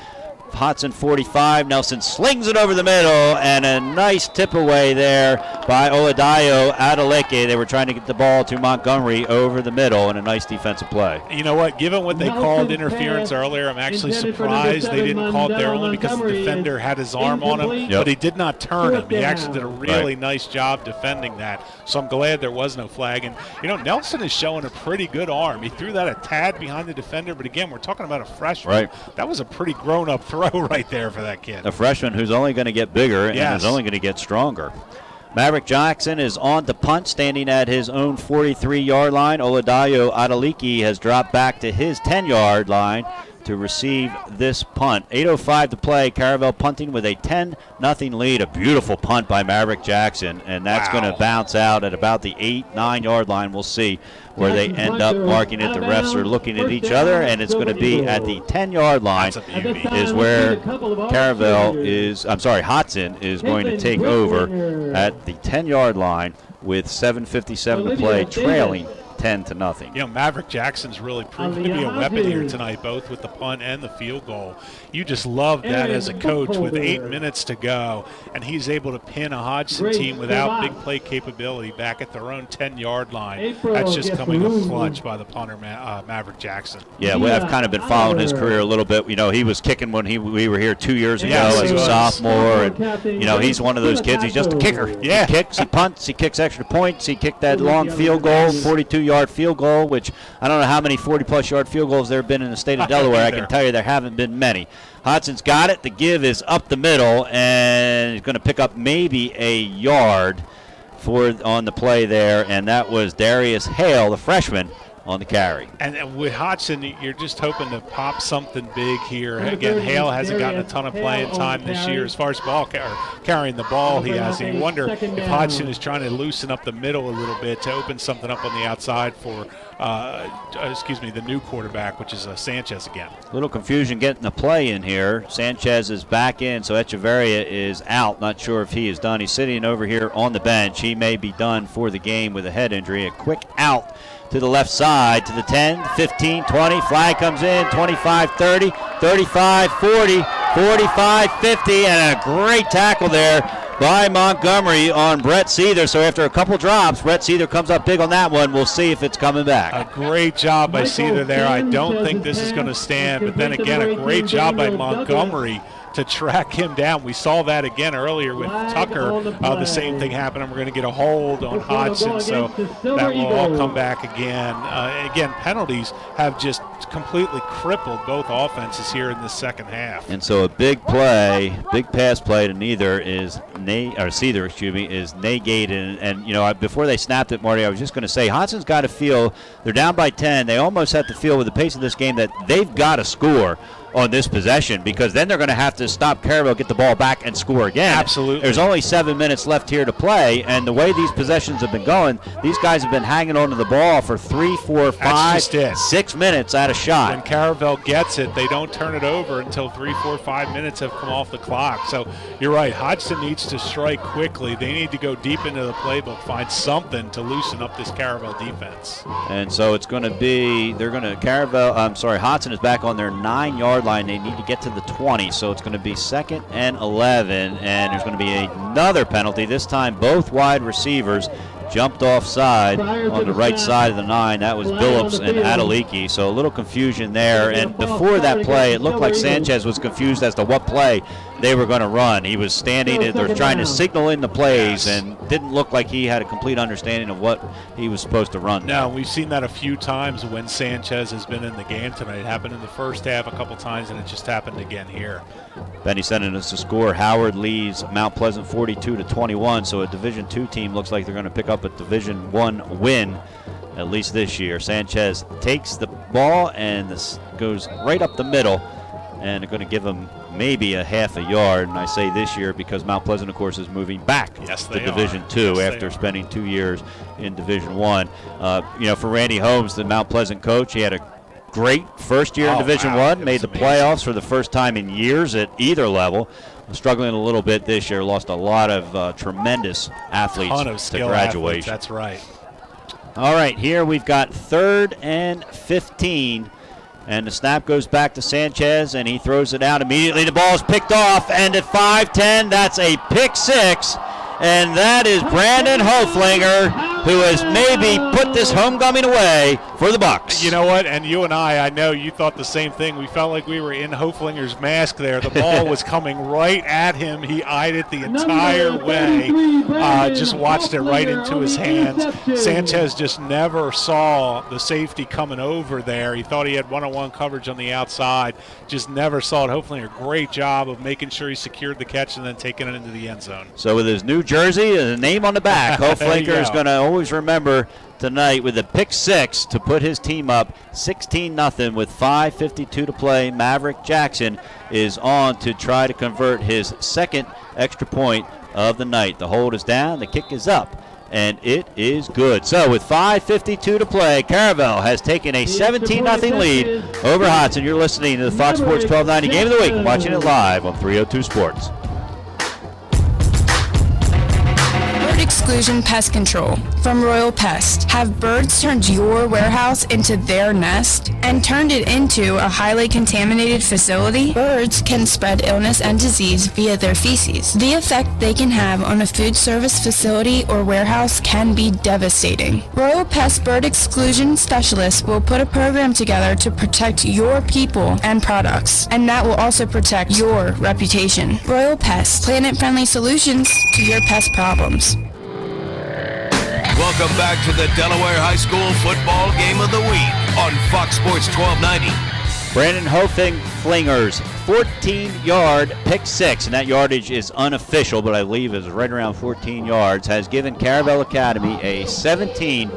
S1: Hodgson 45. Nelson slings it over the middle, and a nice tip away there by Oladayo Adeleke. They were trying to get the ball to Montgomery over the middle, and a nice defensive play.
S2: You know what? Given what they called interference earlier, I'm actually surprised they didn't call it there only because the defender had his arm on him, but he did not turn him. He actually did a really nice job defending that, so I'm glad there was no flag. And, you know, Nelson is showing a pretty good arm. He threw that a tad behind the defender, but, again, we're talking about a freshman.
S1: Right.
S2: That was a pretty grown-up throw right there for that kid.
S1: A freshman who's only going to get bigger and is only going to get stronger. Maverick Jackson is on to punt, standing at his own 43-yard line. Oladayo Adeleke has dropped back to his 10-yard line to receive this punt. 8:05 to play. Caravel punting with a 10-0 lead. A beautiful punt by Maverick Jackson, and that's going to bounce out at about the 8-9-yard line. We'll see where they end up marking it. The refs are looking at each other, and it's going to be at the 10-yard line is where Hodgson is going to take over at the 10-yard line with 7:57 to play, trailing 10-0.
S2: You know, Maverick Jackson's really proven to be a weapon here tonight, both with the punt and the field goal. You just love that as a coach with 8 minutes to go, and he's able to pin a Hodgson team without big play capability back at their own 10-yard line. That's just coming up clutch by the punter, Maverick Jackson.
S1: Yeah, I've kind of been following his career a little bit. You know, he was kicking when we were here 2 years ago as a sophomore, and, you know, he's one of those kids. He's just a kicker.
S2: Yeah.
S1: He kicks, he punts, he kicks extra points, he kicked that long field goal, 42-yard field goal, which I don't know how many 40-plus yard field goals there have been in the state of Delaware. I can tell you there haven't been many. Hodgson's got it. The give is up the middle, and he's going to pick up maybe a yard on the play there, and that was Darius Hale, the freshman, on the carry.
S2: And with Hodgson, you're just hoping to pop something big here. Again, Hale hasn't gotten a ton of playing time this year as far as carrying the ball he has. And you wonder if Hodgson is trying to loosen up the middle a little bit to open something up on the outside for, the new quarterback, which is Sanchez again.
S1: A little confusion getting the play in here. Sanchez is back in, so Echeverria is out. Not sure if he is done. He's sitting over here on the bench. He may be done for the game with a head injury. A quick out to the left side, to the 10, 15, 20. Flag comes in, 25, 30, 35, 40, 45, 50, and a great tackle there by Montgomery on Brett Seether. So after a couple drops, Brett Seether comes up big on that one. We'll see if it's coming back.
S2: A great job by Seether there. I don't think this is going to stand, but then again, a great job by Montgomery to track him down. We saw that again earlier with Tucker. The same thing happened, and we're going to get a hold on Hodgson, so that will all come back again. Again, penalties have just completely crippled both offenses here in the second half.
S1: And so a big pass play to Seether is negated. And you know, before they snapped it, Marty, I was just going to say, Hodgson's got to feel they're down by 10. They almost have to feel with the pace of this game that they've got to score on this possession, because then they're going to have to stop Caravel, get the ball back, and score again.
S2: Absolutely.
S1: There's only 7 minutes left here to play, and the way these possessions have been going, these guys have been hanging on to the ball for 3, 4, 5, 6 minutes at a shot.
S2: When Caravel gets it, they don't turn it over until 3, 4, 5 minutes have come off the clock. So you're right, Hodgson needs to strike quickly. They need to go deep into the playbook, find something to loosen up this Caravel defense.
S1: And so it's going to be, Hodgson is back on their 9-yard line. They need to get to the 20, so it's going to be 2nd and 11, and there's going to be another penalty. This time both wide receivers jumped offside on the right side of the 9. That was Billups and Adeliki, so a little confusion there. And before that play, it looked like Sanchez was confused as to what play they were going to run. He was standing, they were trying to signal in the plays, and didn't look like he had a complete understanding of what he was supposed to run.
S2: No, we've seen that a few times when Sanchez has been in the game tonight. It happened in the first half a couple times, and it just happened again here.
S1: Benny sending us to score. Howard leads Mount Pleasant 42-21, so a Division II team looks like they're going to pick up a Division I win, at least this year. Sanchez takes the ball and this goes right up the middle, and they're going to give him maybe a half a yard. And I say this year because Mount Pleasant, of course, is moving back to Division II after spending 2 years in Division I. For Randy Holmes, the Mount Pleasant coach, he had a great first year in Division I, made the playoffs for the first time in years at either level. Struggling a little bit this year, lost a lot of tremendous athletes to graduation.
S2: That's right.
S1: All right, here we've got 3rd and 15. And the snap goes back to Sanchez, and he throws it out immediately. The ball is picked off, and at 5-10, that's a pick 6. And that is Brandon Hoflinger, who has maybe put this homecoming away for the Bucks.
S2: You know what? And you and I know you thought the same thing. We felt like we were in Hoflinger's mask there. The ball was coming right at him. He eyed it the entire way. Just watched it right into his hands. Sanchez just never saw the safety coming over there. He thought he had one-on-one coverage on the outside. Just never saw it. Hoflinger, great job of making sure he secured the catch and then taking it into the end zone.
S1: So with his new jersey and a name on the back, Hoflinger is going to always remember tonight with a pick 6 to put his team up 16-0 with 5:52 to play. Maverick Jackson is on to try to convert his 2nd extra point of the night. The hold is down, the kick is up, and it is good. So with 5:52 to play, Caravel has taken a 17-0 lead over Hodgson. You're listening to the Fox Sports 1290 Game of the Week, watching it live on 302 Sports.
S18: Exclusion Pest Control from Royal Pest. Have birds turned your warehouse into their nest and turned it into a highly contaminated facility? Birds can spread illness and disease via their feces. The effect they can have on a food service facility or warehouse can be devastating. Royal Pest Bird Exclusion Specialists will put a program together to protect your people and products, and that will also protect your reputation. Royal Pest, planet-friendly solutions to your pest problems.
S8: Welcome back to the Delaware High School Football Game of the Week on Fox Sports 1290.
S1: Brandon Hoflinger's 14-yard pick 6, and that yardage is unofficial, but I believe is right around 14 yards, has given Caravel Academy a 17-0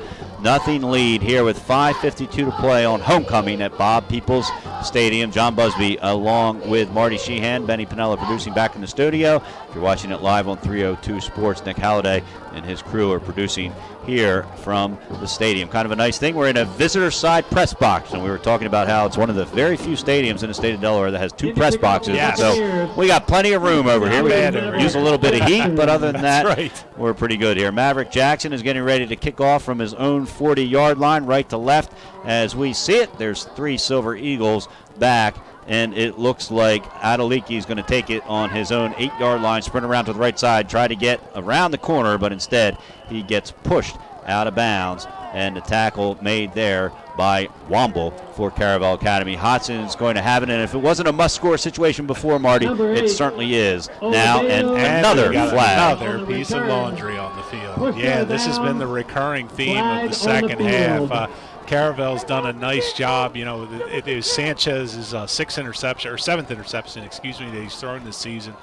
S1: lead here with 5:52 to play on homecoming at Bob Peoples Stadium. John Busby along with Marty Sheehan, Benny Pinella producing back in the studio. If you're watching it live on 302 Sports, Nick Halliday and his crew are producing here from the stadium. Kind of a nice thing. We're in a visitor side press box, and we were talking about how it's one of the very few stadiums in the state of Delaware that has 2 press boxes.
S2: Yes.
S1: So we got plenty of room over here. We use a little bit of heat, but other than that, we're pretty good here. Maverick Jackson is getting ready to kick off from his own 40-yard line, right to left. As we see it, there's 3 Silver Eagles back, and it looks like Adeliki is going to take it on his own 8-yard line, sprint around to the right side, try to get around the corner, but instead he gets pushed out of bounds, and the tackle made there by Womble for Caravel Academy. Hodgson is going to have it, and if it wasn't a must-score situation before, Marty, it certainly is now. And another flag.
S2: Another piece of laundry on the field. Yeah, this has been the recurring theme of the second half. Caravel's done a nice job. You know, it is Sanchez's seventh interception, that he's thrown this season.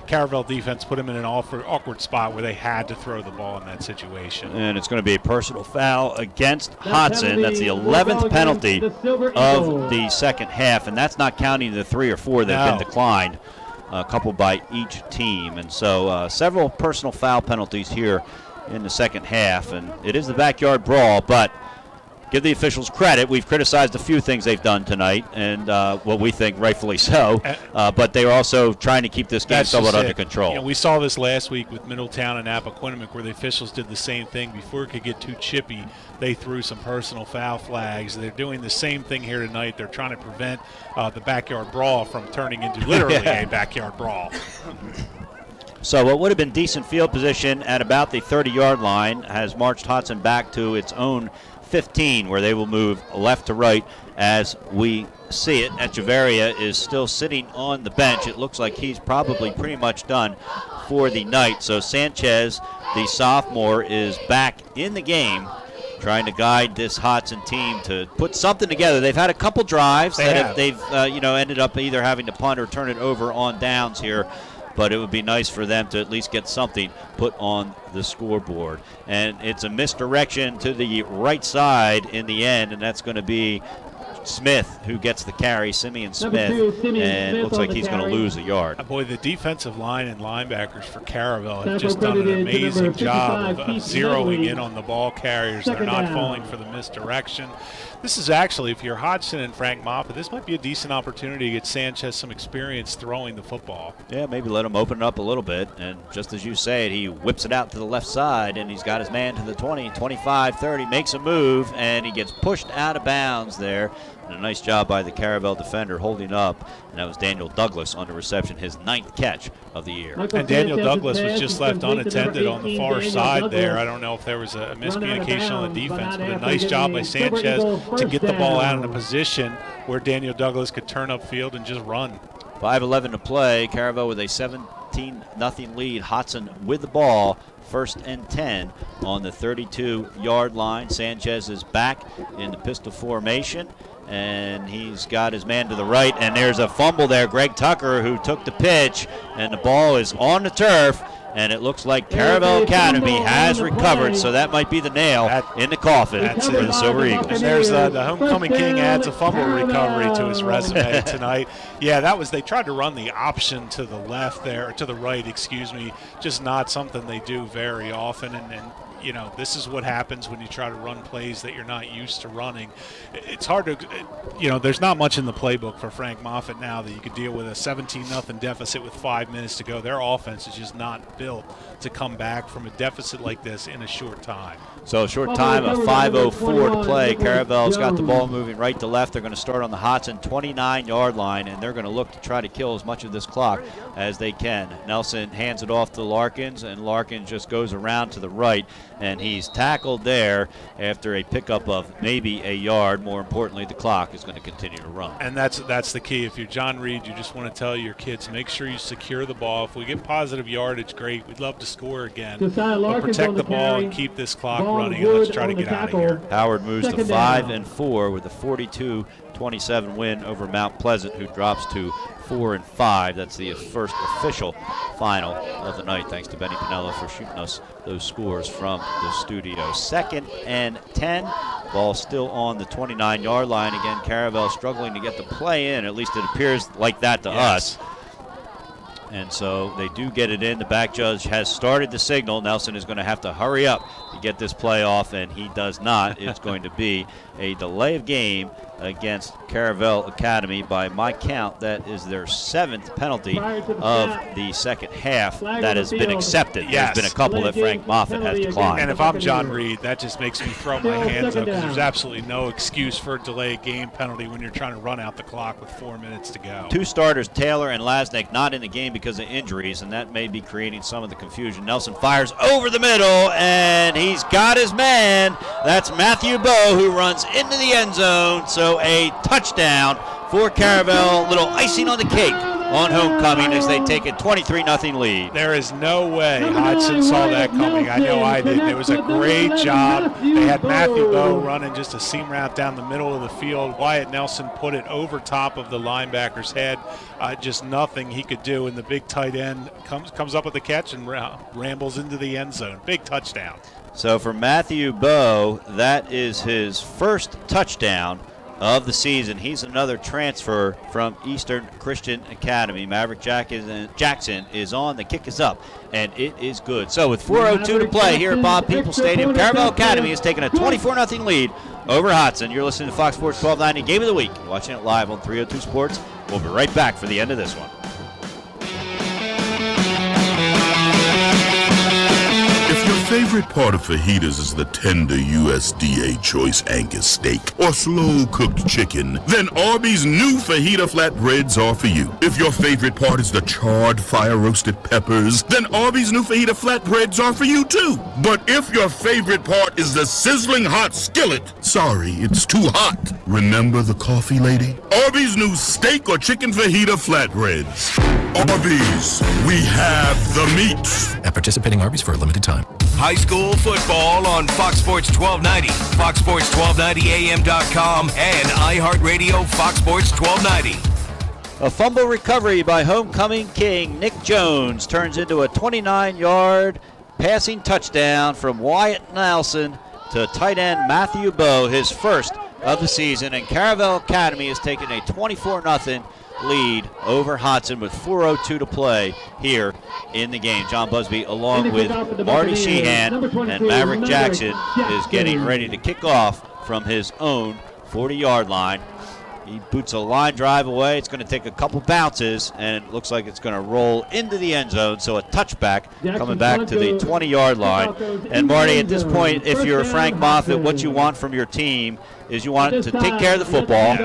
S2: Caravel defense put him in an awkward spot where they had to throw the ball in that situation.
S1: And it's going to be a personal foul against Hodgson. That's the 11th penalty of the second half, and that's not counting the 3 or 4 that have been declined, a couple by each team. And so several personal foul penalties here in the second half, and it is the backyard brawl, but give the officials credit. We've criticized a few things they've done tonight, and what we think rightfully so. But they are also trying to keep this game somewhat under control.
S2: You know, we saw this last week with Middletown and Appoquinimink, where the officials did the same thing. Before it could get too chippy, they threw some personal foul flags. They're doing the same thing here tonight. They're trying to prevent the backyard brawl from turning into literally a backyard brawl.
S1: So what would have been decent field position at about the 30-yard line has marched Hodgson back to its own 15, where they will move left to right as we see it. Echeverria is still sitting on the bench. It looks like he's probably pretty much done for the night. So Sanchez, the sophomore, is back in the game, trying to guide this Hodgson team to put something together. They've had a couple drives they've ended up either having to punt or turn it over on downs here. But it would be nice for them to at least get something put on the scoreboard. And it's a misdirection to the right side in the end, and that's going to be Smith who gets the carry, Simeon Smith, and it looks like he's going to lose a yard.
S2: Boy, the defensive line and linebackers for Caravel have just done an amazing job of zeroing in on the ball carriers. They're not falling for the misdirection. This is actually, if you're Hodgson and Frank Moffitt, this might be a decent opportunity to get Sanchez some experience throwing the football.
S1: Yeah, maybe let him open it up a little bit. And just as you say it, he whips it out to the left side, and he's got his man to the 20, 25, 30, makes a move, and he gets pushed out of bounds there. And a nice job by the Caravel defender holding up. And that was Daniel Douglas on the reception, his 9th catch of the year.
S2: And Daniel Douglas was just left unattended on the far side there. I don't know if there was a miscommunication on the defense, but a nice job by Sanchez to get the ball out in a position where Daniel Douglas could turn upfield and just run.
S1: 5:11 to play. Caravel with a 17-0 lead. Hodgson with the ball. 1st and 10 on the 32-yard line. Sanchez is back in the pistol formation, and he's got his man to the right, and there's a fumble there. Greg Tucker, who took the pitch, and the ball is on the turf, and it looks like Caravel Academy has recovered, so that might be the nail in the coffin for the Silver Eagles.
S2: And there's the homecoming king adds a fumble recovery to his resume tonight. Yeah, they tried to run the option to the left there, or to the right, excuse me, just not something they do very often, and you know, this is what happens when you try to run plays that you're not used to running. It's hard to, there's not much in the playbook for Frank Moffitt now that you could deal with a 17-0 deficit with 5 minutes to go. Their offense is just not built to come back from a deficit like this in a short time.
S1: So a short time of 5:04 to play. Caravel's got the ball moving right to left. They're going to start on the Hodgson 29-yard line, and they're going to look to try to kill as much of this clock as they can. Nelson hands it off to Larkins, and Larkins just goes around to the right, and he's tackled there after a pickup of maybe a yard. More importantly, the clock is going to continue to run.
S2: And that's the key. If you're John Reed, you just want to tell your kids, make sure you secure the ball. If we get positive yardage, great. We'd love to score again. But protect the ball and keep this clock running, and let's try to get out of here.
S1: Howard moves to 5-4 with a 42-27 win over Mount Pleasant, who drops to 4-5. That's the first official final of the night. Thanks to Benny Pinella for shooting us those scores from the studio. 2nd and 10. Ball still on the 29-yard line. Again, Caravel struggling to get the play in. At least it appears like that to us. And so they do get it in. The back judge has started the signal. Nelson is going to have to hurry up to get this play off, and he does not. It's going to be a delay of game against Caravel Academy. By my count, that is their 7th penalty of the second half that has been accepted.
S2: Yes.
S1: There's been a couple that Frank Moffitt has declined.
S2: And if I'm John Reed, that just makes me throw my hands up, because there's absolutely no excuse for a delayed game penalty when you're trying to run out the clock with 4 minutes to go.
S1: 2 starters, Taylor and Lasnik, not in the game because of injuries, and that may be creating some of the confusion. Nelson fires over the middle, and he's got his man. That's Matthew Bowe, who runs into the end zone. So a touchdown for Caravel. Little icing on the cake on homecoming as they take a 23-0 lead.
S2: There is no way Hodgson saw that coming. I know I did. It was a great job. They had Matthew Bowe running just a seam route down the middle of the field. Wyatt Nelson put it over top of the linebacker's head. Just nothing he could do, and the big tight end comes up with the catch and rambles into the end zone. Big touchdown.
S1: So for Matthew Bowe, that is his first touchdown of the season. He's another transfer from Eastern Christian Academy. Maverick Jackson is on. The kick is up, and it is good. So with 4:02 to play here at Bob Peoples Stadium, Caravel Academy has taken a 24-0 lead over Hodgson. You're listening to Fox Sports 1290 Game of the Week. You're watching it live on 302 Sports. We'll be right back for the end of this one.
S19: Favorite part of fajitas is the tender USDA choice Angus steak or slow-cooked chicken, then Arby's new fajita flatbreads are for you. If your favorite part is the charred fire-roasted peppers, then Arby's new fajita flatbreads are for you too. But if your favorite part is the sizzling hot skillet, sorry, it's too hot. Remember the coffee lady? Arby's new steak or chicken fajita flatbreads. Arby's, we have the meat.
S4: At participating Arby's for a limited time.
S8: High school football on Fox Sports 1290, foxsports1290am.com, and iHeartRadio Fox Sports 1290.
S1: A fumble recovery by homecoming king Nick Jones turns into a 29-yard passing touchdown from Wyatt Nelson to tight end Matthew Bowe, his first of the season, and Caravel Academy has taken a 24-0 lead over Hodgson with 4:02 to play here in the game. John Busby along with Marty Sheehan, and Maverick Jackson is getting ready to kick off from his own 40-yard line. He boots a line drive away. It's going to take a couple bounces, and it looks like it's going to roll into the end zone. So a touchback coming back to the 20-yard line. And Marty, at this point, if you're Frank Moffitt, what you want from your team is you want to take care of the football,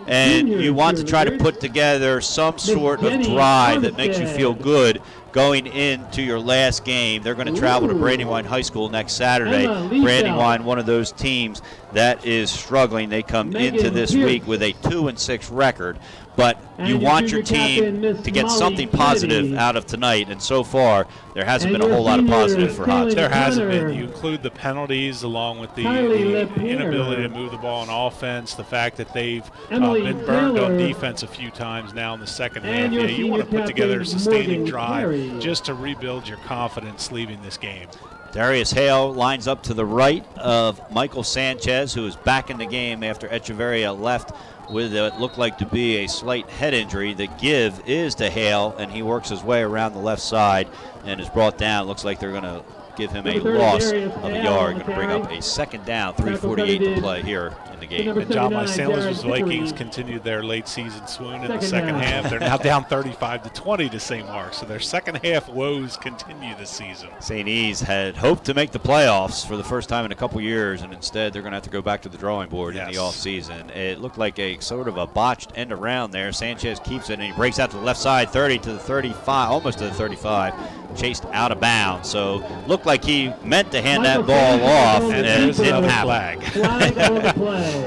S1: and you want to try to put together some sort of drive that makes you feel good going into your last game. They're going to travel to Brandywine High School next Saturday. Brandywine, one of those teams that is struggling. They come into this week with a 2-6 record. But you want your team to get something positive out of tonight, and so far there hasn't been a whole lot of positive for Hodgson.
S2: There hasn't been. You include the penalties along with the inability to move the ball on offense, the fact that they've been burned on defense a few times now in the second half. Yeah, you want to put together a sustaining drive just to rebuild your confidence leaving this game.
S1: Darius Hale lines up to the right of Michael Sanchez, who is back in the game after Echeverria left with what looked like to be a slight head injury. The give is to Hale, and he works his way around the left side and is brought down. Looks like they're going to give him a loss of a yard. Going to bring up a second down, 3:48 to play here in the game.
S2: And John, my St. Louis Vikings continued their late season swoon in the second half. They're now down 35-20 to St. Mark's, so their second half woes continue this season.
S1: St. E's had hoped to make the playoffs for the first time in a couple years, and instead they're going to have to go back to the drawing board in the offseason. It looked like a sort of a botched end around there. Sanchez keeps it, and he breaks out to the left side, 30 to the 35, almost to the 35. Chased out of bounds, so looked like he meant to hand that ball off, and it didn't happen.
S2: Flag.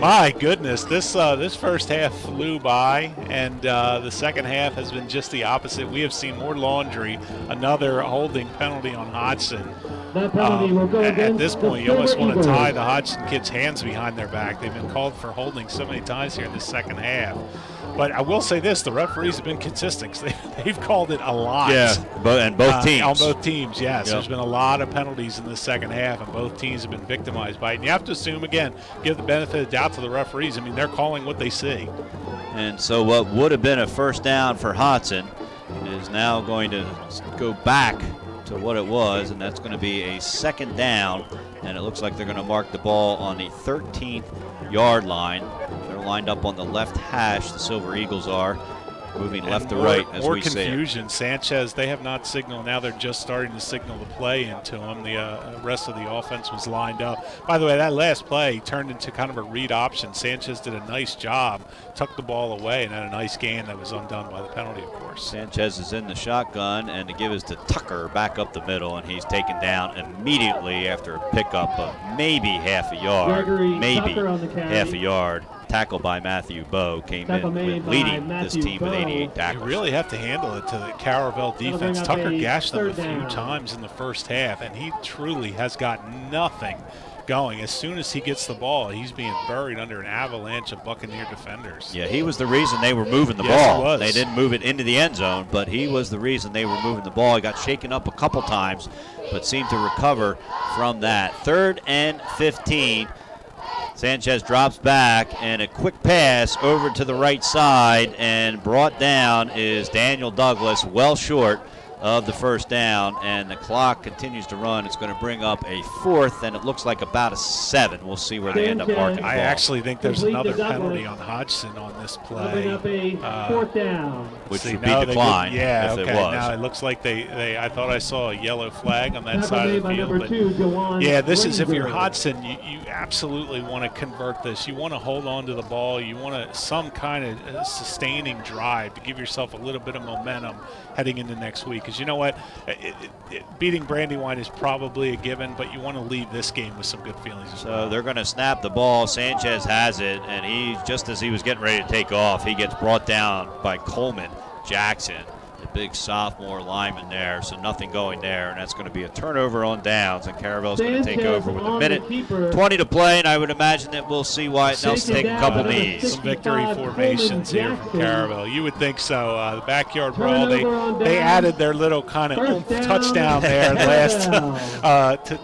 S2: My goodness, this first half flew by, and the second half has been just the opposite. We have seen more laundry, another holding penalty on Hodgson. At this point, you almost want to tie the Hodgson kids' hands behind their back. They've been called for holding so many times here in the second half. But I will say this, the referees have been consistent. They've called it a lot.
S1: Yeah, and both teams.
S2: On both teams, yes.
S1: Yep.
S2: There's been a lot of penalties in the second half, and both teams have been victimized by it. And you have to assume, again, give the benefit of the doubt to the referees. I mean, they're calling what they see.
S1: And so what would have been a first down for Hodgson is now going to go back to what it was, and that's going to be a second down. And it looks like they're going to mark the ball on the 13th yard line. They're lined up on the left hash, the Silver Eagles are. Moving
S2: And
S1: left to
S2: more,
S1: right as
S2: more
S1: we see it.
S2: confusion. Sanchez, they have not signaled. Now they're just starting to signal the play into him. The rest of the offense was lined up. By the way, that last play turned into kind of a read option. Sanchez did a nice job, tucked the ball away, and had a nice gain that was undone by the penalty, of course.
S1: Sanchez is in the shotgun, and the give is to Tucker back up the middle, and he's taken down immediately after a pickup of maybe half a yard. Maybe half a yard. Tackle by Matthew Bowe came in with leading this team with 88 tackles.
S2: You really have to handle it to the Caravel defense. Tucker gashed them a few times in the first half, and he truly has got nothing going. As soon as he gets the ball, he's being buried under an avalanche of Buccaneer defenders.
S1: Yeah, he was the reason they were moving the
S2: Yes,
S1: ball.
S2: he was.
S1: They didn't move it into the end zone, but he was the reason they were moving the ball. He got shaken up a couple times, but seemed to recover from that. 3rd and 15. Sanchez drops back, and a quick pass over to the right side, and brought down is Daniel Douglas, well short of the first down, and the clock continues to run. It's going to bring up a 4th, and it looks like about a 7. We'll see where they end up marking the ball.
S2: I actually think there's another penalty on Hodgson on this play.
S1: Which would be declined if it was.
S2: Now it looks like I thought I saw a yellow flag on that side of the field. But yeah, this is, if you're Hodgson, you absolutely want to convert this. You want to hold on to the ball. You want some kind of sustaining drive to give yourself a little bit of momentum heading into next week. Because you know what? Beating Brandywine is probably a given, but you want to leave this game with some good feelings as well.
S1: So they're going to snap the ball. Sanchez has it, and he, just as he was getting ready to take off, he gets brought down by Coleman Jackson, the big sophomore lineman there. So nothing going there, and that's going to be a turnover on downs, and Caravel's going to take over with a minute 20 to play, and I would imagine that we'll see Wyatt Nelson take a couple knees.
S2: Some victory formations here from Caravel. You would think so. The backyard brawl, they added their little kind of touchdown there last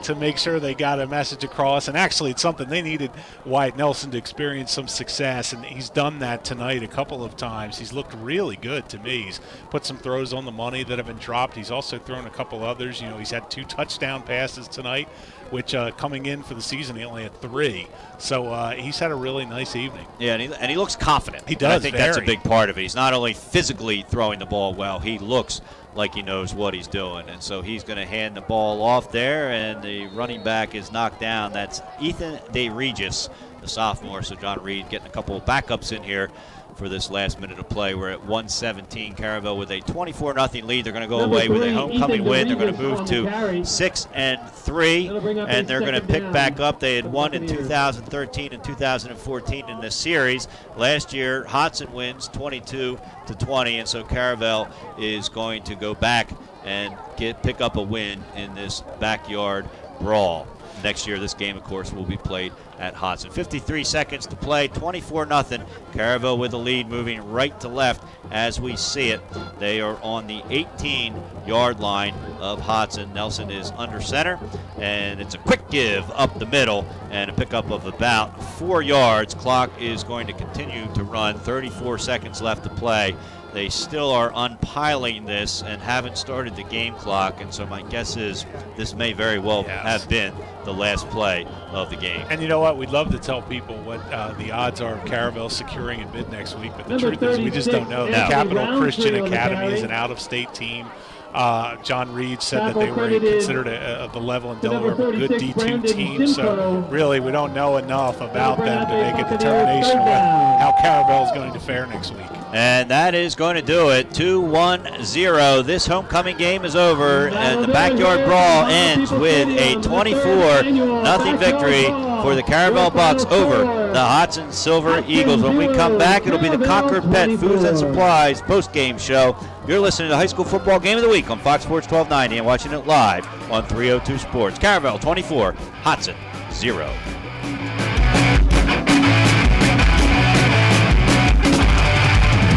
S2: to make sure they got a message across. And actually, it's something they needed Wyatt Nelson to experience some success, and he's done that tonight a couple of times. He's looked really good to me. He's put some throws on the money that have been dropped. He's also thrown a couple others. You know, he's had 2 touchdown passes tonight, which coming in for the season, he only had 3. So he's had a really nice evening.
S1: Yeah, and he looks confident.
S2: He does.
S1: I think that's a big part of it. He's not only physically throwing the ball well, he looks like he knows what he's doing. And so he's going to hand the ball off there, and the running back is knocked down. That's Ethan DeRegis, the sophomore. So John Reed getting a couple of backups in here for this last minute of play. We're at 1:17. Caravel with a 24-0 lead. They're going to go away with a homecoming win. They're going to move to 6-3, and they're going to pick back up. They had won in 2013 and 2014 in this series. Last year, Hodgson wins 22-20, and so Caravel is going to go back and pick up a win in this backyard brawl. Next year, this game, of course, will be played at Hodgson. 53 seconds to play, 24-0. Caravel with the lead, moving right to left as we see it. They are on the 18-yard line of Hodgson. Nelson is under center, and it's a quick give up the middle and a pickup of about 4 yards. Clock is going to continue to run. 34 seconds left to play. They still are unpiling this and haven't started the game clock, and so my guess is this may very well have been the last play of the game.
S2: And you know what? We'd love to tell people what the odds are of Caravel securing a bid next week, but the truth is we just don't know. The Capital Christian Academy is an out-of-state team. John Reed said that they were considered the level in Delaware of a good D2 team, so really we don't know enough about them to make a determination on how Caravel is going to fare next week.
S1: And that is going to do it. 2-1-0. This homecoming game is over, and the backyard brawl ends with a 24-0 victory for the Caravel Bucks over the Hodgson Silver Eagles. When we come back, it'll be the Concord Pet Foods and Supplies post-game show. You're listening to the High School Football Game of the Week on Fox Sports 1290 and watching it live on 302 Sports. Caravel 24, Hodgson 0.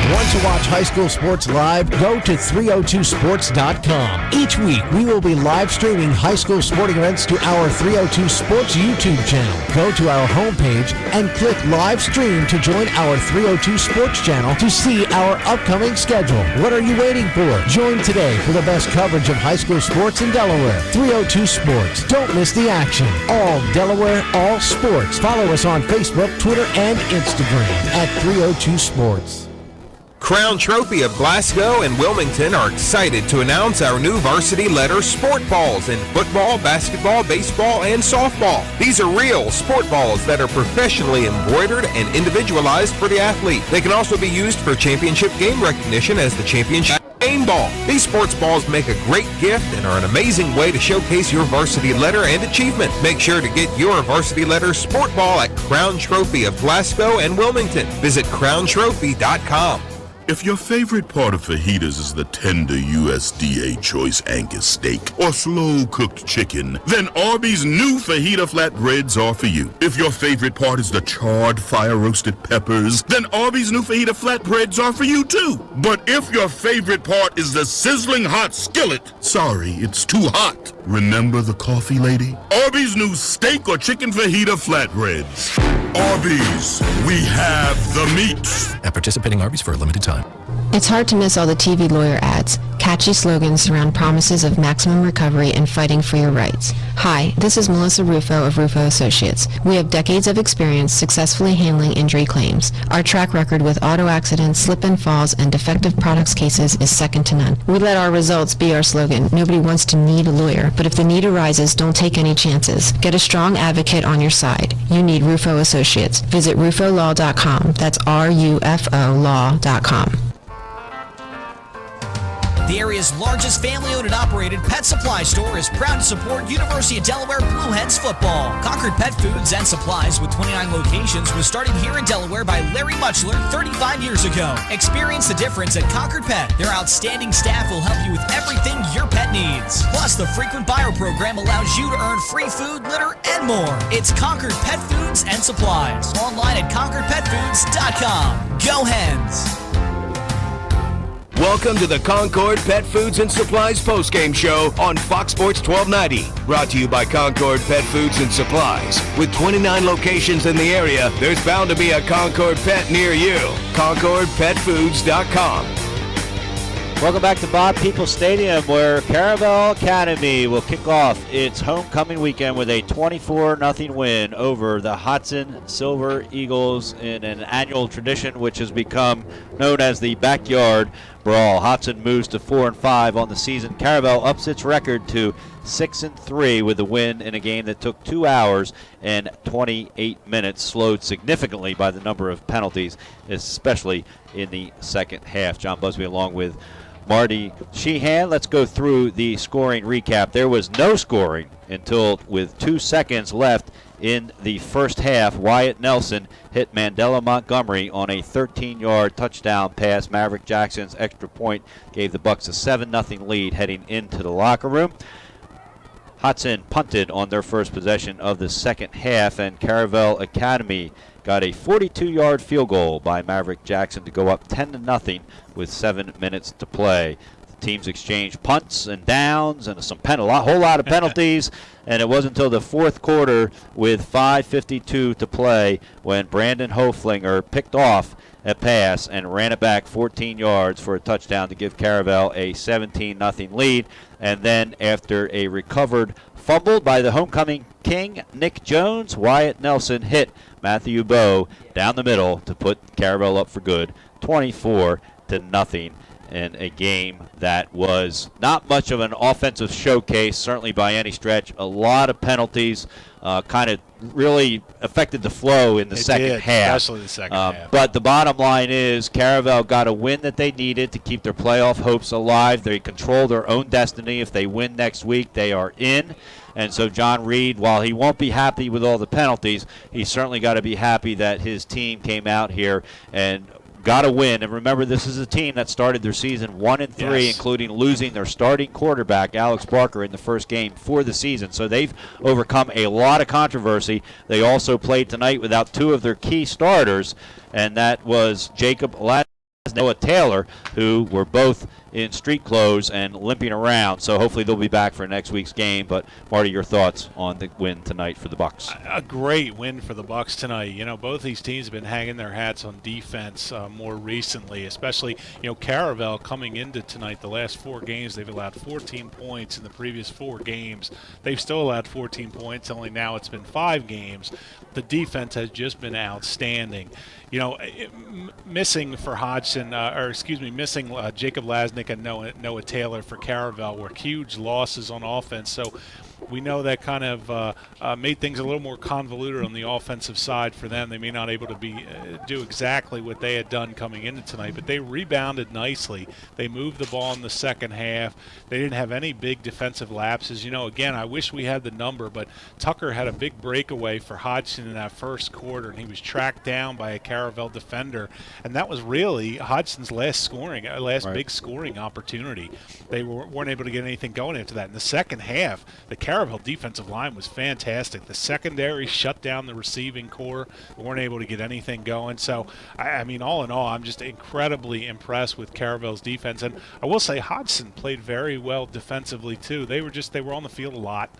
S20: Want to watch high school sports live? Go to 302sports.com. Each week, we will be live streaming high school sporting events to our 302 Sports YouTube channel. Go to our homepage and click live stream to join our 302 Sports channel to see our upcoming schedule. What are you waiting for? Join today for the best coverage of high school sports in Delaware. 302 Sports. Don't miss the action. All Delaware, all sports. Follow us on Facebook, Twitter, and Instagram at 302 Sports.
S14: Crown Trophy of Glasgow and Wilmington are excited to announce our new varsity letter sport balls in football, basketball, baseball, and softball. These are real sport balls that are professionally embroidered and individualized for the athlete. They can also be used for championship game recognition as the championship game ball. These sports balls make a great gift and are an amazing way to showcase your varsity letter and achievement. Make sure to get your varsity letter sport ball at Crown Trophy of Glasgow and Wilmington. Visit crowntrophy.com.
S19: If your favorite part of fajitas is the tender USDA Choice Angus steak or slow-cooked chicken, then Arby's new fajita flatbreads are for you. If your favorite part is the charred fire-roasted peppers, then Arby's new fajita flatbreads are for you too. But if your favorite part is the sizzling hot skillet, sorry, it's too hot. Remember the coffee lady? Arby's new steak or chicken fajita flatbreads. Arby's, we have the meat.
S4: At participating Arby's for a limited time.
S7: It's hard to miss all the TV lawyer ads. Catchy slogans surround promises of maximum recovery and fighting for your rights. Hi, this is Melissa Rufo of Rufo Associates. We have decades of experience successfully handling injury claims. Our track record with auto accidents, slip and falls, and defective products cases is second to none. We let our results be our slogan. Nobody wants to need a lawyer, but if the need arises, don't take any chances. Get a strong advocate on your side. You need Rufo Associates. Visit rufolaw.com. That's RUFO law.com.
S21: The area's largest family-owned and operated pet supply store is proud to support University of Delaware Blue Hens football. Concord Pet Foods and Supplies with 29 locations was started here in Delaware by Larry Muchler 35 years ago. Experience the difference at Concord Pet. Their outstanding staff will help you with everything your pet needs. Plus, the frequent buyer program allows you to earn free food, litter, and more. It's Concord Pet Foods and Supplies. Online at ConcordPetFoods.com. Go Hens!
S8: Welcome to the Concord Pet Foods and Supplies postgame show on Fox Sports 1290. Brought to you by Concord Pet Foods and Supplies. With 29 locations in the area, there's bound to be a Concord Pet near you. ConcordPetFoods.com.
S1: Welcome back to Bob Peoples Stadium, where Caravel Academy will kick off its homecoming weekend with a 24-0 win over the Hodgson Silver Eagles in an annual tradition which has become known as the Backyard Brawl. Hodgson moves to 4-5 on the season. Caravel ups its record to 6-3 with the win in a game that took 2 hours and 28 minutes, slowed significantly by the number of penalties, especially in the second half. John Busby along with Marty Sheehan. Let's go through the scoring recap. There was no scoring until, with 2 seconds left in the first half, Wyatt Nelson hit Mandela Montgomery on a 13-yard touchdown pass. Maverick Jackson's extra point gave the Bucks a 7-0 lead heading into the locker room. Hodgson punted on their first possession of the second half, and Caravel Academy got a 42-yard field goal by Maverick Jackson to go up 10-0 with 7 minutes to play. The teams exchanged punts and downs and a whole lot of penalties, and it wasn't until the fourth quarter with 5:52 to play when Brandon Hoflinger picked off a pass and ran it back 14 yards for a touchdown to give Caravel a 17-0 lead. And then after a recovered fumble by the homecoming king, Nick Jones, Wyatt Nelson hit Matthew Bowe down the middle to put Caravel up for good, 24-0, in a game that was not much of an offensive showcase, certainly by any stretch. A lot of penalties, kind of really affected the flow in the second half.
S2: Especially the second half.
S1: But the bottom line is Caravel got a win that they needed to keep their playoff hopes alive. They control their own destiny. If they win next week, they are in. And so John Reed, while he won't be happy with all the penalties, he's certainly got to be happy that his team came out here and got a win. And remember, this is a team that started their season 1-3, including losing their starting quarterback, Alex Barker, in the first game for the season. So they've overcome a lot of controversy. They also played tonight without two of their key starters, and that was Jacob Lasnik Noah Taylor, who were both in street clothes and limping around. So hopefully they'll be back for next week's game. But Marty, your thoughts on the win tonight for the Bucks?
S2: A great win for the Bucks tonight. You know, both these teams have been hanging their hats on defense more recently, especially, Caravel coming into tonight. The last 4 games, they've allowed 14 points. In the previous 4 games, they've still allowed 14 points, only now it's been 5 games. The defense has just been outstanding. Missing for Hodgson, missing Jacob Lasnik and Noah Taylor for Caravel were huge losses on offense. So we know that kind of made things a little more convoluted on the offensive side for them. They may not able to do exactly what they had done coming into tonight, but they rebounded nicely. They moved the ball in the second half. They didn't have any big defensive lapses. Again, I wish we had the number, but Tucker had a big breakaway for Hodgson in that first quarter, and he was tracked down by a Caravel defender, and that was really Hodgson's last big scoring opportunity. They weren't able to get anything going after that. In the second half, the Caravel defensive line was fantastic. The secondary shut down the receiving core. They weren't able to get anything going. So, I mean, all in all, I'm just incredibly impressed with Caravel's defense. And I will say Hodgson played very well defensively, too. They were on the field a lot.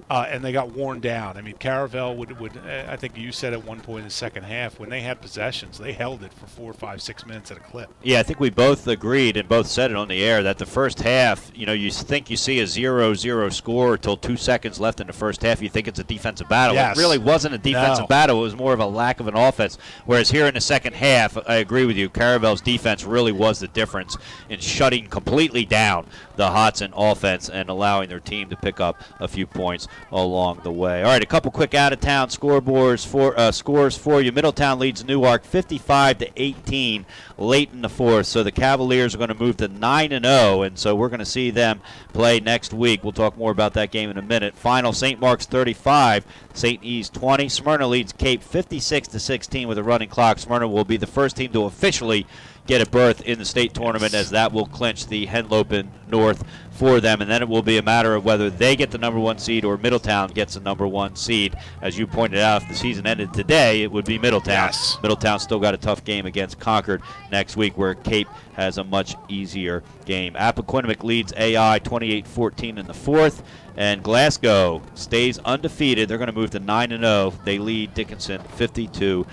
S2: And they got worn down. I mean, Caravel would I think you said at one point in the second half, when they had possessions, they held it for 4, 5, 6 minutes at a clip.
S1: Yeah, I think we both agreed and both said it on the air that the first half, you think you see a 0-0 score until 2 seconds left in the first half. You think it's a defensive battle.
S2: Yes.
S1: It really wasn't a defensive battle. It was more of a lack of an offense. Whereas here in the second half, I agree with you, Caravel's defense really was the difference in shutting completely down the Hodgson offense and allowing their team to pick up a few points along the way. All right, a couple quick out-of-town scores for you. Middletown leads Newark 55-18 late in the fourth, so the Cavaliers are going to move to 9-0, and so we're going to see them play next week. We'll talk more about that game in a minute. Final, St. Mark's 35, St. E's 20. Smyrna leads Cape 56-16 with a running clock. Smyrna will be the first team to officially get a berth in the state tournament, as that will clinch the Henlopen North for them, and then it will be a matter of whether they get the number 1 seed or Middletown gets the number 1 seed. As you pointed out, if the season ended today, it would be Middletown.
S2: Yes.
S1: Middletown still got a tough game against Concord next week, where Cape has a much easier game. Appoquinimink leads AI 28-14 in the fourth, and Glasgow stays undefeated. They're going to move to 9-0. They lead Dickinson 52-6.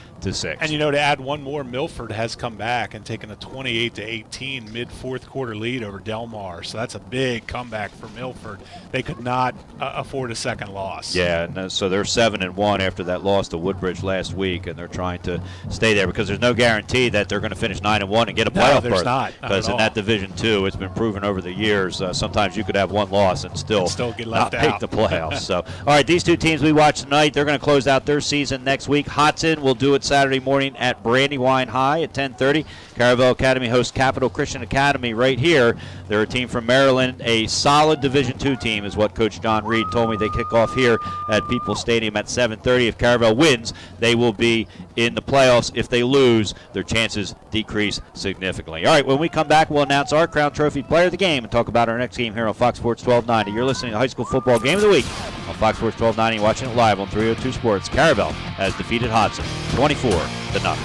S2: And to add one more, Milford has come back and taken a 28-18 mid-fourth quarter lead over Del Mar. So that's a big comeback for Milford. They could not afford a second loss.
S1: Yeah, and so they're 7-1 after that loss to Woodbridge last week, and they're trying to stay there because there's no guarantee that they're going to finish 9-1 and get a playoff berth.
S2: No, there's not.
S1: Because in that Division II, it's been proven over the years, sometimes you could have one loss and still
S2: get left
S1: not make the playoffs. So, all right, these two teams we watch tonight, they're going to close out their season next week. Hodgson will do it Saturday morning at Brandywine High at 10:30. Caravel Academy hosts Capital Christian Academy right here. They're a team from Maryland, a solid Division II team is what Coach John Reed told me. They kick off here at People's Stadium at 7:30. If Caravel wins, they will be in the playoffs. If they lose, their chances decrease significantly. All right, when we come back, we'll announce our Crown Trophy Player of the Game and talk about our next game here on Fox Sports 1290. You're listening to High School Football Game of the Week on Fox Sports 1290, watching it live on 302 Sports. Caravel has defeated Hodgson 24-0.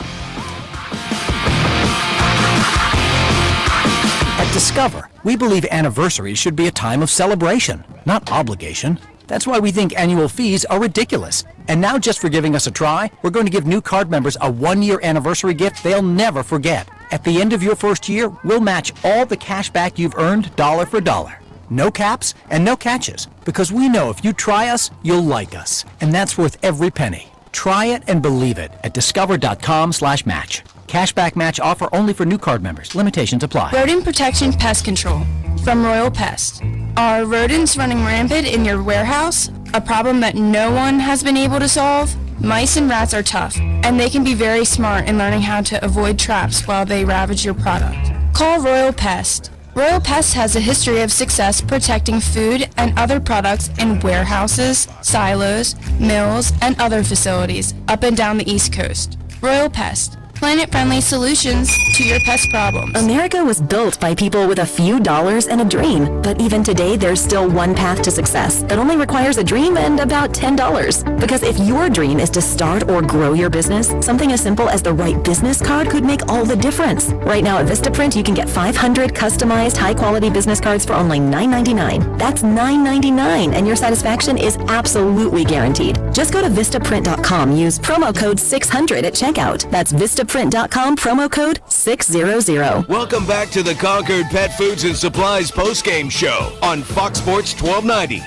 S12: At Discover, we believe anniversaries should be a time of celebration, not obligation. That's why we think annual fees are ridiculous. And now, just for giving us a try, we're going to give new card members a 1-year anniversary gift they'll never forget. At the end of your first year, we'll match all the cash back you've earned dollar for dollar. No caps and no catches, because we know if you try us, you'll like us. And that's worth every penny. Try it and believe it at discover.com/match. Cashback match offer only for new card members. Limitations apply.
S18: Rodent Protection Pest Control from Royal Pest. Are rodents running rampant in your warehouse? A problem that no one has been able to solve? Mice and rats are tough, and they can be very smart in learning how to avoid traps while they ravage your product. Call Royal Pest. Royal Pest has a history of success protecting food and other products in warehouses, silos, mills, and other facilities up and down the East Coast. Royal Pest. Planet-friendly solutions to your pest problems.
S3: America was built by people with a few dollars and a dream. But even today, there's still one path to success that only requires a dream and about $10. Because if your dream is to start or grow your business, something as simple as the right business card could make all the difference. Right now at Vistaprint, you can get 500 customized, high-quality business cards for only $9.99. That's $9.99, and your satisfaction is absolutely guaranteed. Just go to Vistaprint.com, use promo code 600 at checkout. That's Vistaprint.com, promo code 600.
S8: Welcome back to the Concord Pet Foods and Supplies postgame show on Fox Sports 1290.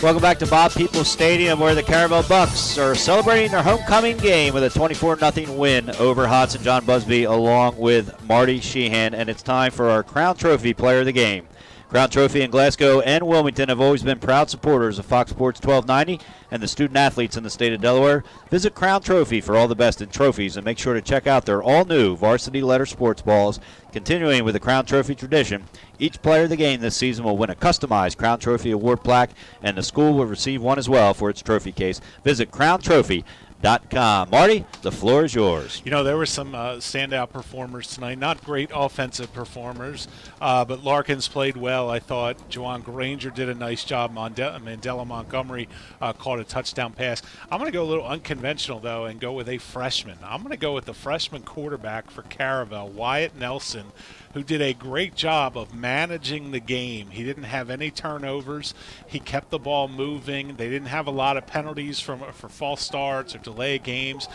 S1: Welcome back to Bob Peoples Stadium, where the Caravel Bucks are celebrating their homecoming game with a 24-0 win over Hodgson. John Busby along with Marty Sheehan, and it's time for our Crown Trophy Player of the Game. Crown Trophy in Glasgow and Wilmington have always been proud supporters of Fox Sports 1290 and the student athletes in the state of Delaware. Visit Crown Trophy for all the best in trophies, and make sure to check out their all-new varsity letter sports balls. Continuing with the Crown Trophy tradition, each player of the game this season will win a customized Crown Trophy award plaque, and the school will receive one as well for its trophy case. Visit crowntrophy.com. Marty, the floor is yours.
S2: You know, there were some standout performers tonight. Not great offensive performers, but Larkins played well, I thought. Juwan Granger did a nice job. Mandela Montgomery caught a touchdown pass. I'm going to go a little unconventional, though, and go with a freshman. I'm going to go with the freshman quarterback for Caravel, Wyatt Nelson, who did a great job of managing the game. He didn't have any turnovers. He kept the ball moving. They didn't have a lot of penalties for false starts or delay games.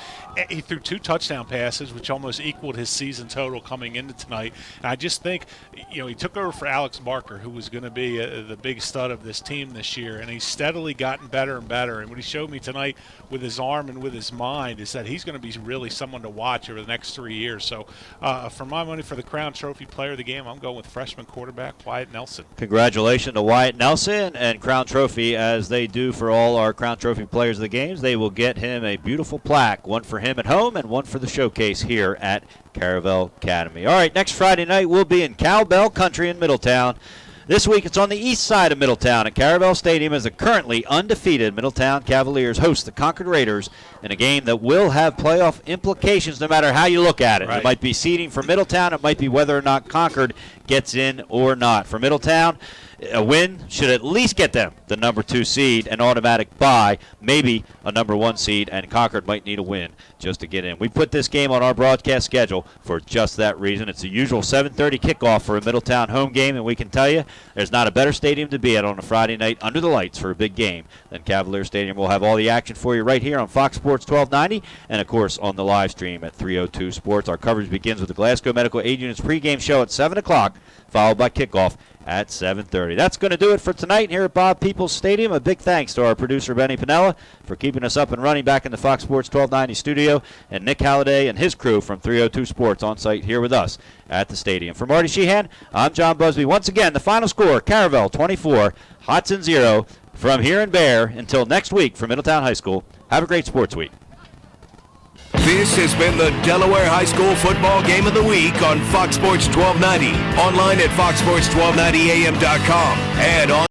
S2: He threw 2 touchdown passes, which almost equaled his season total coming into tonight. And I just think, you know, he took over for Alex Barker, who was going to be the big stud of this team this year, and he's steadily gotten better and better. And what he showed me tonight with his arm and with his mind is that he's going to be really someone to watch over the next 3 years. So for my money for the Crown Trophy Player of the Game, I'm going with freshman quarterback Wyatt Nelson.
S1: Congratulations to Wyatt Nelson, and Crown Trophy, as they do for all our Crown Trophy players of the games, they will get him a beautiful plaque, one for him at home and one for the showcase here at Caravel Academy. All right, next Friday night we'll be in Cowbell Country in Middletown. This week it's on the east side of Middletown at Caravel Stadium as the currently undefeated Middletown Cavaliers host the Concord Raiders in a game that will have playoff implications no matter how you look at it. Right. It might be seeding for Middletown. It might be whether or not Concord gets in or not. For Middletown, a win should at least get them the number 2 seed, an automatic bye, maybe a number 1 seed, and Concord might need a win just to get in. We put this game on our broadcast schedule for just that reason. It's the usual 7:30 kickoff for a Middletown home game, and we can tell you there's not a better stadium to be at on a Friday night under the lights for a big game than Cavalier Stadium. We'll have all the action for you right here on Fox Sports 1290 and, of course, on the live stream at 302 Sports. Our coverage begins with the Glasgow Medical Aid Unit's pregame show at 7 o'clock, followed by kickoff at 7:30. That's going to do it for tonight here at Bob Peoples Stadium. A big thanks to our producer, Benny Pinella, for keeping us up and running back in the Fox Sports 1290 studio, and Nick Halliday and his crew from 302 Sports on site here with us at the stadium. For Marty Sheehan, I'm John Busby. Once again, the final score, Caravel 24, Hodgson 0. From here in Bear until next week from Middletown High School, have a great sports week.
S8: This has been the Delaware High School Football Game of the Week on Fox Sports 1290. Online at foxsports1290am.com and on